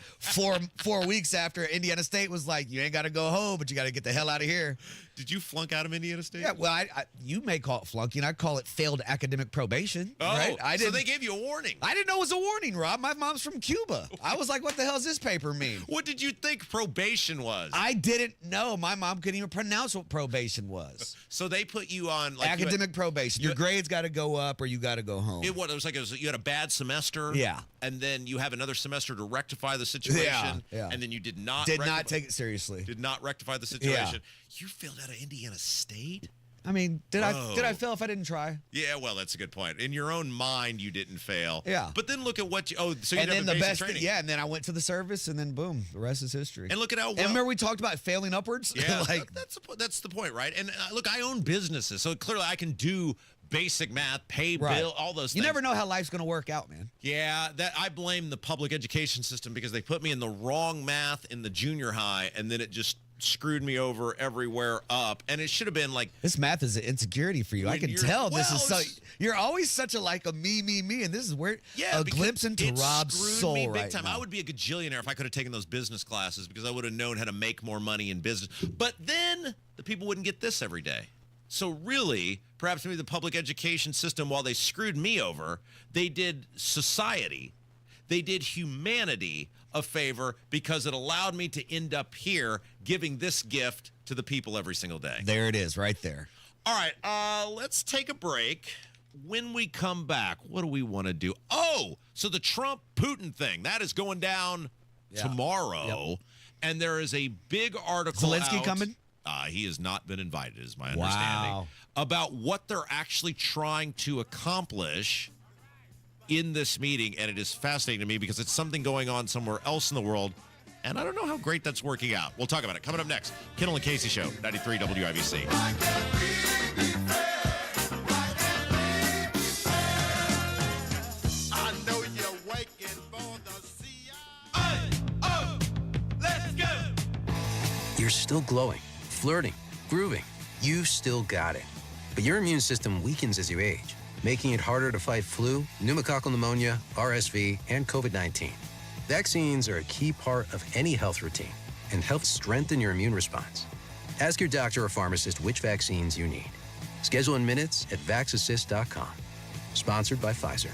weeks after Indiana State was like, you ain't got to go home, but you got to get the hell out of here. Did you flunk out of Indiana State? Yeah, well, you may call it flunking. I call it failed academic probation. Oh, right? So they gave you a warning. I didn't know it was a warning, Rob. My mom's from Cuba. I was like, what the hell does this paper mean? What did you think probation was? I didn't know. My mom couldn't even pronounce what probation was. So they put you on like academic probation. Your grades got to go up or you got to go home. It was like you had a bad semester. Yeah. And then you have another semester to rectify the situation. Yeah. And then you did not take it seriously. Did not rectify the situation. Yeah. You failed out of Indiana State? I mean, did I fail if I didn't try? Yeah, well, that's a good point. In your own mind, you didn't fail. Yeah. But then look at what you... Oh, so you and didn't then have the basic best training. and then I went to the service, and then boom, the rest is history. And look at how well... And remember we talked about failing upwards? Yeah, that's the point, right? And look, I own businesses, so clearly I can do basic math, pay bill, all those things. You never know how life's going to work out, man. Yeah, that I blame the public education system because they put me in the wrong math in the junior high, and then it just screwed me over everywhere up. And it should have been like... This math is an insecurity for you. I can tell this is so... You're always such a me, and this is where a glimpse into Rob's soul me big right time. now. I would be a gajillionaire if I could have taken those business classes because I would have known how to make more money in business. But then the people wouldn't get this every day. So really, perhaps maybe the public education system, while they screwed me over, they did society, they did humanity a favor because it allowed me to end up here giving this gift to the people every single day. There it is, right there. All right, let's take a break. When we come back, what do we want to do? Oh, so the Trump-Putin thing, that is going down tomorrow. Yep. And there is a big article Zelensky out. coming? He has not been invited, is my understanding, about what they're actually trying to accomplish in this meeting. And it is fascinating to me because it's something going on somewhere else in the world. And I don't know how great that's working out. We'll talk about it. Coming up next, Kendall and Casey Show, 93 WIBC. You're still glowing, flirting, grooving. You've still got it. But your immune system weakens as you age, making it harder to fight flu, pneumococcal pneumonia, RSV, and COVID-19. Vaccines are a key part of any health routine and help strengthen your immune response. Ask your doctor or pharmacist which vaccines you need. Schedule in minutes at vaxassist.com. Sponsored by Pfizer.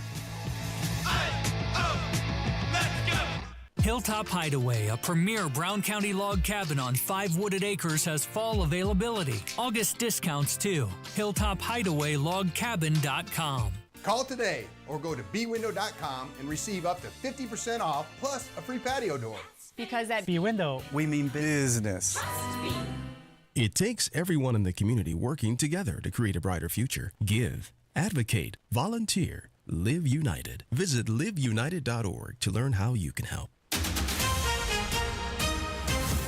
Hilltop Hideaway, a premier Brown County log cabin on 5 wooded acres, has fall availability. August discounts too. HilltopHideawayLogCabin.com. Call today or go to bwindow.com and receive up to 50% off plus a free patio door. Because at B-Window, we mean business. It takes everyone in the community working together to create a brighter future. Give, advocate, volunteer, live united. Visit liveunited.org to learn how you can help.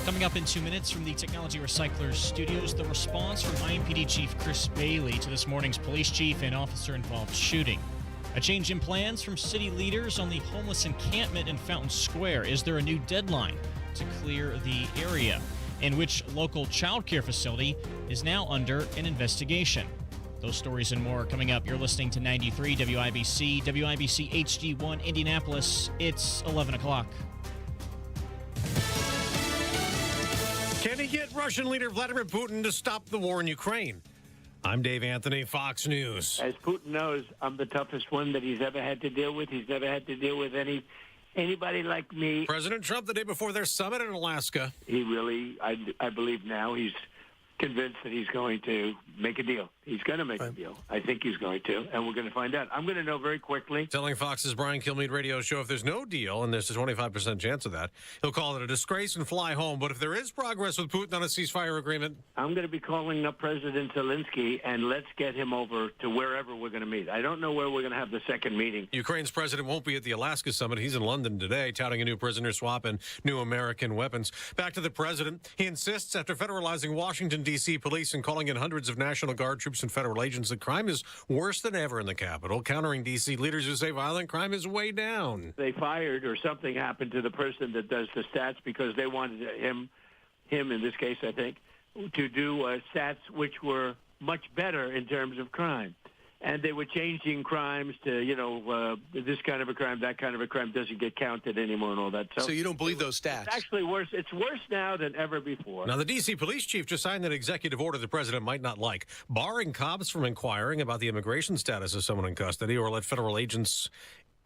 Coming up in 2 minutes from the Technology Recyclers Studios, the response from IMPD Chief Chris Bailey to this morning's police chief and officer-involved shooting. A change in plans from city leaders on the homeless encampment in Fountain Square. Is there a new deadline to clear the area? And which local child care facility is now under an investigation? Those stories and more coming up. You're listening to 93 WIBC, WIBC HD1 Indianapolis. It's 11 o'clock. Can he get Russian leader Vladimir Putin to stop the war in Ukraine? I'm Dave Anthony, Fox News. As Putin knows, I'm the toughest one that he's ever had to deal with. He's never had to deal with anybody like me. President Trump, the day before their summit in Alaska. He really, I believe now, he's convinced that he's going to make a deal. He's going to make a deal. I think he's going to, and we're going to find out. I'm going to know very quickly. Telling Fox's Brian Kilmeade radio show if there's no deal, and there's a 25% chance of that, he'll call it a disgrace and fly home. But if there is progress with Putin on a ceasefire agreement... I'm going to be calling up President Zelensky, and let's get him over to wherever we're going to meet. I don't know where we're going to have the second meeting. Ukraine's president won't be at the Alaska summit. He's in London today, touting a new prisoner swap and new American weapons. Back to the president. He insists after federalizing Washington, D.C. police and calling in hundreds of National Guard troops and federal agents that crime is worse than ever in the capital, countering D.C. leaders who say violent crime is way down. They fired or something happened to the person that does the stats because they wanted him in this case, I think, to do stats which were much better in terms of crime. And they were changing crimes to, this kind of a crime, that kind of a crime doesn't get counted anymore and all that. So you don't believe those stats? It's actually worse. It's worse now than ever before. Now, the D.C. police chief just signed an executive order the president might not like, barring cops from inquiring about the immigration status of someone in custody or let federal agents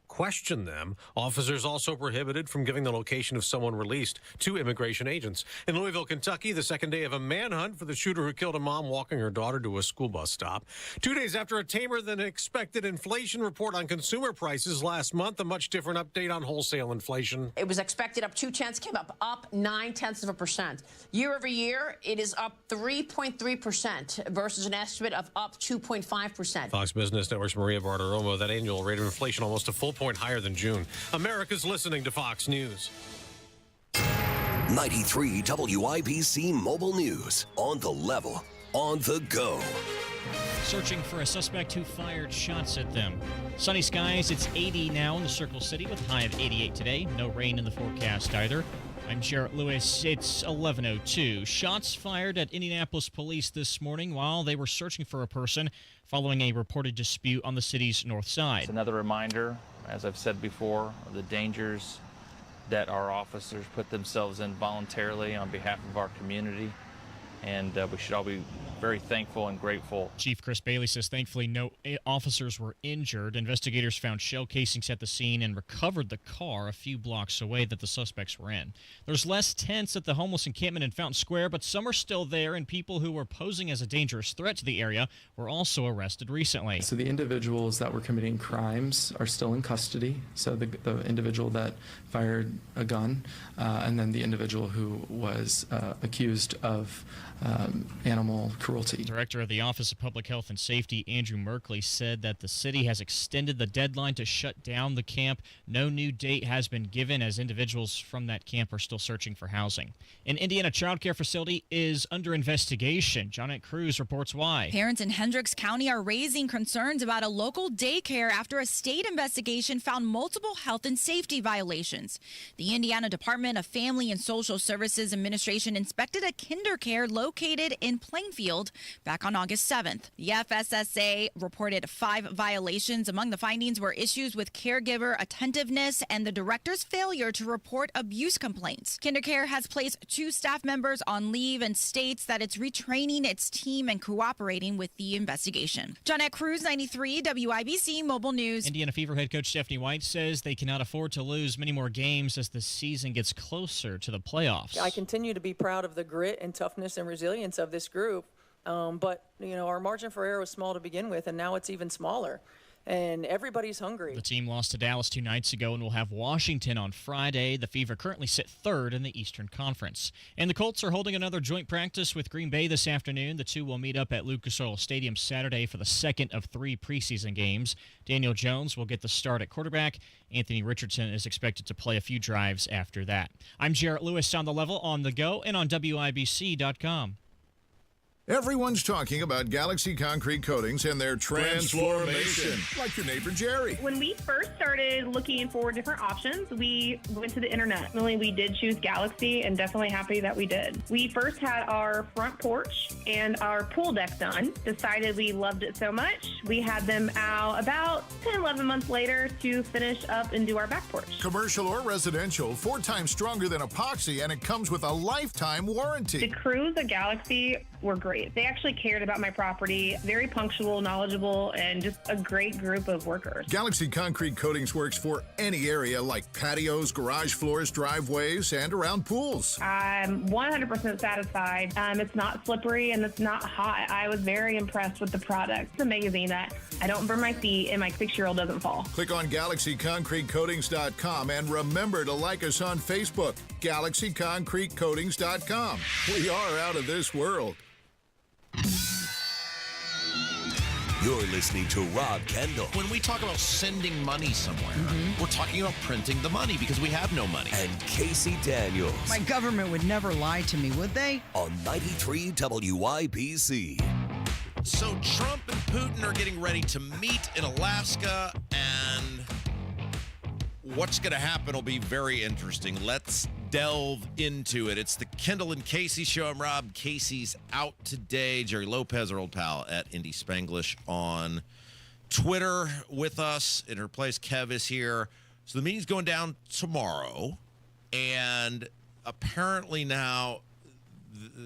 question them. Officers also prohibited from giving the location of someone released to immigration agents. In Louisville, Kentucky, the second day of a manhunt for the shooter who killed a mom walking her daughter to a school bus stop. 2 days after a tamer than expected inflation report on consumer prices last month, a much different update on wholesale inflation. It was expected up 0.2, came up 0.9%. Year over year, it is up 3.3% versus an estimate of up 2.5%. Fox Business Network's Maria Bartiromo, that annual rate of inflation almost a full point higher than June. America's listening to Fox News. 93 WIBC Mobile News. On the level, on the go. Searching for a suspect who fired shots at them. Sunny skies, it's 80 now in the Circle City with a high of 88 today. No rain in the forecast either. I'm Jarrett Lewis. It's 11:02. Shots fired at Indianapolis police this morning while they were searching for a person following a reported dispute on the city's north side. It's another reminder, as I've said before, of the dangers that our officers put themselves in voluntarily on behalf of our community. And we should all be very thankful and grateful. Chief Chris Bailey says thankfully no officers were injured. Investigators found shell casings at the scene and recovered the car a few blocks away that the suspects were in. There's less tents at the homeless encampment in Fountain Square, but some are still there, and people who were posing as a dangerous threat to the area were also arrested recently. So the individuals that were committing crimes are still in custody. So the individual that fired a gun and then the individual who was accused of animal cruelty. Director of the Office of Public Health and Safety, Andrew Merkley, said that the city has extended the deadline to shut down the camp. No new date has been given as individuals from that camp are still searching for housing. An Indiana child care facility is under investigation. Johnette Cruz reports why. Parents in Hendricks County are raising concerns about a local daycare after a state investigation found multiple health and safety violations. The Indiana Department of Family and Social Services Administration inspected a KinderCare located in Plainfield back on August 7th. The FSSA reported 5 violations. Among the findings were issues with caregiver attentiveness and the director's failure to report abuse complaints. KinderCare has placed 2 staff members on leave and states that it's retraining its team and cooperating with the investigation. Johnette Cruz, 93 WIBC Mobile News. Indiana Fever head coach Stephanie White says they cannot afford to lose many more games as the season gets closer to the playoffs. I continue to be proud of the grit and toughness and resilience of this group. But, our margin for error was small to begin with, and now it's even smaller. And everybody's hungry. The team lost to Dallas 2 nights ago and will have Washington on Friday. The Fever currently sit 3rd in the Eastern Conference. And the Colts are holding another joint practice with Green Bay this afternoon. The two will meet up at Lucas Oil Stadium Saturday for the second of 3 preseason games. Daniel Jones will get the start at quarterback. Anthony Richardson is expected to play a few drives after that. I'm Jarrett Lewis on the level, on the go, and on WIBC.com. Everyone's talking about Galaxy Concrete Coatings and their transformation, like your neighbor Jerry. When we first started looking for different options, we went to the internet. We did choose Galaxy, and definitely happy that we did. We first had our front porch and our pool deck done. Decided we loved it so much, we had them out about 10, 11 months later to finish up and do our back porch. Commercial or residential, 4 times stronger than epoxy, and it comes with a lifetime warranty. The crews at Galaxy were great. They actually cared about my property, very punctual, knowledgeable, and just a great group of workers. Galaxy Concrete Coatings works for any area like patios, garage floors, driveways, and around pools. I'm 100% satisfied. It's not slippery and it's not hot. I was very impressed with the product. It's amazing that I don't burn my feet and my 6-year-old doesn't fall. Click on GalaxyConcreteCoatings.com and remember to like us on Facebook, GalaxyConcreteCoatings.com. We are out of this world. You're listening to Rob Kendall. When we talk about sending money somewhere, we're talking about printing the money because we have no money. And Casey Daniels. My government would never lie to me, would they? On 93 WYPC. So Trump and Putin are getting ready to meet in Alaska, and what's going to happen will be very interesting. Let's delve into it. It's the Kendall and Casey show. I'm Rob. Casey's out today. Jerry Lopez, our old pal at Indy Spanglish on Twitter with us. In her place, Kev is here. So the meeting's going down tomorrow, and apparently now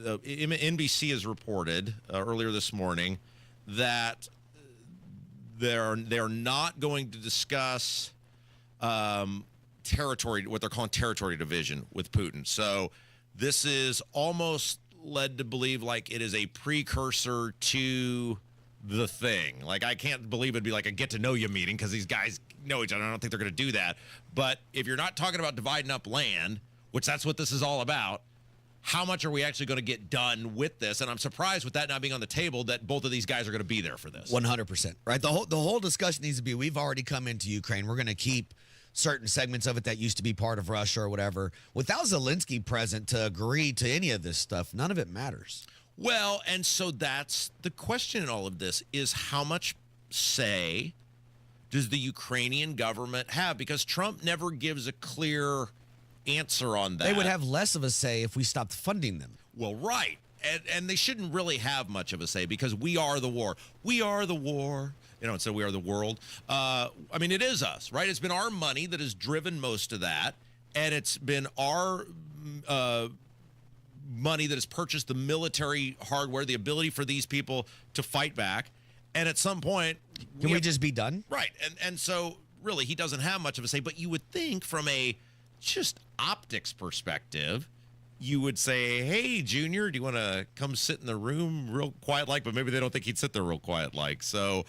NBC has reported earlier this morning that they're not going to discuss territory, what they're calling territory division with Putin. So this is almost led to believe like it is a precursor to the thing. Like, I can't believe it'd be like a get to know you meeting because these guys know each other. I don't think they're going to do that. But if you're not talking about dividing up land, which that's what this is all about, how much are we actually going to get done with this? And I'm surprised with that not being on the table that both of these guys are going to be there for this. 100%. Right. The whole discussion needs to be, we've already come into Ukraine. We're going to keep certain segments of it that used to be part of Russia or whatever. Without Zelensky present to agree to any of this stuff, none of it matters. Well, and so that's the question in all of this is how much say does the Ukrainian government have? Because Trump never gives a clear answer on that. They would have less of a say if we stopped funding them. Well, right. And they shouldn't really have much of a say because we are the war. We are the war. You know, so we are the world. I mean, it is us, right? It's been our money that has driven most of that. And it's been our money that has purchased the military hardware, the ability for these people to fight back. And at some point... Can we just be done? Right. And so, really, he doesn't have much of a say. But you would think from a just optics perspective, you would say, hey, Junior, do you want to come sit in the room real quiet-like? But maybe they don't think he'd sit there real quiet-like. So...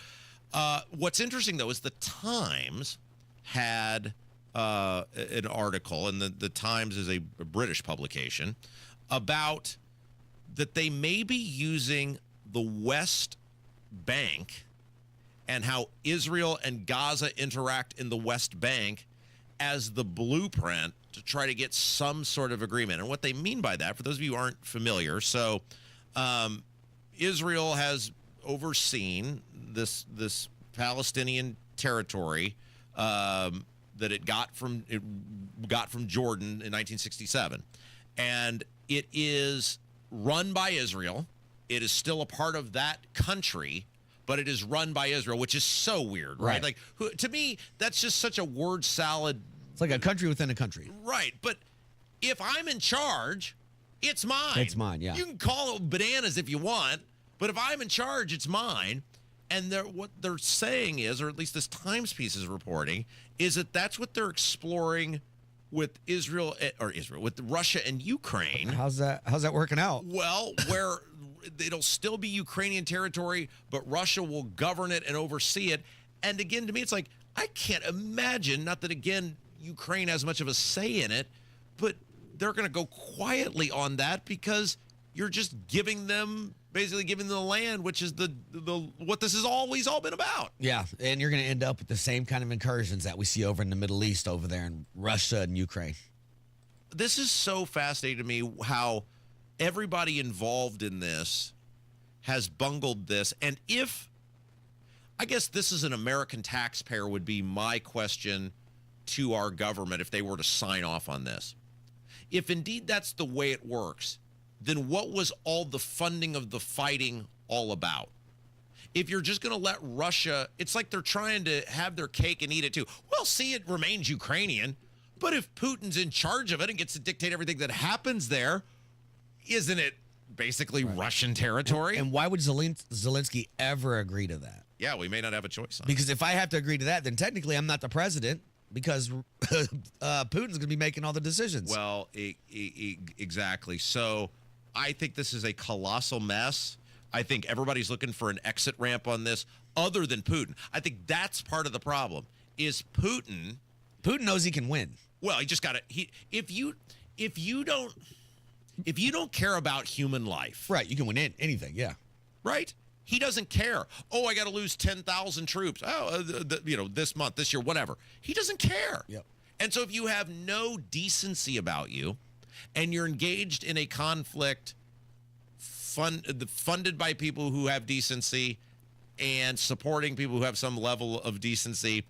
what's interesting, though, is the Times had an article, and the Times is a British publication, about that they may be using the West Bank and how Israel and Gaza interact in the West Bank as the blueprint to try to get some sort of agreement. And what they mean by that, for those of you who aren't familiar, so Israel has overseen this Palestinian territory that it got from Jordan in 1967, and it is run by Israel. It is still a part of that country, but it is run by Israel, which is so weird, right? Like, to me, that's just such a word salad. It's like a country within a country, right? But if I'm in charge, it's mine. It's mine. Yeah. You can call it bananas if you want. But if I'm in charge, it's mine. And what they're saying is, or at least this Times piece is reporting, is that that's what they're exploring with with Russia and Ukraine. How's that working out? Well, where it'll still be Ukrainian territory, but Russia will govern it and oversee it. And again, to me, it's like, I can't imagine, not that, again, Ukraine has much of a say in it, but they're going to go quietly on that because you're just basically giving them the land, which is the what this has always all been about. Yeah, and you're going to end up with the same kind of incursions that we see over in the Middle East, over there in Russia and Ukraine. This is so fascinating to me how everybody involved in this has bungled this. And I guess this is an American taxpayer would be my question to our government if they were to sign off on this. If indeed that's the way it works, then what was all the funding of the fighting all about? If you're just going to let Russia, it's like they're trying to have their cake and eat it too. Well, see, it remains Ukrainian. But if Putin's in charge of it and gets to dictate everything that happens there, isn't it basically Russian territory? And why would Zelensky ever agree to that? Yeah, we may not have a choice on it. Because if I have to agree to that, then technically I'm not the president because Putin's going to be making all the decisions. Well, exactly. So I think this is a colossal mess. I think everybody's looking for an exit ramp on this other than Putin. I think that's part of the problem is Putin. Putin knows he can win. Well, he just got to if you don't care about human life. Right, you can win anything, yeah. Right? He doesn't care. Oh, I got to lose 10,000 troops. Oh, this month, this year, whatever. He doesn't care. Yep. And so if you have no decency about you and you're engaged in a conflict funded by people who have decency and supporting people who have some level of decency,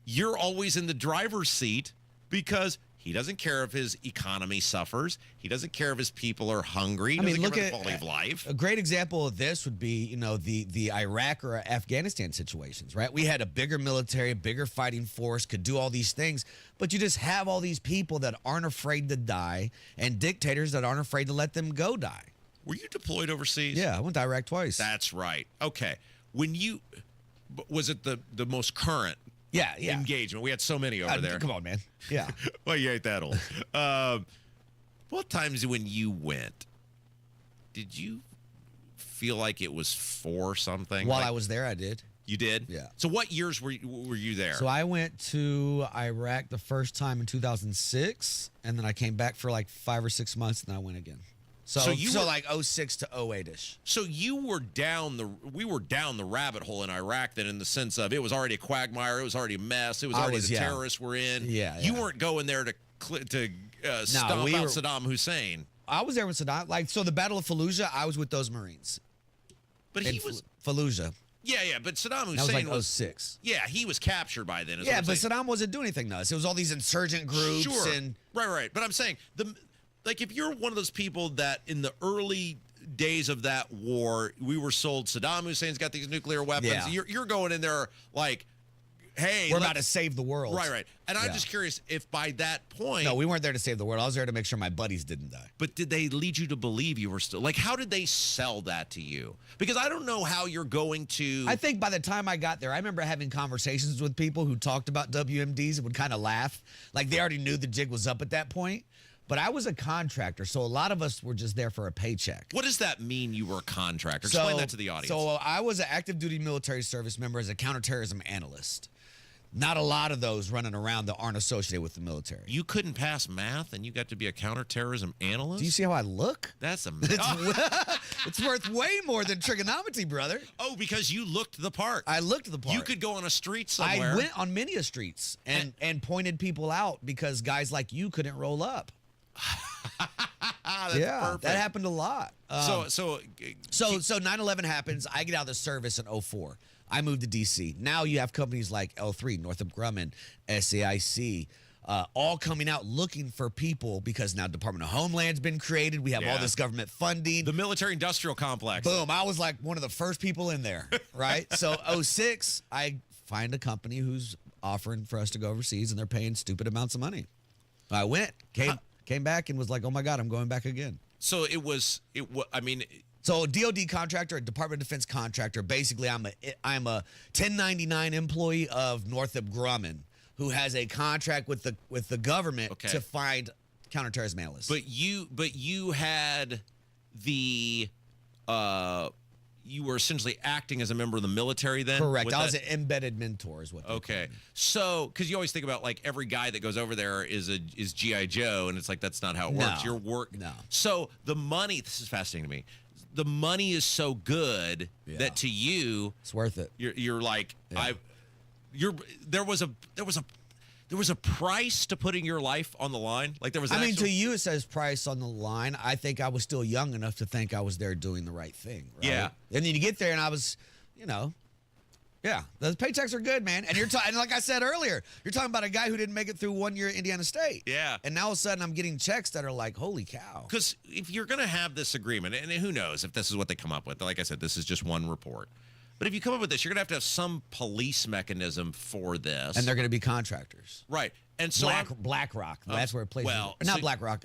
you're always in the driver's seat because he doesn't care if his economy suffers. He doesn't care if his people are hungry. He doesn't care about the quality of life. A great example of this would be, the Iraq or Afghanistan situations, right? We had a bigger military, bigger fighting force, could do all these things, but you just have all these people that aren't afraid to die and dictators that aren't afraid to let them go die. Were you deployed overseas? Yeah, I went to Iraq twice. That's right. Okay. Was it the most current engagement? We had so many over there. Come on, man. Yeah. Well, you ain't that old. What times when you went, did you feel like it was for something? While I was there, I did. You did? Yeah. So what years were you there? So I went to Iraq the first time in 2006, and then I came back for like 5 or 6 months, and I went again. So like 06 to 08-ish. So we were down the rabbit hole in Iraq then, in the sense of it was already a quagmire, it was already a mess, it was already the terrorists were in. Yeah. You weren't going there to stomp out Saddam Hussein. I was there with Saddam. So the Battle of Fallujah, I was with those Marines. But he was Fallujah. Yeah, but Saddam Hussein that was like 06. Yeah, he was captured by then. Yeah, but Saddam wasn't doing anything to us. It was all these insurgent groups. Sure. And right. But I'm saying if you're one of those people that in the early days of that war, we were sold Saddam Hussein's got these nuclear weapons. Yeah. You're going in there like, hey, we're about to save the world. Right. And I'm just curious if by that point. No, we weren't there to save the world. I was there to make sure my buddies didn't die. But did they lead you to believe you were still how did they sell that to you? Because I don't know how you're going to. I think by the time I got there, I remember having conversations with people who talked about WMDs and would kind of laugh. Like they already knew the jig was up at that point. But I was a contractor, so a lot of us were just there for a paycheck. What does that mean, you were a contractor? Explain that to the audience. So I was an active duty military service member as a counterterrorism analyst. Not a lot of those running around that aren't associated with the military. You couldn't pass math and you got to be a counterterrorism analyst? Do you see how I look? That's amazing. It's worth way more than trigonometry, brother. Oh, because you looked the part. I looked the part. You could go on a street somewhere. I went on many a streets and pointed people out because guys like you couldn't roll up. That's perfect. That happened a lot. So 9/11 happens. I get out of the service in 04. I moved to DC. Now you have companies like L3, Northrop Grumman, SAIC, all coming out looking for people because now Department of Homeland's been created. We have all this government funding. The military-industrial complex. Boom. I was like one of the first people in there, right? So 06, I find a company who's offering for us to go overseas, and they're paying stupid amounts of money. I went, came back, and was like, oh, my God, I'm going back again. So So a DOD contractor, a Department of Defense contractor, basically I'm a 1099 employee of Northrop Grumman who has a contract with the government to find counterterrorism analysts. But you had you were essentially acting as a member of the military then? Correct. I was an embedded mentor is what they Okay. call me. So, because you always think about like every guy that goes over there is G.I. Joe, and it's like that's not how it works. Your work. No. So the money, this is fascinating to me. The money is so good that to you it's worth it. You're like there was a price to putting your life on the line. Like there was. To you it says price on the line. I think I was still young enough to think I was there doing the right thing. Right? Yeah. And then you get there, and I was, yeah, the paychecks are good, man. And and like I said earlier, you're talking about a guy who didn't make it through 1 year at Indiana State. Yeah. And now all of a sudden I'm getting checks that are like, holy cow. Because if you're going to have this agreement, and who knows if this is what they come up with. Like I said, this is just one report. But if you come up with this, you're going to have some police mechanism for this. And they're going to be contractors. Right. And so BlackRock. That's where it plays. Well, not BlackRock.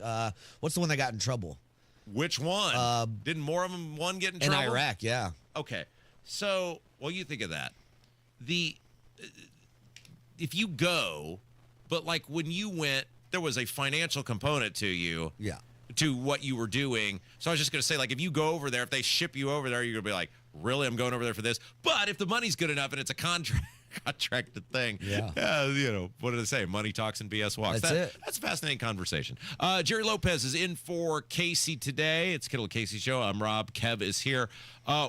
What's the one that got in trouble? Which one? Didn't more of them get in trouble? In Iraq, yeah. Okay. So, you think of that. If you go, but like when you went, there was a financial component to you. Yeah. To what you were doing. So I was just going to say, like, if you go over there, if they ship you over there, you're going to be like, really, I'm going over there for this. But if the money's good enough and it's a contracted thing, what do they say? Money talks and BS walks. That's it. That's a fascinating conversation. Jerry Lopez is in for Casey today. It's Kendall Casey Show. I'm Rob. Kev is here.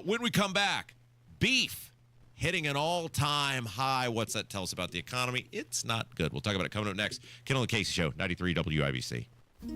When we come back, beef hitting an all-time high. What's that tell us about the economy? It's not good. We'll talk about it coming up next. Kendall Casey Show, 93 WIBC.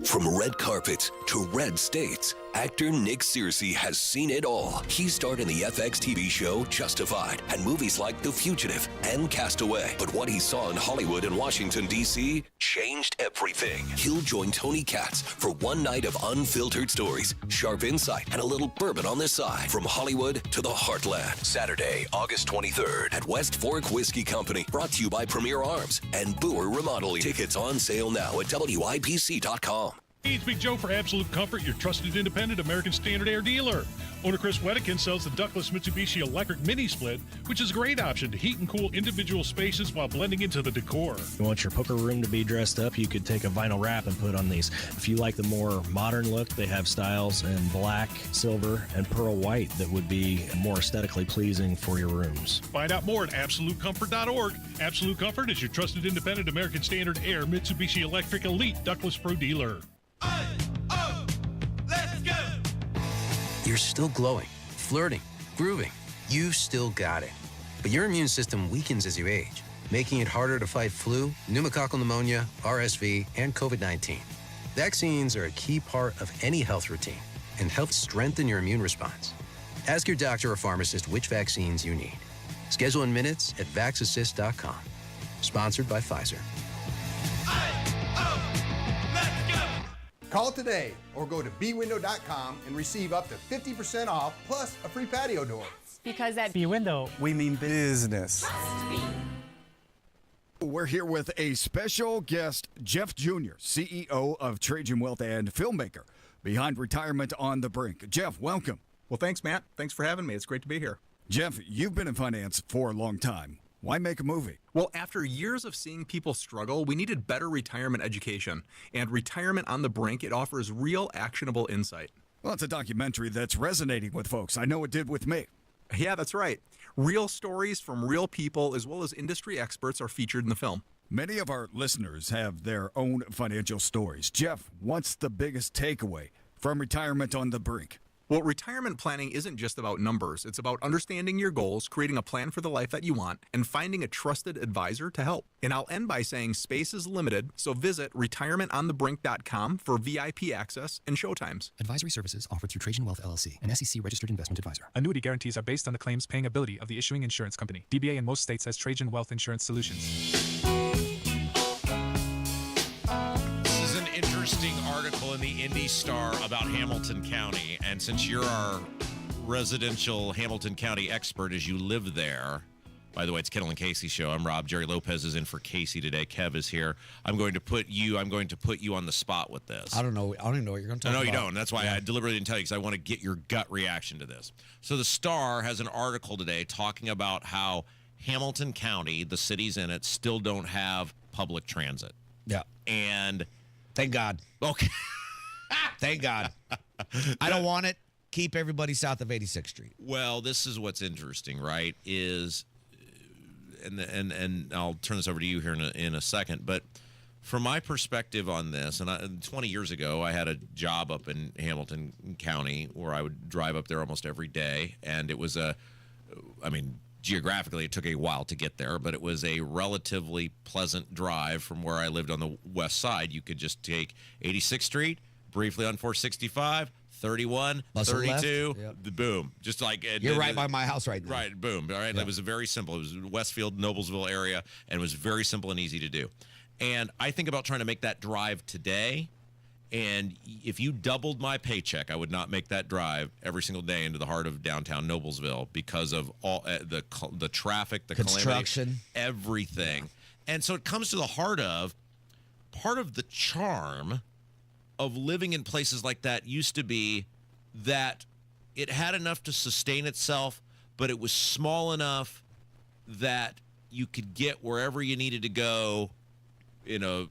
From red carpets to red states, actor Nick Searcy has seen it all. He starred in the FX TV show Justified and movies like The Fugitive and Castaway. But what he saw in Hollywood and Washington, D.C. changed everything. He'll join Tony Katz for one night of unfiltered stories, sharp insight, and a little bourbon on the side. From Hollywood to the heartland. Saturday, August 23rd at West Fork Whiskey Company. Brought to you by Premier Arms and Boer Remodeling. Tickets on sale now at WIPC.com. Hey, it's Big Joe for Absolute Comfort, your trusted independent American Standard Air dealer. Owner Chris Wedekin sells the ductless Mitsubishi Electric Mini Split, which is a great option to heat and cool individual spaces while blending into the decor. You want your poker room to be dressed up, you could take a vinyl wrap and put on these. If you like the more modern look, they have styles in black, silver, and pearl white that would be more aesthetically pleasing for your rooms. Find out more at AbsoluteComfort.org. Absolute Comfort is your trusted independent American Standard Air Mitsubishi Electric Elite Ductless Pro dealer. Let's go! You're still glowing, flirting, grooving. You still got it. But your immune system weakens as you age, making it harder to fight flu, pneumococcal pneumonia, RSV, and COVID-19. Vaccines are a key part of any health routine and help strengthen your immune response. Ask your doctor or pharmacist which vaccines you need. Schedule in minutes at vaxassist.com. Sponsored by Pfizer. Call today or go to bwindow.com and receive up to 50% off plus a free patio door. Because at B-Window, we mean business. We're here with a special guest, Jeff Jr., CEO of Trajan Wealth and filmmaker behind Retirement on the Brink. Jeff, welcome. Well, thanks, Matt. Thanks for having me. It's great to be here. Jeff, you've been in finance for a long time. Why make a movie? Well, after years of seeing people struggle, we needed better retirement education. And Retirement on the Brink, it offers real actionable insight. Well, it's a documentary that's resonating with folks. I know it did with me. Yeah, that's right. Real stories from real people as well as industry experts are featured in the film. Many of our listeners have their own financial stories. Jeff, what's the biggest takeaway from Retirement on the Brink? Well, retirement planning isn't just about numbers. It's about understanding your goals, creating a plan for the life that you want, and finding a trusted advisor to help. And I'll end by saying space is limited, so visit retirementonthebrink.com for VIP access and showtimes. Advisory services offered through Trajan Wealth, LLC, an SEC-registered investment advisor. Annuity guarantees are based on the claims-paying ability of the issuing insurance company. DBA in most states has Trajan Wealth Insurance Solutions. Interesting article in the Indy Star about Hamilton County, and since you're our residential Hamilton County expert as you live there, by the way, it's Kendall and Casey Show. I'm Rob. Jerry Lopez is in for Casey today. Kev is here. I'm going to put you on the spot with this. I don't know what you're going to talk about. No, you don't. That's why I deliberately didn't tell you, because I want to get your gut reaction to this. So the Star has an article today talking about how Hamilton County, the cities in it, still don't have public transit. Yeah. And thank God. Okay. Thank God. I don't want it. Keep everybody south of 86th Street. Well, this is what's interesting, right? Is and I'll turn this over to you here in a second, but from my perspective on this, and 20 years ago, I had a job up in Hamilton County where I would drive up there almost every day, and it was geographically, it took a while to get there, but it was a relatively pleasant drive from where I lived on the west side. You could just take 86th Street, briefly on 465, 31, Muscle 32, left. the boom. Just like You're right by my house right now. Right, boom. All right, Yeah. It was very simple. It was Westfield, Noblesville area, and it was very simple and easy to do. And I think about trying to make that drive today. And if you doubled my paycheck, I would not make that drive every single day into the heart of downtown Noblesville because of all the traffic, the construction, calamity, everything. And so it comes to the heart of part of the charm of living in places like that used to be that it had enough to sustain itself, but it was small enough that you could get wherever you needed to go in a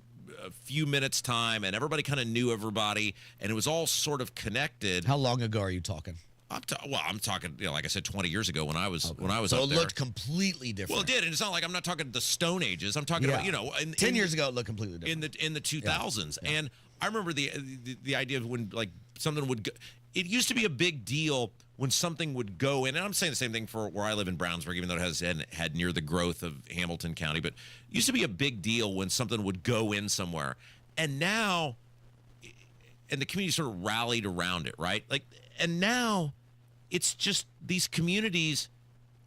few minutes time, and everybody kind of knew everybody, and it was all sort of connected. How long ago are you talking? I'm talking, like I said, 20 years ago when I was So up it there. looked completely different. Well, it did, and it's not like I'm not talking the Stone Ages. I'm talking about 10 years ago it looked completely different. in the 2000s. Yeah. And I remember the idea of when like something would go. It used to be a big deal when something would go in, and I'm saying the same thing for where I live in Brownsburg, even though it had near the growth of Hamilton County, but it used to be a big deal when something would go in somewhere. And now, and the community sort of rallied around it, right? And now it's just these communities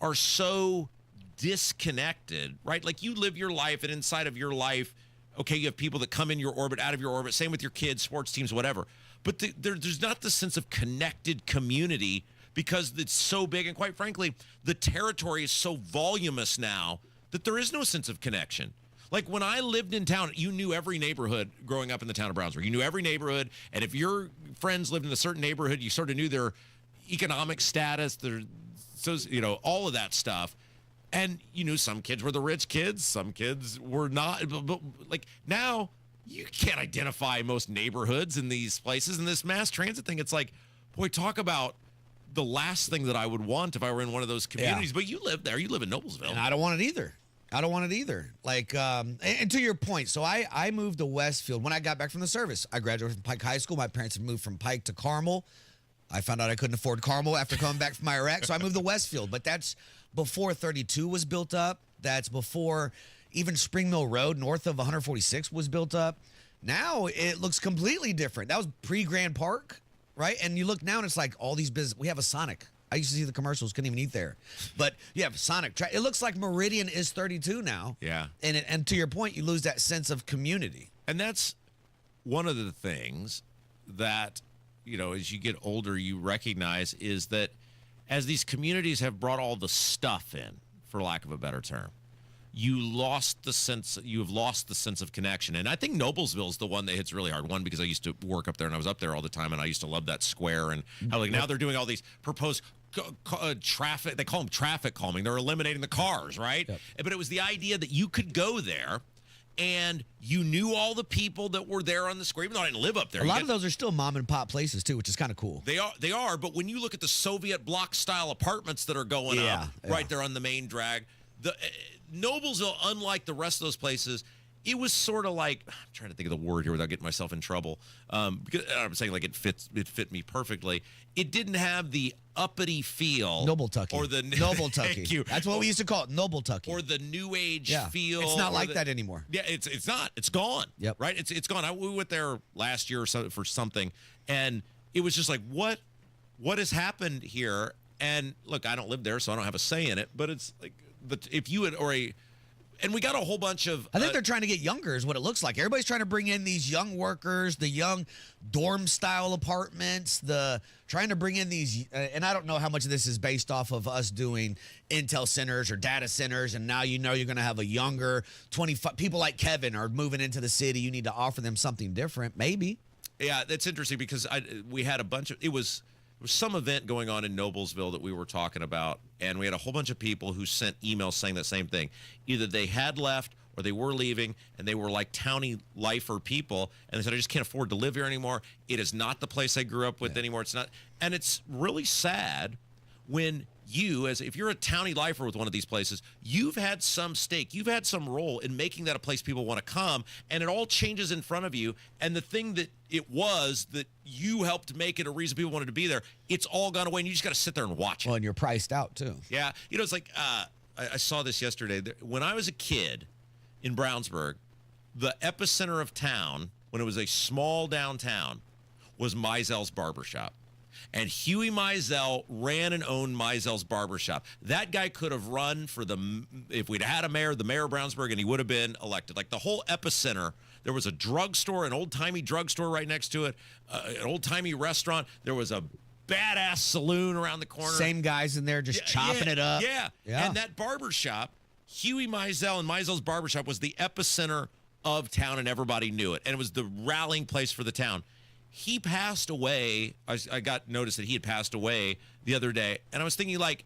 are so disconnected, right? Like you live your life, and inside of your life, okay, you have people that come in your orbit, out of your orbit, same with your kids, sports teams, whatever. But there's not the sense of connected community because it's so big. And quite frankly, the territory is so voluminous now that there is no sense of connection. Like when I lived in town, you knew every neighborhood growing up in the town of Brownsburg. You knew every neighborhood. And if your friends lived in a certain neighborhood, you sort of knew their economic status, all of that stuff. And you knew some kids were the rich kids, some kids were not. But like now, you can't identify most neighborhoods in these places. And this mass transit thing, it's like, boy, talk about the last thing that I would want if I were in one of those communities. Yeah. But you live there. You live in Noblesville. And I don't want it either. Like, and to your point, so I moved to Westfield when I got back from the service. I graduated from Pike High School. My parents had moved from Pike to Carmel. I found out I couldn't afford Carmel after coming back from Iraq, so I moved to Westfield. But that's before 32 was built up. That's before even Spring Mill Road north of 146 was built up. Now it looks completely different. That was pre-Grand Park, right? And you look now and it's like all these business. We have a Sonic. I used to see the commercials, couldn't even eat there. But you have Sonic. It looks like Meridian is 32 now. Yeah. And to your point, you lose that sense of community. And that's one of the things that, as you get older, you recognize is that as these communities have brought all the stuff in, for lack of a better term, you have lost the sense of connection. And I think Noblesville is the one that hits really hard. One, because I used to work up there and I was up there all the time and I used to love that square and how now they're doing all these proposed traffic. They call them traffic calming. They're eliminating the cars, right? Yep. But it was the idea that you could go there and you knew all the people that were there on the square, even though I didn't live up there. A lot of those are still mom and pop places too, which is kind of cool. They are. But when you look at the Soviet block style apartments that are going up right there on the main drag, the Noblesville, unlike the rest of those places, it was sort of like, I'm trying to think of the word here without getting myself in trouble. Because I'm saying like it fit me perfectly. It didn't have the uppity feel. Noble-tucky. Or the Noble-tucky. Thank you. That's what we used to call it, Noble-tucky. Or the new age feel. It's not like that anymore. Yeah, it's not. It's gone. Yep. Right? It's gone. We went there last year or so for something, and it was just like, what has happened here? And look, I don't live there, so I don't have a say in it, but it's like, if you had, and we got a whole bunch of... I think they're trying to get younger is what it looks like. Everybody's trying to bring in these young workers, the young dorm-style apartments, trying to bring in these... and I don't know how much of this is based off of us doing Intel centers or data centers, and now you're going to have a younger 25... People like Kevin are moving into the city. You need to offer them something different, maybe. Yeah, that's interesting because we had a bunch of... There was some event going on in Noblesville that we were talking about, and we had a whole bunch of people who sent emails saying the same thing. Either they had left or they were leaving, and they were like towny lifer people, and they said, I just can't afford to live here anymore. It is not the place I grew up with anymore. It's not. And it's really sad when if you're a towny lifer with one of these places, you've had some stake, you've had some role in making that a place people want to come, and it all changes in front of you. And the thing that it was that you helped make it a reason people wanted to be there, it's all gone away, and you just got to sit there and watch it. Well, and you're priced out, too. Yeah. It's like, I saw this yesterday. When I was a kid in Brownsburg, the epicenter of town, when it was a small downtown, was Meisel's Barbershop. And Huey Meisel ran and owned Meisel's Barbershop. That guy could have run for if we'd had a mayor, the mayor of Brownsburg, and he would have been elected. Like the whole epicenter, there was a drugstore, an old-timey drugstore right next to it, an old-timey restaurant. There was a badass saloon around the corner. Same guys in there just chopping it up. Yeah. And that barbershop, Huey Meisel and Meisel's Barbershop, was the epicenter of town, and everybody knew it. And it was the rallying place for the town. He passed away. I got notice that he had passed away the other day. And I was thinking, like,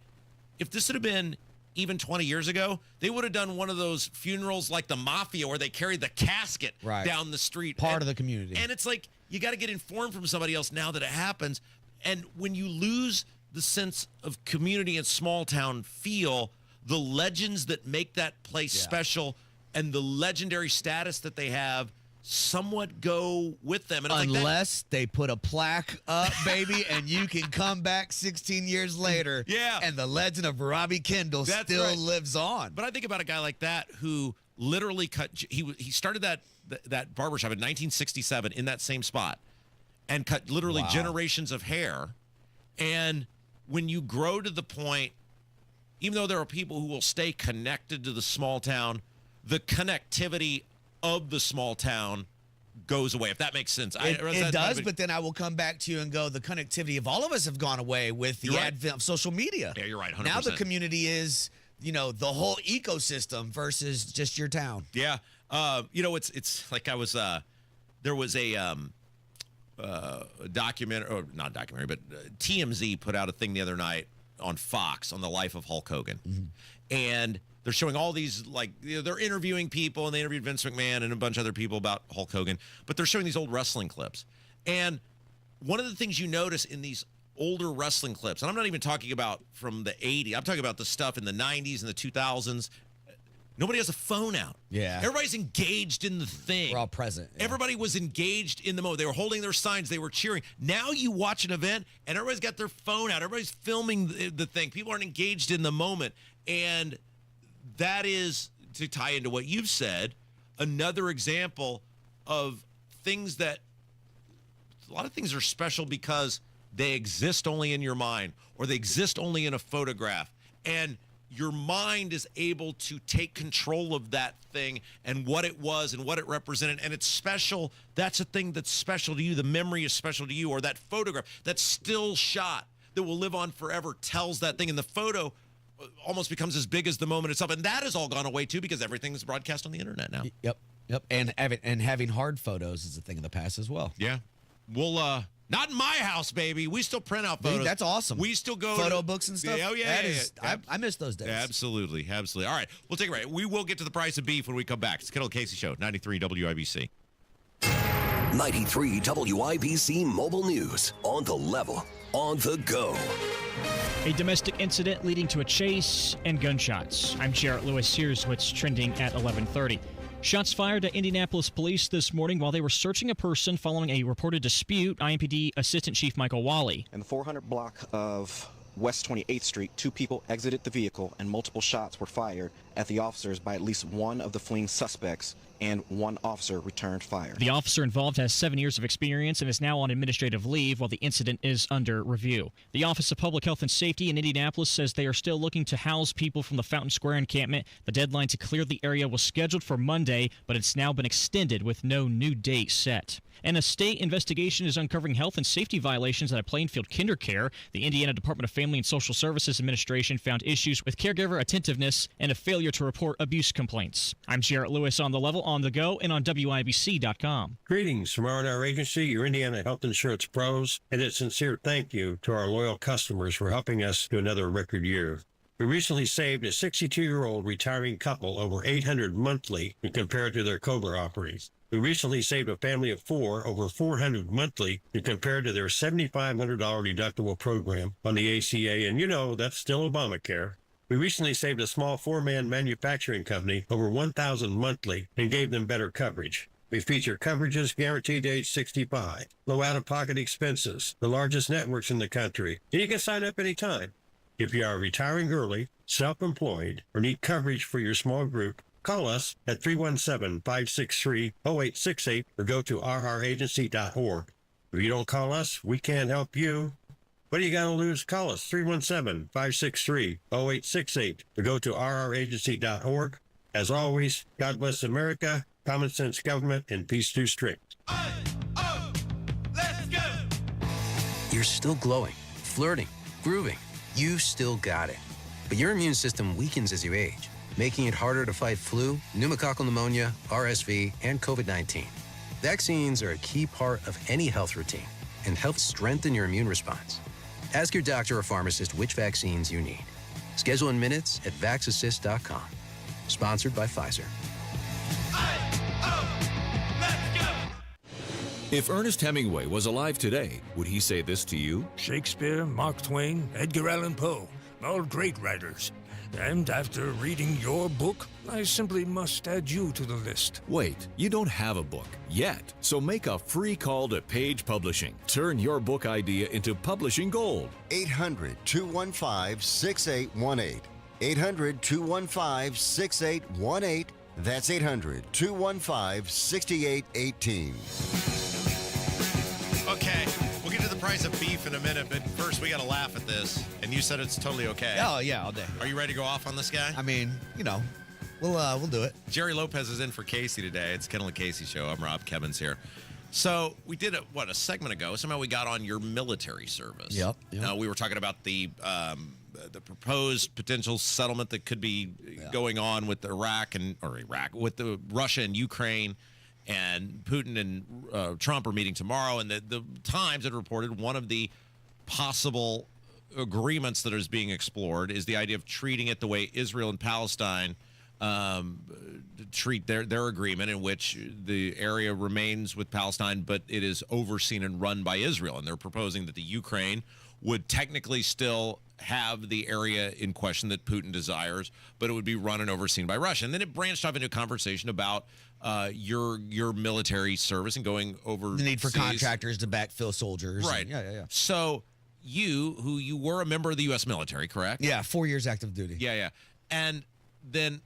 if this had been even 20 years ago, they would have done one of those funerals like the mafia where they carried the casket down the street. Part of the community. And it's like, you got to get informed from somebody else now that it happens. And when you lose the sense of community and small town feel, the legends that make that place special and the legendary status that they have somewhat go with them. And unless they put a plaque up, baby, and you can come back 16 years later. Yeah. And the legend of Robbie Kendall still lives on. But I think about a guy like that who literally he started that barbershop in 1967 in that same spot and cut literally generations of hair. And when you grow to the point, even though there are people who will stay connected to the small town, the connectivity of the small town goes away, if that makes sense. It does, but then I will come back to you and go, the connectivity of all of us have gone away with the advent of social media. Yeah, you're right, 100%. Now the community is, the whole ecosystem versus just your town. Yeah. It's like I was, there was a documentary, or not documentary, but TMZ put out a thing the other night on Fox on the life of Hulk Hogan. Mm-hmm. And they're showing all these, they're interviewing people, and they interviewed Vince McMahon and a bunch of other people about Hulk Hogan, but they're showing these old wrestling clips. And one of the things you notice in these older wrestling clips, and I'm not even talking about from the 80s, I'm talking about the stuff in the 90s and the 2000s, nobody has a phone out. Yeah. Everybody's engaged in the thing. We're all present. Yeah. Everybody was engaged in the moment. They were holding their signs. They were cheering. Now you watch an event, and everybody's got their phone out. Everybody's filming the thing. People aren't engaged in the moment. And that is, to tie into what you've said, another example of things that a lot of things are special because they exist only in your mind or they exist only in a photograph. And your mind is able to take control of that thing and what it was and what it represented. And it's special. That's a thing that's special to you. The memory is special to you. Or that photograph, that still shot that will live on forever tells that thing. And the photo almost becomes as big as the moment itself. And that has all gone away, too, because everything is broadcast on the internet now. Yep. And having hard photos is a thing of the past as well. Yeah. Well, not in my house, baby. We still print out photos. Dude, that's awesome. We still go photo books and stuff. Yeah. I miss those days. Absolutely. All right, we'll take a break. We will get to the price of beef when we come back. It's Kendall Casey Show, 93 WIBC. 93 WIBC Mobile News. On the level, on the go. A domestic incident leading to a chase and gunshots. I'm Jarrett Lewis. Here's what's trending at 11:30. Shots fired at Indianapolis police this morning while they were searching a person following a reported dispute. IMPD Assistant Chief Michael Wally. In the 400 block of West 28th Street, 2 people exited the vehicle and multiple shots were fired at the officers by at least one of the fleeing suspects, and one officer returned fire. The officer involved has 7 years of experience and is now on administrative leave while the incident is under review. The Office of Public Health and Safety in Indianapolis says they are still looking to house people from the Fountain Square encampment. The deadline to clear the area was scheduled for Monday, but it's now been extended with no new date set. And a state investigation is uncovering health and safety violations at a Plainfield KinderCare. The Indiana Department of Family and Social Services Administration found issues with caregiver attentiveness and a failure to report abuse complaints. I'm Jarrett Lewis on the level, on the go, and on WIBC.com. Greetings from R&R Agency, your Indiana health insurance pros, and a sincere thank you to our loyal customers for helping us to another record year. We recently saved a 62-year-old retiring couple over $800 monthly when compared to their COBRA offerings. We recently saved a family of 4 over $400 monthly when compared to their $7,500 deductible program on the ACA, and that's still Obamacare. We recently saved a small 4-man manufacturing company over $1,000 monthly and gave them better coverage. We feature coverages guaranteed to age 65, low out-of-pocket expenses, the largest networks in the country, and you can sign up anytime. If you are retiring early, self-employed, or need coverage for your small group, call us at 317-563-0868 or go to rragency.org. If you don't call us, we can't help you. What do you got to lose? Call us, 317-563-0868 or go to rragency.org. As always, God bless America, common sense government, and peace through strict. You're still glowing, flirting, grooving. You still got it. But your immune system weakens as you age, making it harder to fight flu, pneumococcal pneumonia, RSV, and COVID-19. Vaccines are a key part of any health routine and help strengthen your immune response. Ask your doctor or pharmacist which vaccines you need. Schedule in minutes at vaxassist.com. Sponsored by Pfizer. If Ernest Hemingway was alive today, would he say this to you? Shakespeare, Mark Twain, Edgar Allan Poe, all great writers. And after reading your book, I simply must add you to the list. Wait, you don't have a book yet, so make a free call to Page Publishing. Turn your book idea into publishing gold. 800-215-6818. 800-215-6818. That's 800-215-6818. Okay, we'll get to the price of beef in a minute, but first we got to laugh at this. And you said it's totally okay. Oh, yeah, all day. Are you ready to go off on this guy? I mean, you know, we'll do it. Jerry Lopez is in for Casey today. It's Kendall Casey Show. I'm Rob Kebbins here. So we did a segment ago. Somehow we got on your military service. Yep. We were talking about the proposed potential settlement that could be going on with with the Russia and Ukraine, and Putin and Trump are meeting tomorrow. And the Times had reported one of the possible agreements that is being explored is the idea of treating it the way Israel and Palestine treat their agreement, in which the area remains with Palestine, but it is overseen and run by Israel. And they're proposing that the Ukraine would technically still have the area in question that Putin desires, but it would be run and overseen by Russia. And then it branched off into a conversation about your military service and going over the need for contractors to backfill soldiers. Right. Yeah. So you were a member of the U.S. military, correct? Yeah, 4 years active duty. Yeah. And then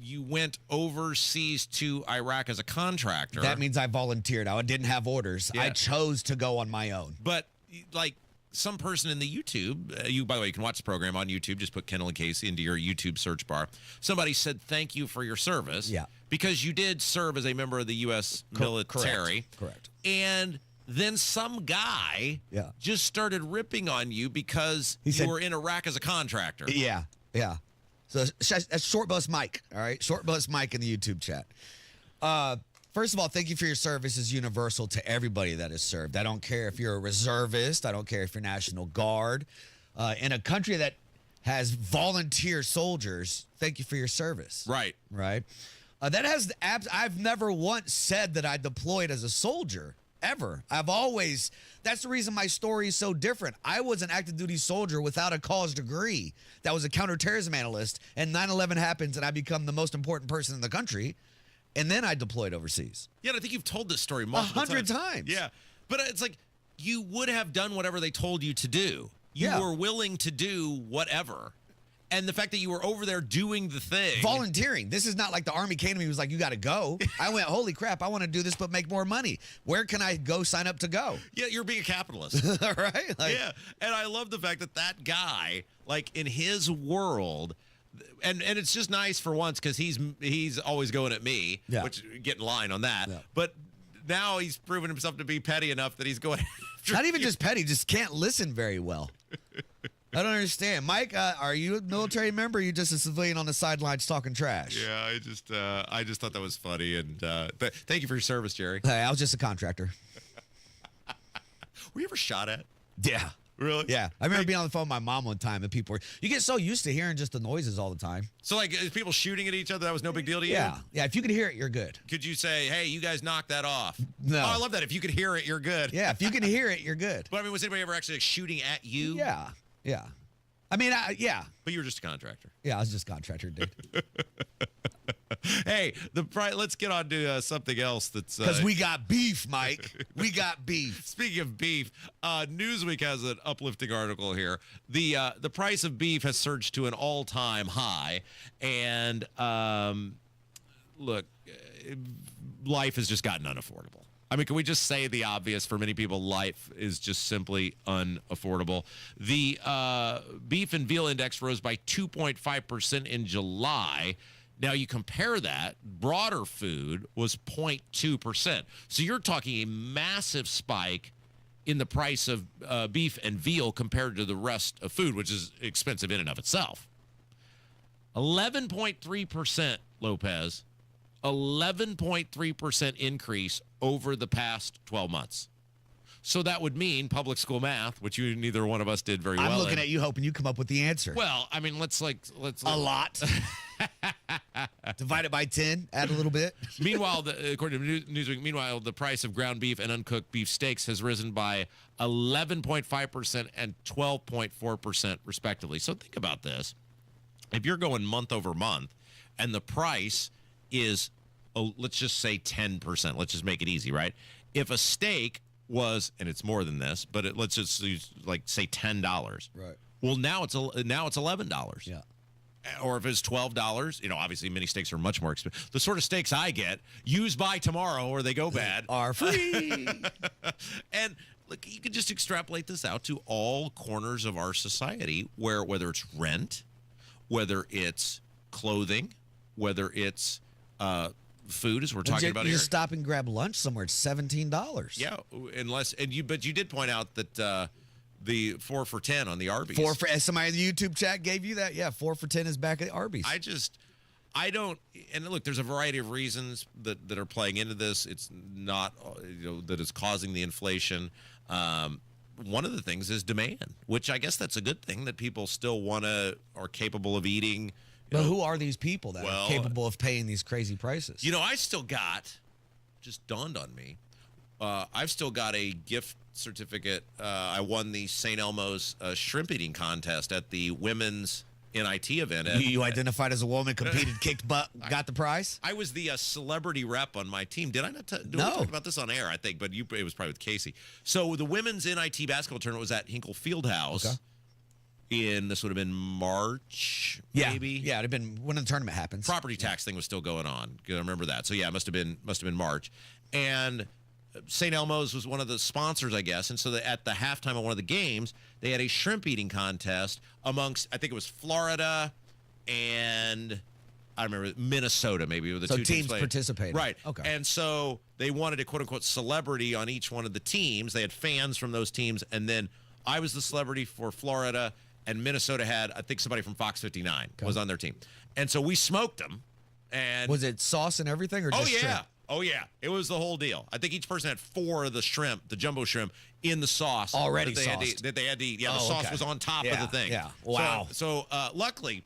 you went overseas to Iraq as a contractor. That means I volunteered. I didn't have orders. Yeah. I chose to go on my own. But like some person in the YouTube, by the way, you can watch the program on YouTube. Just put Kendall and Casey into your YouTube search bar. Somebody said thank you for your service. Yeah. Because you did serve as a member of the U.S. military. Correct. And then some guy just started ripping on you because you were in Iraq as a contractor. Yeah. So that's Short Bus Mike, all right? Short Bus Mike in the YouTube chat. First of all, thank you for your service is universal to everybody that has served. I don't care if you're a reservist. I don't care if you're National Guard. In a country that has volunteer soldiers, thank you for your service. Right. I've never once said that I deployed as a soldier, ever. That's the reason my story is so different. I was an active duty soldier without a college degree that was a counterterrorism analyst, and 9/11 happens and I become the most important person in the country, and then I deployed overseas. Yeah, and I think you've told this story multiple 100 times. Yeah, but it's like you would have done whatever they told you to do. You were willing to do whatever. And the fact that you were over there doing the thing. Volunteering. This is not like the Army came to me and was like, you got to go. I went, holy crap, I want to do this but make more money. Where can I go sign up to go? Yeah, you're being a capitalist. Right? Yeah, and I love the fact that guy, like in his world, and it's just nice for once because he's always going at me, which get in line on that. Yeah. But now he's proven himself to be petty enough that he's going after Not even just petty, just can't listen very well. I don't understand. Mike, are you a military member or are you just a civilian on the sidelines talking trash? Yeah, I just thought that was funny. And thank you for your service, Jerry. Hey, I was just a contractor. Were you ever shot at? Yeah. Really? Yeah. I remember being on the phone with my mom one time and you get so used to hearing just the noises all the time. So like is people shooting at each other, that was no big deal to you? Yeah. Yeah, if you could hear it, you're good. Could you say, hey, you guys knock that off? No. Oh, I love that. If you could hear it, you're good. Yeah, if you can hear it, you're good. But I mean, was anybody ever actually shooting at you? Yeah. Yeah. I mean, yeah. But you were just a contractor. Yeah, I was just a contractor, dude. Hey, let's get on to something else that's because we got beef, Mike. We got beef. Speaking of beef, Newsweek has an uplifting article here. The price of beef has surged to an all-time high, and look, life has just gotten unaffordable. I mean, can we just say the obvious? For many people, life is just simply unaffordable. The beef and veal index rose by 2.5% in July. Now, you compare that, broader food was 0.2%. So you're talking a massive spike in the price of beef and veal compared to the rest of food, which is expensive in and of itself. 11.3%, Lopez. 11.3% increase over the past 12 months. So that would mean public school math, which neither one of us did very well. I'm looking at you hoping you come up with the answer. Well, I mean, let's a lot. Divide it by 10, add a little bit. Meanwhile, according to Newsweek, the price of ground beef and uncooked beef steaks has risen by 11.5% and 12.4% respectively. So think about this. If you're going month over month and the price is, let's just say 10%. Let's just make it easy, right? If a steak was, and it's more than this, but let's just use, say $10. Right. Well, now it's $11. Yeah. Or if it's $12, obviously mini steaks are much more expensive. The sort of steaks I get, use by tomorrow or they go bad, are free. And look, you can just extrapolate this out to all corners of our society, where whether it's rent, whether it's clothing, whether it's food, as we're talking about you here. Just stop and grab lunch somewhere. It's $17. Yeah, but you did point out that the 4 for $10 on the Arby's. Somebody in the YouTube chat gave you that. Yeah, 4 for $10 is back at Arby's. I don't. And look, there's a variety of reasons that are playing into this. It's not that it's causing the inflation. One of the things is demand, which I guess that's a good thing, that people still are capable of eating. But who are these people that are capable of paying these crazy prices? I still got, just dawned on me, I've still got a gift certificate. I won the St. Elmo's shrimp eating contest at the women's NIT event. You identified as a woman, competed, kicked butt, got the prize? I was the celebrity rep on my team. Did I not we talk about this on air, I think, but it was probably with Casey. So the women's NIT basketball tournament was at Hinkle Fieldhouse. Okay. This would have been March, maybe. Yeah, it'd have been when the tournament happens. Property tax thing was still going on. I remember that. So yeah, it must have been March. And St. Elmo's was one of the sponsors, I guess. And so at the halftime of one of the games, they had a shrimp eating contest amongst, I think it was Florida and I remember Minnesota, maybe, with the two teams participating. Right. Okay. And so they wanted a quote unquote celebrity on each one of the teams. They had fans from those teams, and then I was the celebrity for Florida. And Minnesota had, I think, somebody from Fox 59 was on their team. And so we smoked them. And was it sauce and everything, or just shrimp? Oh, yeah. It was the whole deal. I think each person had 4 of the shrimp, the jumbo shrimp, in the sauce. Already that they had to eat. Yeah, the sauce was on top of the thing. Yeah, wow. So luckily,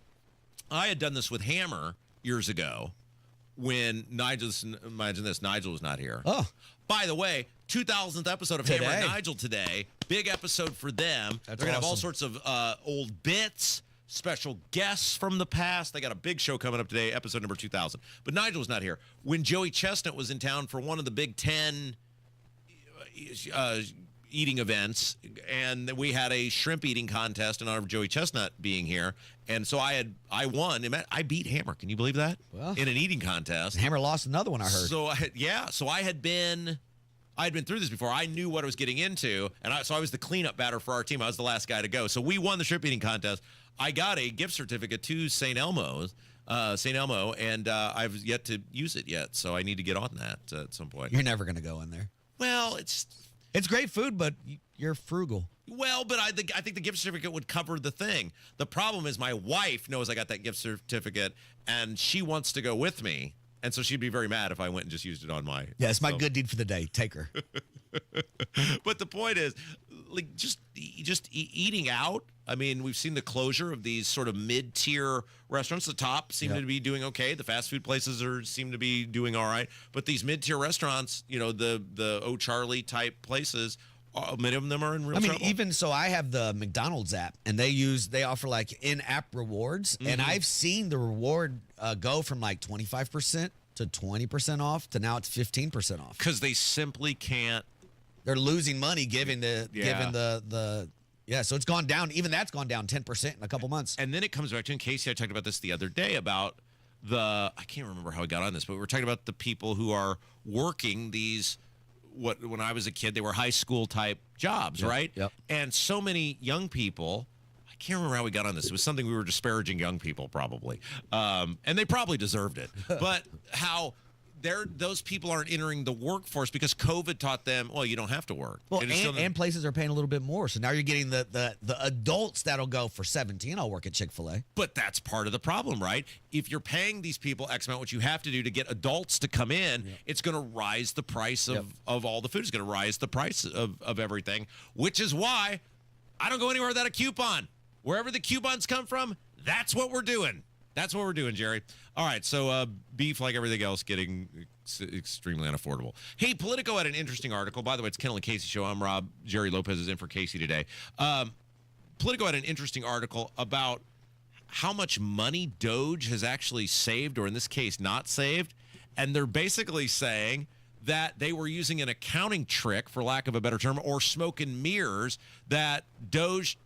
I had done this with Hammer years ago when Nigel was not here. Oh. By the way, 2000th episode of Hammer and Nigel today. Big episode for them. They're going to have all sorts of old bits, special guests from the past. They got a big show coming up today, episode number 2000. But Nigel was not here. When Joey Chestnut was in town for one of the Big Ten eating events, and we had a shrimp eating contest in honor of Joey Chestnut being here. And so I won. I beat Hammer. Can you believe that? Well, in an eating contest. Hammer lost another one, I heard. So I had been through this before. I knew what I was getting into, and so I was the cleanup batter for our team. I was the last guy to go. So we won the shrimp eating contest. I got a gift certificate to St. Elmo, and I've yet to use it yet. So I need to get on that at some point. You're never going to go in there. Well, it's great food, but you're frugal. Well, but I think the gift certificate would cover the thing. The problem is my wife knows I got that gift certificate, and she wants to go with me. And so she'd be very mad if I went and just used it on my... Yeah, it's my good deed for the day. Take her. But the point is, just eating out. I mean, we've seen the closure of these sort of mid-tier restaurants. The top seem to be doing okay. The fast food places seem to be doing all right. But these mid-tier restaurants, the O'Charlie type places, Many of them are in real I mean, trouble. even so, I have the McDonald's app, and they offer like in-app rewards, and I've seen the reward go from like 25% to 20% off to now it's 15% off because they simply can't. They're losing money given the So it's gone down. Even that's gone down 10% in a couple months. And then it comes back to, and Casey, I talked about this the other day about I can't remember how I got on this, but we were talking about the people who are working these. When I was a kid, they were high school type jobs, right? Yep. And so many young people, I can't remember how we got on this. It was something we were disparaging young people probably. And they probably deserved it. But how those people aren't entering the workforce because COVID taught them, well, you don't have to work. Well, and places are paying a little bit more. So now you're getting the adults that'll go for $17. I'll work at Chick-fil-A. But that's part of the problem, right? If you're paying these people X amount, what you have to do to get adults to come in, it's going to rise the price of all the food. It's going to rise the price of everything, which is why I don't go anywhere without a coupon. Wherever the coupons come from, that's what we're doing. That's what we're doing, Jerry. All right, so beef, like everything else, getting extremely unaffordable. Hey, Politico had an interesting article. By the way, it's Kendall and Casey show. I'm Rob. Jerry Lopez is in for Casey today. Politico had an interesting article about how much money Doge has actually saved, or in this case, not saved. And they're basically saying that they were using an accounting trick, for lack of a better term, or smoke and mirrors, that Doge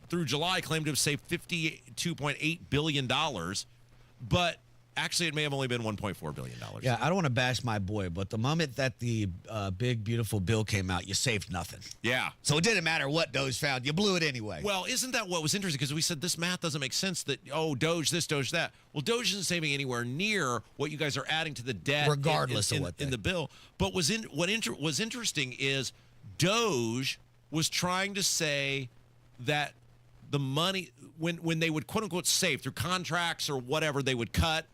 through July claimed to have saved $52.8 billion, but actually it may have only been $1.4 billion. Yeah, I don't want to bash my boy, but the moment that the big, beautiful bill came out, you saved nothing. Yeah. So it didn't matter what Doge found. You blew it anyway. Well, isn't that what was interesting? Because we said this math doesn't make sense that, Doge this, Doge that. Well, Doge isn't saving anywhere near what you guys are adding to the debt. Regardless of what in the bill. But was interesting is Doge was trying to say that the money, when they would quote-unquote save through contracts or whatever, they would cut,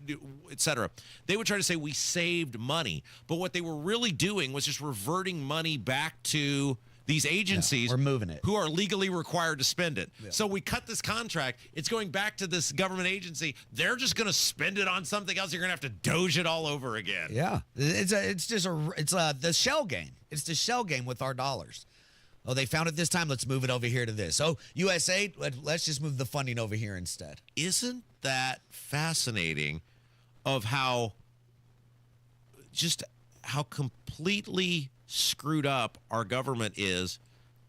etc. They would try to say we saved money. But what they were really doing was just reverting money back to these agencies we're moving it. Who are legally required to spend it. Yeah. So we cut this contract. It's going back to this government agency. They're just going to spend it on something else. You're going to have to Doge it all over again. Yeah. It's the shell game. It's the shell game with our dollars. Oh, they found it this time. Let's move it over here to this. Oh, USA, let's just move the funding over here instead. Isn't that fascinating of how completely screwed up our government is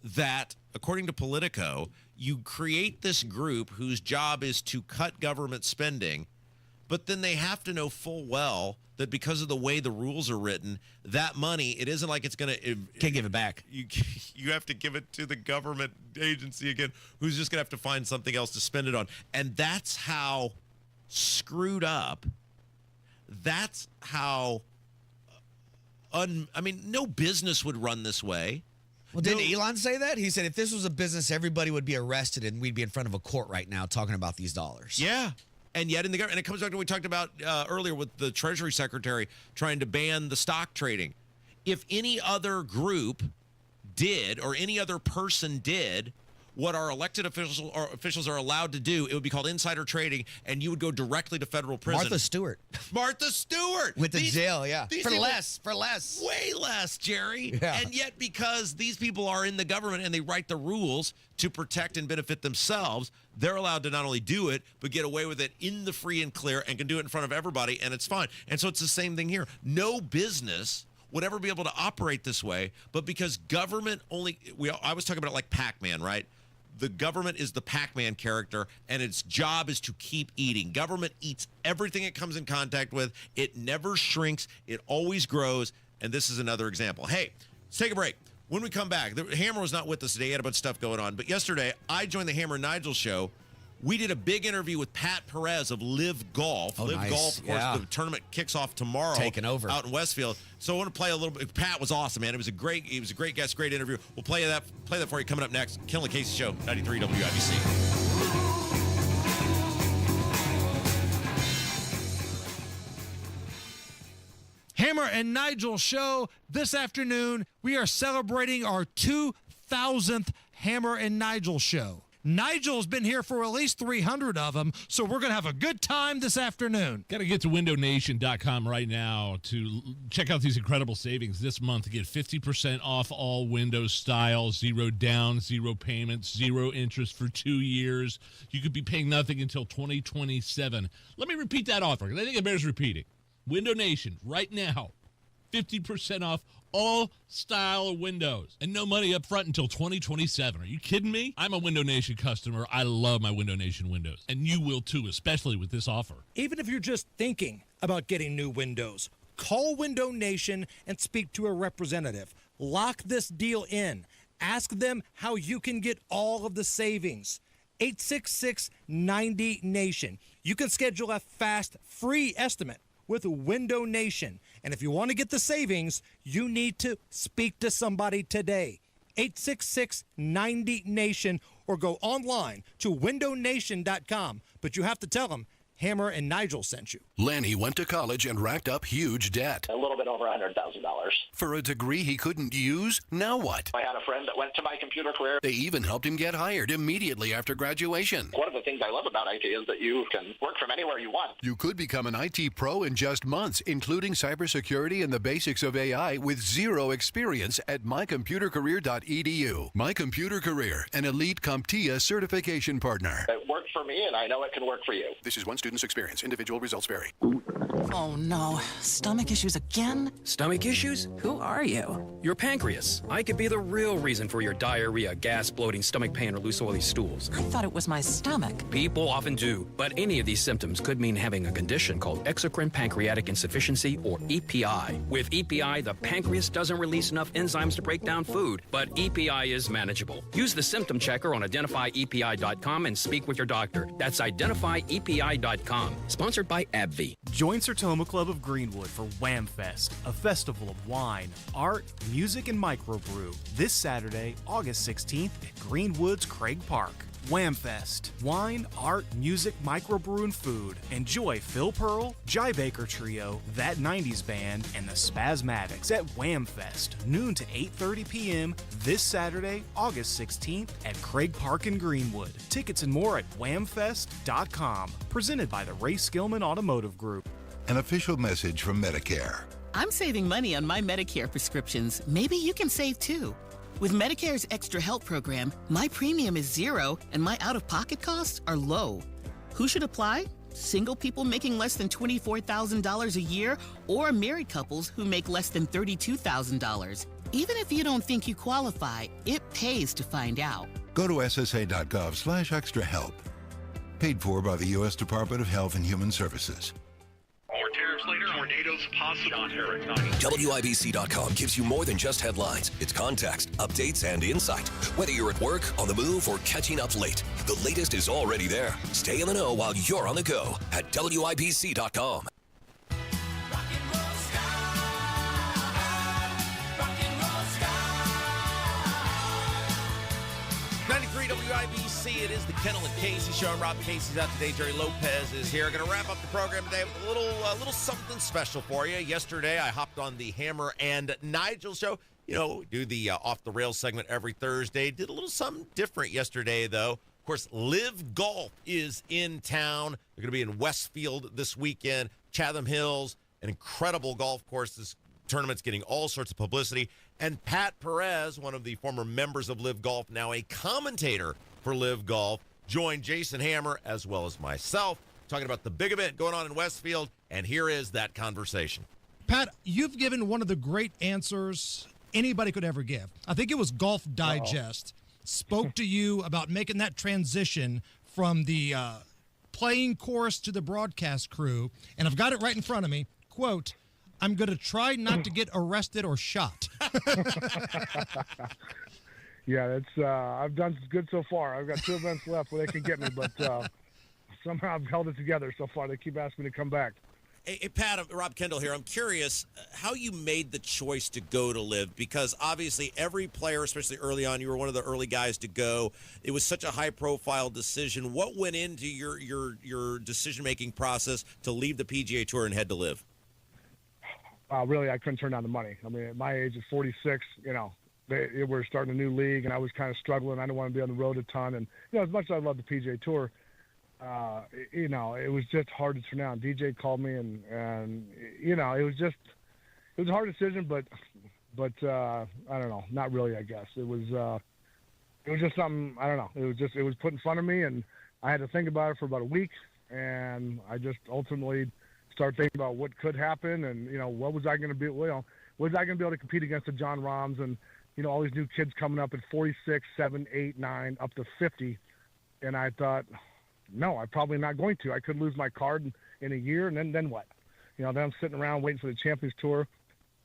that, according to Politico, you create this group whose job is to cut government spending, but then they have to know full well that because of the way the rules are written, that money, it isn't like it's going to... Can't give it back. You have to give it to the government agency again, who's just going to have to find something else to spend it on. And that's how screwed up, that's how... no business would run this way. Well, didn't Elon say that? He said if this was a business, everybody would be arrested and we'd be in front of a court right now talking about these dollars. Yeah. And yet in the government, and it comes back to what we talked about earlier with the Treasury Secretary trying to ban the stock trading. If any other group did, or any other person did, what our elected officials are allowed to do, it would be called insider trading, and you would go directly to federal prison. Martha Stewart went to jail. Yeah, for less, way less, Jerry. Yeah. And yet, because these people are in the government and they write the rules to protect and benefit themselves, they're allowed to not only do it but get away with it in the free and clear, and can do it in front of everybody, and it's fine. And so it's the same thing here. No business would ever be able to operate this way, but because government I was talking about it like Pac-Man, right? The government is the Pac-Man character, and its job is to keep eating. Government eats everything it comes in contact with. It never shrinks. It always grows, and this is another example. Hey, let's take a break. When we come back, the Hammer was not with us today. He had a bunch of stuff going on. But yesterday, I joined the Hammer and Nigel show. We did a big interview with Pat Perez of Live Golf. Oh, Live nice. Golf, of course, Yeah. the tournament kicks off tomorrow. Taking over. Out in Westfield. So I want to play a little bit. Pat was awesome, man. He was a great guest, great interview. We'll play that for you coming up next. Kendall Casey Show, 93 WIBC. Hammer and Nigel show this afternoon. We are celebrating our 2000th Hammer and Nigel show. Nigel's been here for at least 300 of them, so we're going to have a good time this afternoon. Got to get to windownation.com right now to check out these incredible savings this month. Get 50% off all window styles, 0 down, 0 payments, 0 interest for 2 years. You could be paying nothing until 2027. Let me repeat that offer, because I think it bears repeating. Window Nation, right now, 50% off all style of windows and no money up front until 2027. Are you kidding me? I'm a Window Nation customer. I love my Window Nation windows, and you will too, especially with this offer. Even if you're just thinking about getting new windows, call Window Nation and speak to a representative. Lock this deal in. Ask them how you can get all of the savings. 866-90-NATION. You can schedule a fast, free estimate with Window Nation. And if you want to get the savings, you need to speak to somebody today. 866-90-NATION or go online to windownation.com. But you have to tell them Hammer and Nigel sent you. Lanny went to college and racked up huge debt. A little bit over $100,000. For a degree he couldn't use? Now what? I had a friend that went to my computer career. They even helped him get hired immediately after graduation. One of the things I love about IT is that you can work from anywhere you want. You could become an IT pro in just months, including cybersecurity and the basics of AI with zero experience at mycomputercareer.edu. My Computer Career, an elite CompTIA certification partner. It worked for me, and I know it can work for you. This is one student's experience. Individual results vary. Oh no, stomach issues again? Stomach issues? Who are you? Your pancreas. I could be the real reason for your diarrhea, gas, bloating, stomach pain, or loose oily stools. I thought it was my stomach. People often do, but any of these symptoms could mean having a condition called exocrine pancreatic insufficiency, or EPI. With EPI, the pancreas doesn't release enough enzymes to break down food, but EPI is manageable. Use the symptom checker on identifyepi.com and speak with your doctor. That's identifyepi.com. Sponsored by AbbVie. Join Sertoma Club of Greenwood for Wham Fest, a festival of wine, art, music, and microbrew this Saturday, August 16th at Greenwood's Craig Park. Wham Fest. Wine, art, music, microbrew, and food. Enjoy Phil Pearl, Jai Baker Trio, That 90s Band, and the Spasmatics at Wham Fest, noon to 8:30 p.m. this Saturday, August 16th at Craig Park in Greenwood. Tickets and more at whamfest.com. Presented by the Ray Skillman Automotive Group. An official message from Medicare. I'm saving money on my Medicare prescriptions. Maybe you can save too. With Medicare's Extra Help program, my premium is $0 and my out-of-pocket costs are low. Who should apply? Single people making less than $24,000 a year or married couples who make less than $32,000. Even if you don't think you qualify, it pays to find out. Go to ssa.gov/extrahelp. Paid for by the U.S. Department of Health and Human Services. More tariffs later, tornadoes possible. WIBC.com gives you more than just headlines. It's context, updates, and insight. Whether you're at work, on the move, or catching up late, the latest is already there. Stay in the know while you're on the go at WIBC.com. 93 WIBC, it is the Kendall and Casey show. I'm Rob Casey's out today. Jerry Lopez is here. Going to wrap up the program today with a little something special for you. Yesterday, I hopped on the Hammer and Nigel show. You know, we do the Off the Rails segment every Thursday. Did a little something different yesterday, though. Of course, Live Golf is in town. They're going to be in Westfield this weekend. Chatham Hills, an incredible golf course. This tournament's getting all sorts of publicity. And Pat Perez, one of the former members of Live Golf, now a commentator for Live Golf, joined Jason Hammer as well as myself, talking about the big event going on in Westfield. And here is that conversation. Pat, you've given one of the great answers anybody could ever give. I think it was Golf Digest spoke to you about making that transition from the playing course to the broadcast crew. And I've got it right in front of me. Quote, I'm going to try not to get arrested or shot. Yeah, that's I've done good so far. I've got 2 events left where they can get me, but somehow I've held it together so far. They keep asking me to come back. Hey, Pat, Rob Kendall here. I'm curious how you made the choice to go to Live, because obviously every player, especially early on, you were one of the early guys to go. It was such a high-profile decision. What went into your decision-making process to leave the PGA Tour and head to Live? Really, I couldn't turn down the money. I mean, at my age of 46, you know, we're starting a new league, and I was kind of struggling. I didn't want to be on the road a ton, and as much as I love the PGA Tour, it was just hard to turn down. DJ called me, and it was a hard decision, but I don't know, not really. I guess it was just something. I don't know. It was put in front of me, and I had to think about it for about a week, and I just ultimately started thinking about what could happen, and what was I going to be? Was I going to be able to compete against the John Rahms and all these new kids coming up at 46, 7, 8, 9, up to 50? And I thought, no, I'm probably not going to. I could lose my card in a year, and then what? Then I'm sitting around waiting for the Champions Tour.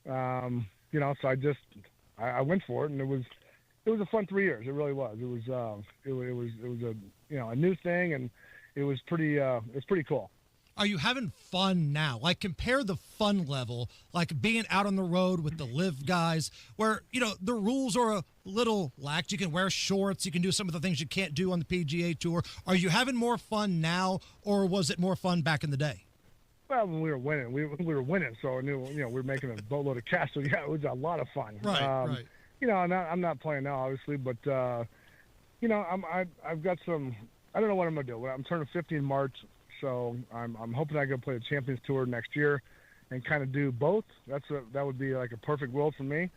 So I went for it, and it was a fun 3 years. It really was. It was a new thing, and it was pretty cool. Are you having fun now? Like, compare the fun level, like being out on the road with the live guys, where the rules are a little lax. You can wear shorts. You can do some of the things you can't do on the PGA Tour. Are you having more fun now, or was it more fun back in the day? Well, when we were winning, we were winning, so I knew we were making a boatload of cash. So yeah, it was a lot of fun. Right, right. I'm not playing now, obviously, but I've got some. I don't know what I'm gonna do. I'm turning 50 in March, so I'm hoping I can play the Champions Tour next year, and kind of do both. That would be like a perfect world for me.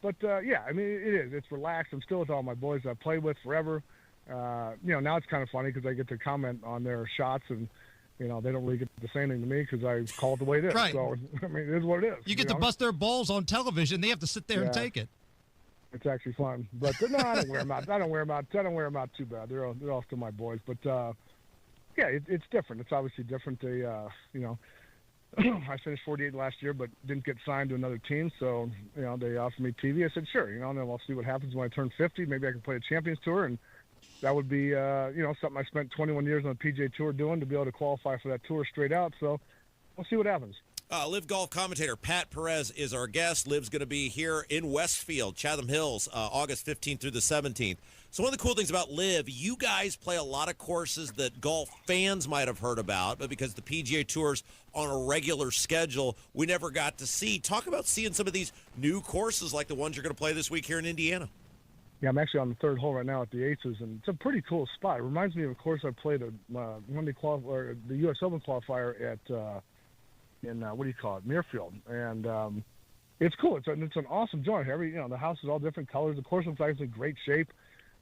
But yeah, I mean, it is. It's relaxed. I'm still with all my boys I've played with forever. Now it's kind of funny because I get to comment on their shots, and they don't really get to say anything to me because I call it the way it is. Right. So I mean, it is what it is. You get to bust their balls on television. They have to sit there and take it. It's actually fun, but no, I don't wear them out. I don't wear them out too bad. They're all still my boys, but yeah, it's different. It's obviously different. They, I finished 48 last year, but didn't get signed to another team, so they offered me TV. I said sure, and then I'll see what happens when I turn 50. Maybe I can play a Champions Tour, and that would be something I spent 21 years on the PGA Tour doing to be able to qualify for that tour straight out. So we'll see what happens. Live golf commentator Pat Perez is our guest. Liv's going to be here in Westfield, Chatham Hills, August 15th through the 17th. So one of the cool things about Live, you guys play a lot of courses that golf fans might have heard about, but because the PGA Tour's on a regular schedule, we never got to see. Talk about seeing some of these new courses like the ones you're going to play this week here in Indiana. Yeah, I'm actually on the third hole right now at the Aces, and it's a pretty cool spot. It reminds me of a course I played the U.S. Open qualifier at in Muirfield, and it's cool. It's an awesome joint. The house is all different colors. The course looks like it's in great shape.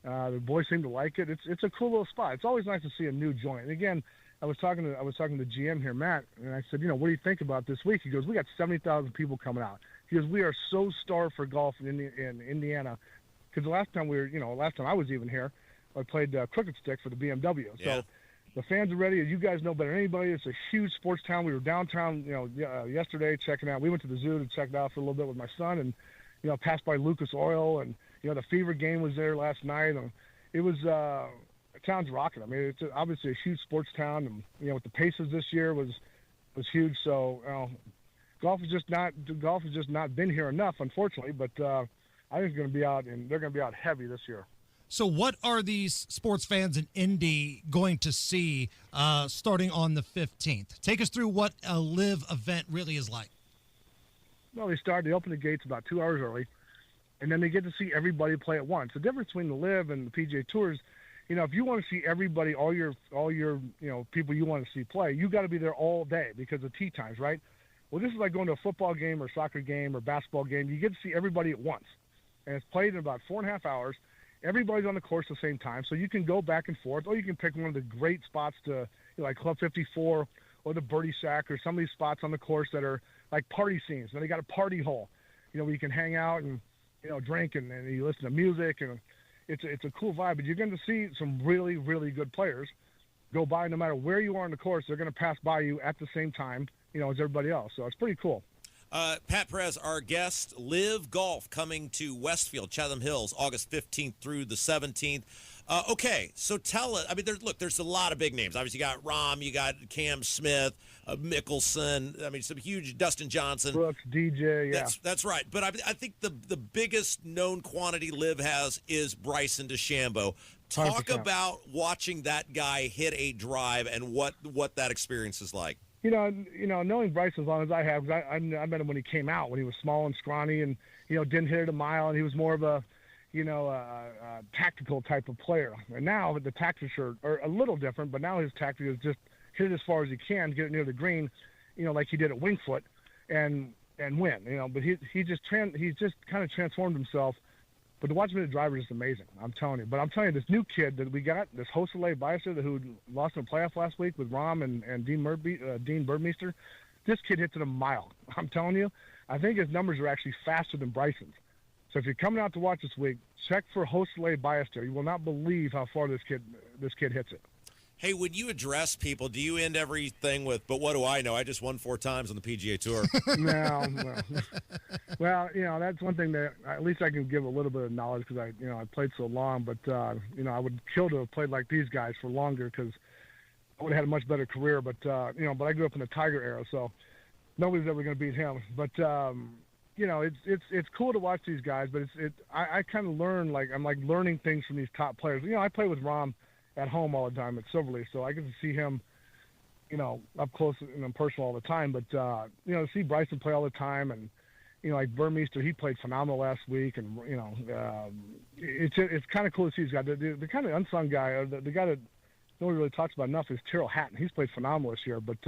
The boys seem to like it. It's a cool little spot. It's always nice to see a new joint. And again, I was talking to the GM here, Matt, and I said, what do you think about this week? He goes, we got 70,000 people coming out. He goes, we are so starved for golf in Indiana. Because the last time I was even here, I played Crooked Stick for the BMW. Yeah. So the fans are ready. As you guys know better than anybody, it's a huge sports town. We were downtown, yesterday checking out. We went to the zoo to check it out for a little bit with my son, and passed by Lucas Oil, and the Fever game was there last night. And it was the town's rocking. I mean, it's obviously a huge sports town, and with the Pacers this year was huge. So golf has just not been here enough, unfortunately. But I think it's going to be out, and they're going to be out heavy this year. So what are these sports fans in Indy going to see starting on the 15th? Take us through what a live event really is like. Well, they open the gates about 2 hours early, and then they get to see everybody play at once. The difference between the live and the PGA Tours, if you want to see everybody, all your people you want to see play, you got to be there all day because of tee times, right? Well, this is like going to a football game or soccer game or basketball game. You get to see everybody at once, and it's played in about 4.5 hours. Everybody's on the course at the same time, so you can go back and forth, or you can pick one of the great spots to, like Club 54 or the Birdie Shack or some of these spots on the course that are like party scenes. Then they got a party hole, where you can hang out and, drink and you listen to music, and it's a cool vibe. But you're going to see some really, really good players go by. No matter where you are on the course, they're going to pass by you at the same time, as everybody else. So it's pretty cool. Pat Perez, our guest. Live Golf coming to Westfield, Chatham Hills, August 15th through the 17th. Okay, so tell us. I mean, there's a lot of big names. Obviously, you got Rahm, you got Cam Smith, Mickelson. I mean, some huge Dustin Johnson, Brooks, DJ. Yeah, that's right. But I think the biggest known quantity Live has is Bryson DeChambeau. Talk 100%. about watching that guy hit a drive and what that experience is like. Knowing Bryce as long as I have, 'cause I met him when he came out, when he was small and scrawny and, didn't hit it a mile, and he was more of a tactical type of player. And now the tactics are a little different, but now his tactic is just hit it as far as he can, get it near the green, like he did at Wingfoot, and win. But he's just kind of transformed himself. But to watch him as a driver is just amazing. I'm telling you. But I'm telling you, this new kid that we got, this Josele Ballester, who lost in the playoff last week with Rahm and Dean Birdmeister, this kid hits it a mile. I'm telling you. I think his numbers are actually faster than Bryson's. So if you're coming out to watch this week, check for Josele Ballester. You will not believe how far this kid hits it. Hey, when you address people, do you end everything with, but what do I know? I just won 4 times on the PGA Tour. Well, that's one thing that at least I can give a little bit of knowledge because I played so long. But, I would kill to have played like these guys for longer because I would have had a much better career. But, but I grew up in the Tiger era, so nobody's ever going to beat him. But, it's cool to watch these guys, but I kind of learn, I'm learning things from these top players. I play with Rahm at home all the time at Silverleaf, so I get to see him, up close and personal all the time. But to see Bryson play all the time, and like Birdmeister, he played phenomenal last week, and it's kind of cool to see these guys. The kind of unsung guy, or the guy that nobody really talks about enough, is Tyrrell Hatton. He's played phenomenal this year, but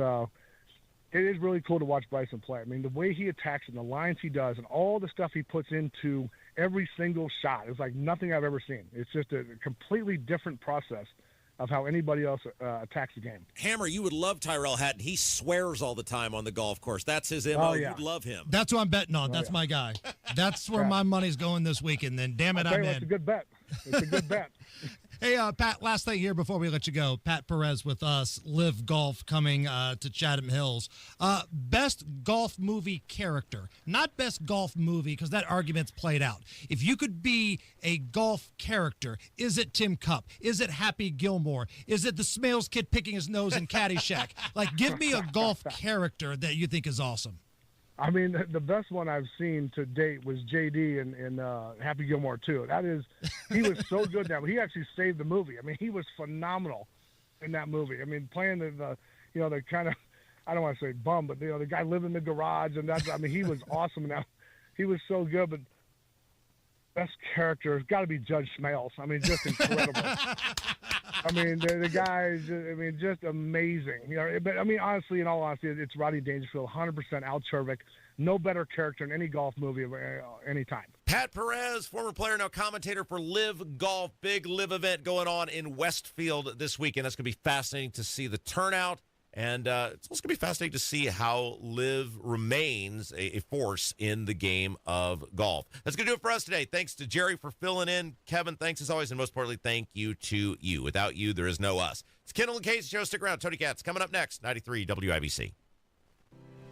it is really cool to watch Bryson play. I mean, the way he attacks and the lines he does, and all the stuff he puts into every single shot is like nothing I've ever seen. It's just a completely different process of how anybody else attacks the game. Hammer, you would love Tyrell Hatton. He swears all the time on the golf course. That's his MO. Oh, yeah. You'd love him. That's who I'm betting on. That's my guy. That's where my money's going this weekend. Then, damn it, I'm in. It's a good bet. It's a good bet. Hey, Pat, last thing here before we let you go. Pat Perez with us, Live Golf, coming to Chatham Hills. Best golf movie character. Not best golf movie, because that argument's played out. If you could be a golf character, is it Tim Cup? Is it Happy Gilmore? Is it the Smales kid picking his nose in Caddyshack? Give me a golf character that you think is awesome. I mean, the best one I've seen to date was JD in Happy Gilmore 2. He was so good now. He actually saved the movie. I mean, he was phenomenal in that movie. I mean, playing the kind of, I don't want to say bum, but the guy living in the garage, and he was awesome now. He was so good. But best character has got to be Judge Smales. I mean, just incredible. I mean, the guy is, just amazing. But I mean, honestly, in all honesty, it's Rodney Dangerfield, 100% Al Czervik. No better character in any golf movie of any time. Pat Perez, former player, now commentator for Live Golf. Big Live event going on in Westfield this weekend. That's going to be fascinating to see the turnout. And it's also going to be fascinating to see how Live remains a force in the game of golf. That's going to do it for us today. Thanks to Jerry for filling in. Kevin, thanks as always. And most importantly, thank you to you. Without you, there is no us. It's Kendall Casey Show. Stick around. Tony Katz coming up next, 93 WIBC.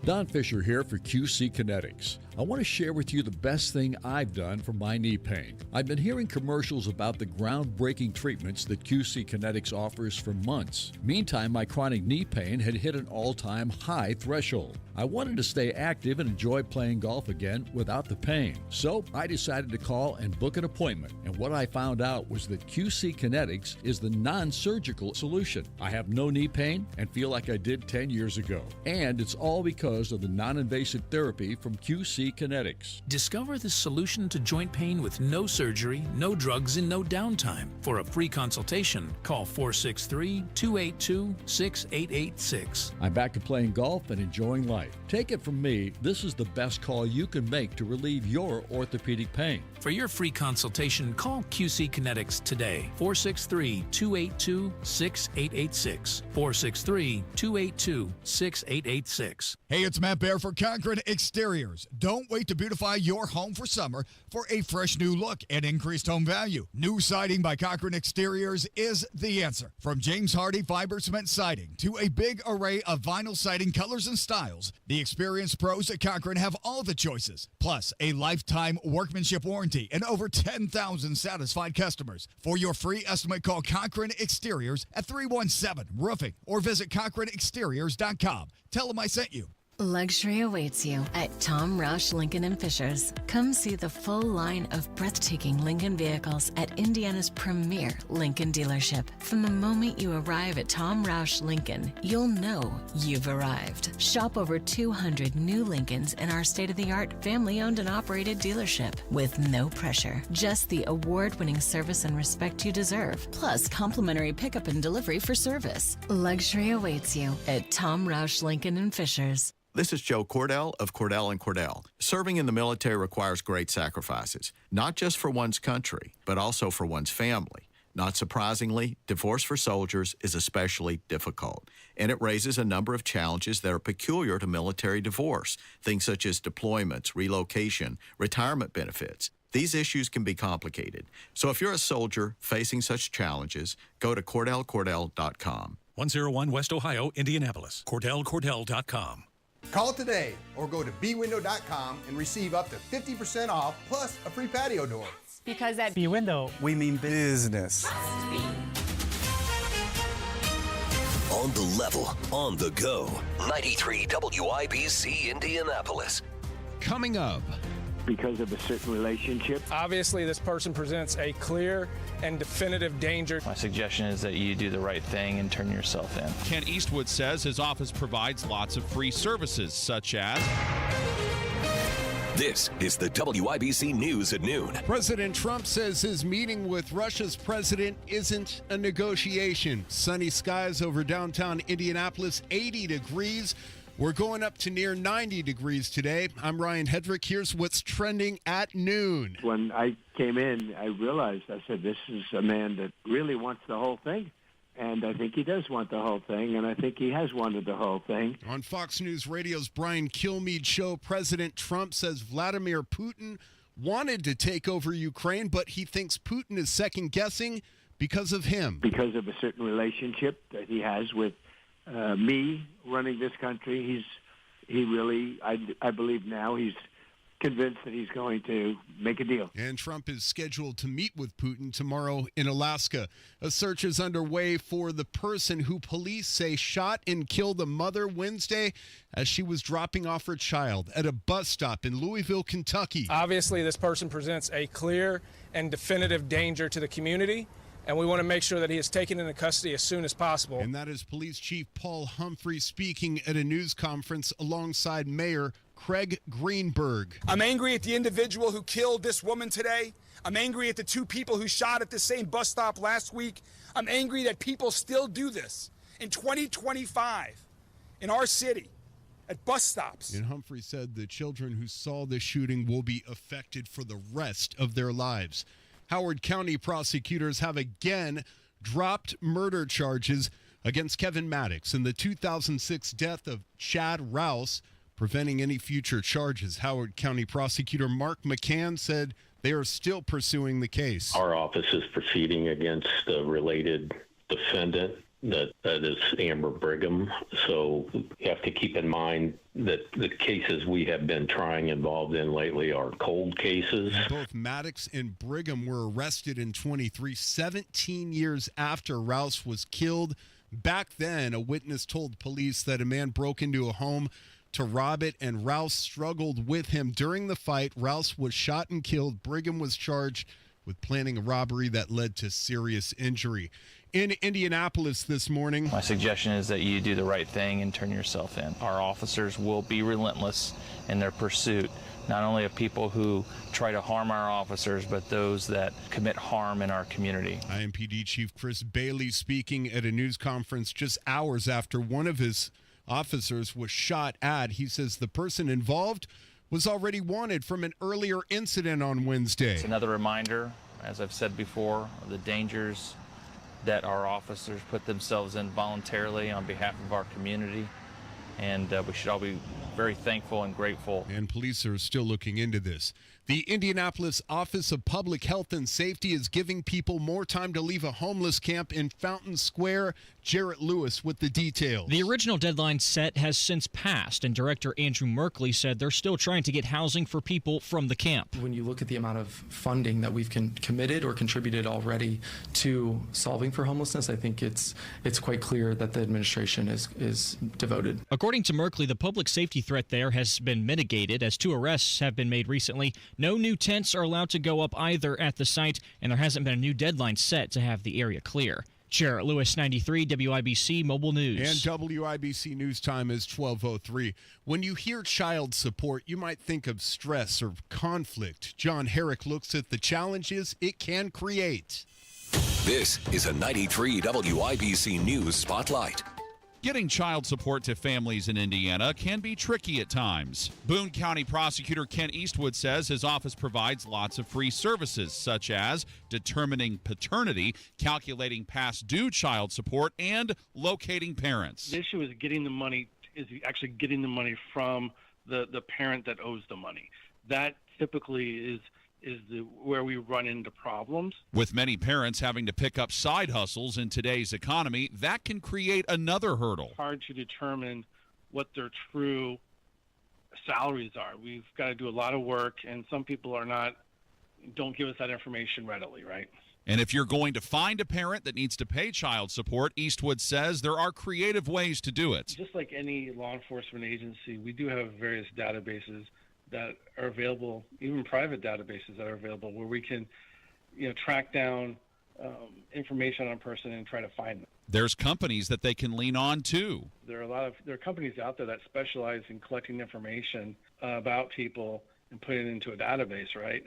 Don Fisher here for QC Kinetics. I want to share with you the best thing I've done for my knee pain. I've been hearing commercials about the groundbreaking treatments that QC Kinetics offers for months. Meantime, my chronic knee pain had hit an all-time high threshold. I wanted to stay active and enjoy playing golf again without the pain. So I decided to call and book an appointment. And what I found out was that QC Kinetics is the non-surgical solution. I have no knee pain and feel like I did 10 years ago. And it's all because of the non-invasive therapy from QC Kinetics. Discover the solution to joint pain with no surgery, no drugs, and no downtime. For a free consultation, call 463-282-6886. I'm back to playing golf and enjoying life. Take it from me, this is the best call you can make to relieve your orthopedic pain. For your free consultation, call QC Kinetics today. 463-282-6886. 463-282-6886. Hey, it's Matt Bear for Concord Exteriors. Don't wait to beautify your home for summer for a fresh new look and increased home value. New siding by Concord Exteriors is the answer. From James Hardy fiber cement siding to a big array of vinyl siding colors and styles, the experienced pros at Concord have all the choices, plus a lifetime workmanship warranty and over 10,000 satisfied customers. For your free estimate, call Concord Exteriors at 317-ROOFING or visit ConkordExteriors.com. Tell them I sent you. Luxury awaits you at Tom Roush Lincoln & Fishers. Come see the full line of breathtaking Lincoln vehicles at Indiana's premier Lincoln dealership. From the moment you arrive at Tom Roush Lincoln, you'll know you've arrived. Shop over 200 new Lincolns in our state-of-the-art family-owned and operated dealership with no pressure. Just the award-winning service and respect you deserve, plus complimentary pickup and delivery for service. Luxury awaits you at Tom Roush Lincoln & Fishers. This is Joe Cordell of Cordell & Cordell. Serving in the military requires great sacrifices, not just for one's country, but also for one's family. Not surprisingly, divorce for soldiers is especially difficult, and it raises a number of challenges that are peculiar to military divorce, things such as deployments, relocation, retirement benefits. These issues can be complicated. So if you're a soldier facing such challenges, go to CordellCordell.com. 101 West Ohio, Indianapolis. CordellCordell.com. Call today or go to bwindow.com and receive up to 50% off plus a free patio door. Because at B-Window, we mean business. On the level, on the go. 93 WIBC Indianapolis. Coming up. Because of a certain relationship. Obviously, this person presents a clear and definitive danger. My suggestion is that you do the right thing and turn yourself in. Ken Eastwood says his office provides lots of free services, such as... This is the WIBC News at noon. President Trump says his meeting with Russia's president isn't a negotiation. Sunny skies over downtown Indianapolis, 80 degrees. We're going up to near 90 degrees today. I'm Ryan Hedrick. Here's what's trending at noon. When I came in, I realized, I said, this is a man that really wants the whole thing. And I think he does want the whole thing, and I think he has wanted the whole thing. On Fox News Radio's Brian Kilmeade show, President Trump says Vladimir Putin wanted to take over Ukraine, but he thinks Putin is second-guessing because of him. Because of a certain relationship that he has with me running this country. He really, I believe now, he's convinced that he's going to make a deal. And Trump is scheduled to meet with Putin tomorrow in Alaska. A search is underway for the person who police say shot and killed a mother Wednesday as she was dropping off her child at a bus stop in Louisville, Kentucky. Obviously, this person presents a clear and definitive danger to the community, and we want to make sure that he is taken into custody as soon as possible. And that is Police Chief Paul Humphrey speaking at a news conference alongside Mayor Craig Greenberg. I'm angry at the individual who killed this woman today. I'm angry at the two people who shot at the same bus stop last week. I'm angry that people still do this in 2025 in our city at bus stops. And Humphrey said the children who saw the shooting will be affected for the rest of their lives. Howard County prosecutors have again dropped murder charges against Kevin Maddox in the 2006 death of Chad Rouse, preventing any future charges. Howard County prosecutor Mark McCann said they are still pursuing the case. Our office is proceeding against a related defendant, that is Amber Brigham. So you have to keep in mind that the cases we have been trying involved in lately are cold cases. Both Maddox and Brigham were arrested in 23, 17 years after Rouse was killed. Back then, a witness told police that a man broke into a home to rob it, and Rouse struggled with him. During the fight, Rouse was shot and killed. Brigham was charged with planning a robbery that led to serious injury. In Indianapolis this morning, my suggestion is that you do the right thing and turn yourself in. Our officers will be relentless in their pursuit, not only of people who try to harm our officers, but those that commit harm in our community. IMPD Chief Chris Bailey speaking at a news conference just hours after one of his officers was shot at. He says the person involved was already wanted from an earlier incident on Wednesday. It's another reminder, as I've said before, of the dangers that our officers put themselves in voluntarily on behalf of our community, and we should all be very thankful and grateful. And police are still looking into this. The Indianapolis Office of Public Health and Safety is giving people more time to leave a homeless camp in Fountain Square. Jarrett Lewis with the details. The original deadline set has since passed, and Director Andrew Merkley said they're still trying to get housing for people from the camp. When you look at the amount of funding that we've committed or contributed already to solving for homelessness, I think it's quite clear that the administration is devoted. According to Merkley, the public safety threat there has been mitigated as 2 arrests have been made recently. No new tents are allowed to go up either at the site, and there hasn't been a new deadline set to have the area clear. Chair Lewis, 93, WIBC Mobile News. And WIBC News Time is 12:03. When you hear child support, you might think of stress or conflict. John Herrick looks at the challenges it can create. This is a 93 WIBC News Spotlight. Getting child support to families in Indiana can be tricky at times. Boone County Prosecutor Ken Eastwood says his office provides lots of free services, such as determining paternity, calculating past due child support, and locating parents. The issue is actually getting the money from the parent that owes the money. That typically is where we run into problems. With many parents having to pick up side hustles in today's economy, that can create another hurdle. It's hard to determine what their true salaries are. We've got to do a lot of work, and some people don't give us that information readily, right? And if you're going to find a parent that needs to pay child support, Eastwood says there are creative ways to do it. Just like any law enforcement agency, we do have various databases that are available, even private databases that are available, where we can, track down information on a person and try to find them. There's companies that they can lean on too. There are companies out there that specialize in collecting information about people and putting it into a database, right?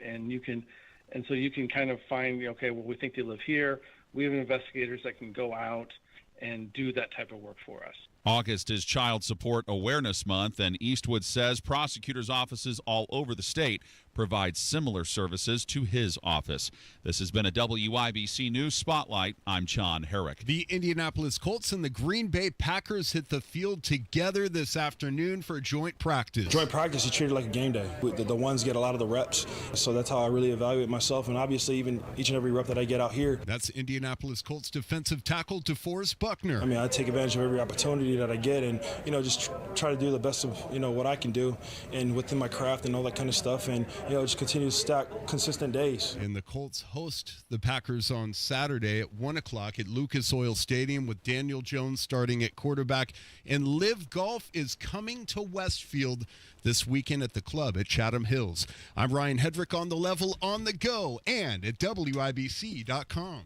So you can kind of find, okay, well, we think they live here. We have investigators that can go out and do that type of work for us. August is Child Support Awareness Month, and Eastwood says prosecutors' offices all over the state provide similar services to his office. This has been a WIBC News Spotlight. I'm John Herrick. The Indianapolis Colts and the Green Bay Packers hit the field together this afternoon for joint practice. Joint practice is treated like a game day. The ones get a lot of the reps, so that's how I really evaluate myself, and obviously even each and every rep that I get out here. That's Indianapolis Colts defensive tackle DeForest Buckner. I mean, I take advantage of every opportunity that I get, and just try to do the best of what I can do, and within my craft and all that kind of stuff, and just continue to stack consistent days. And the Colts host the Packers on Saturday at 1 o'clock at Lucas Oil Stadium with Daniel Jones starting at quarterback. And Live Golf is coming to Westfield this weekend at the club at Chatham Hills. I'm Ryan Hedrick on The Level, on the go, and at WIBC.com.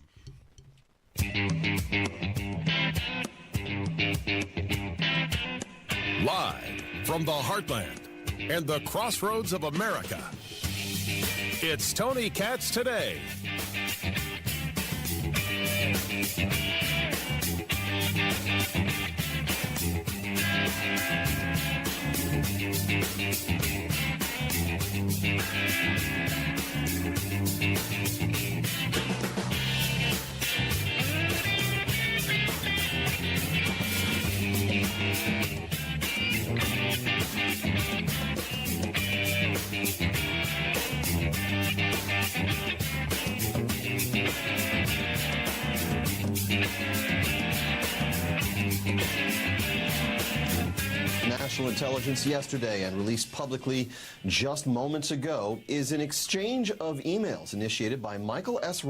Live from the heartland and the crossroads of America, it's Tony Katz Today. National intelligence yesterday and released publicly just moments ago is an exchange of emails initiated by Michael S.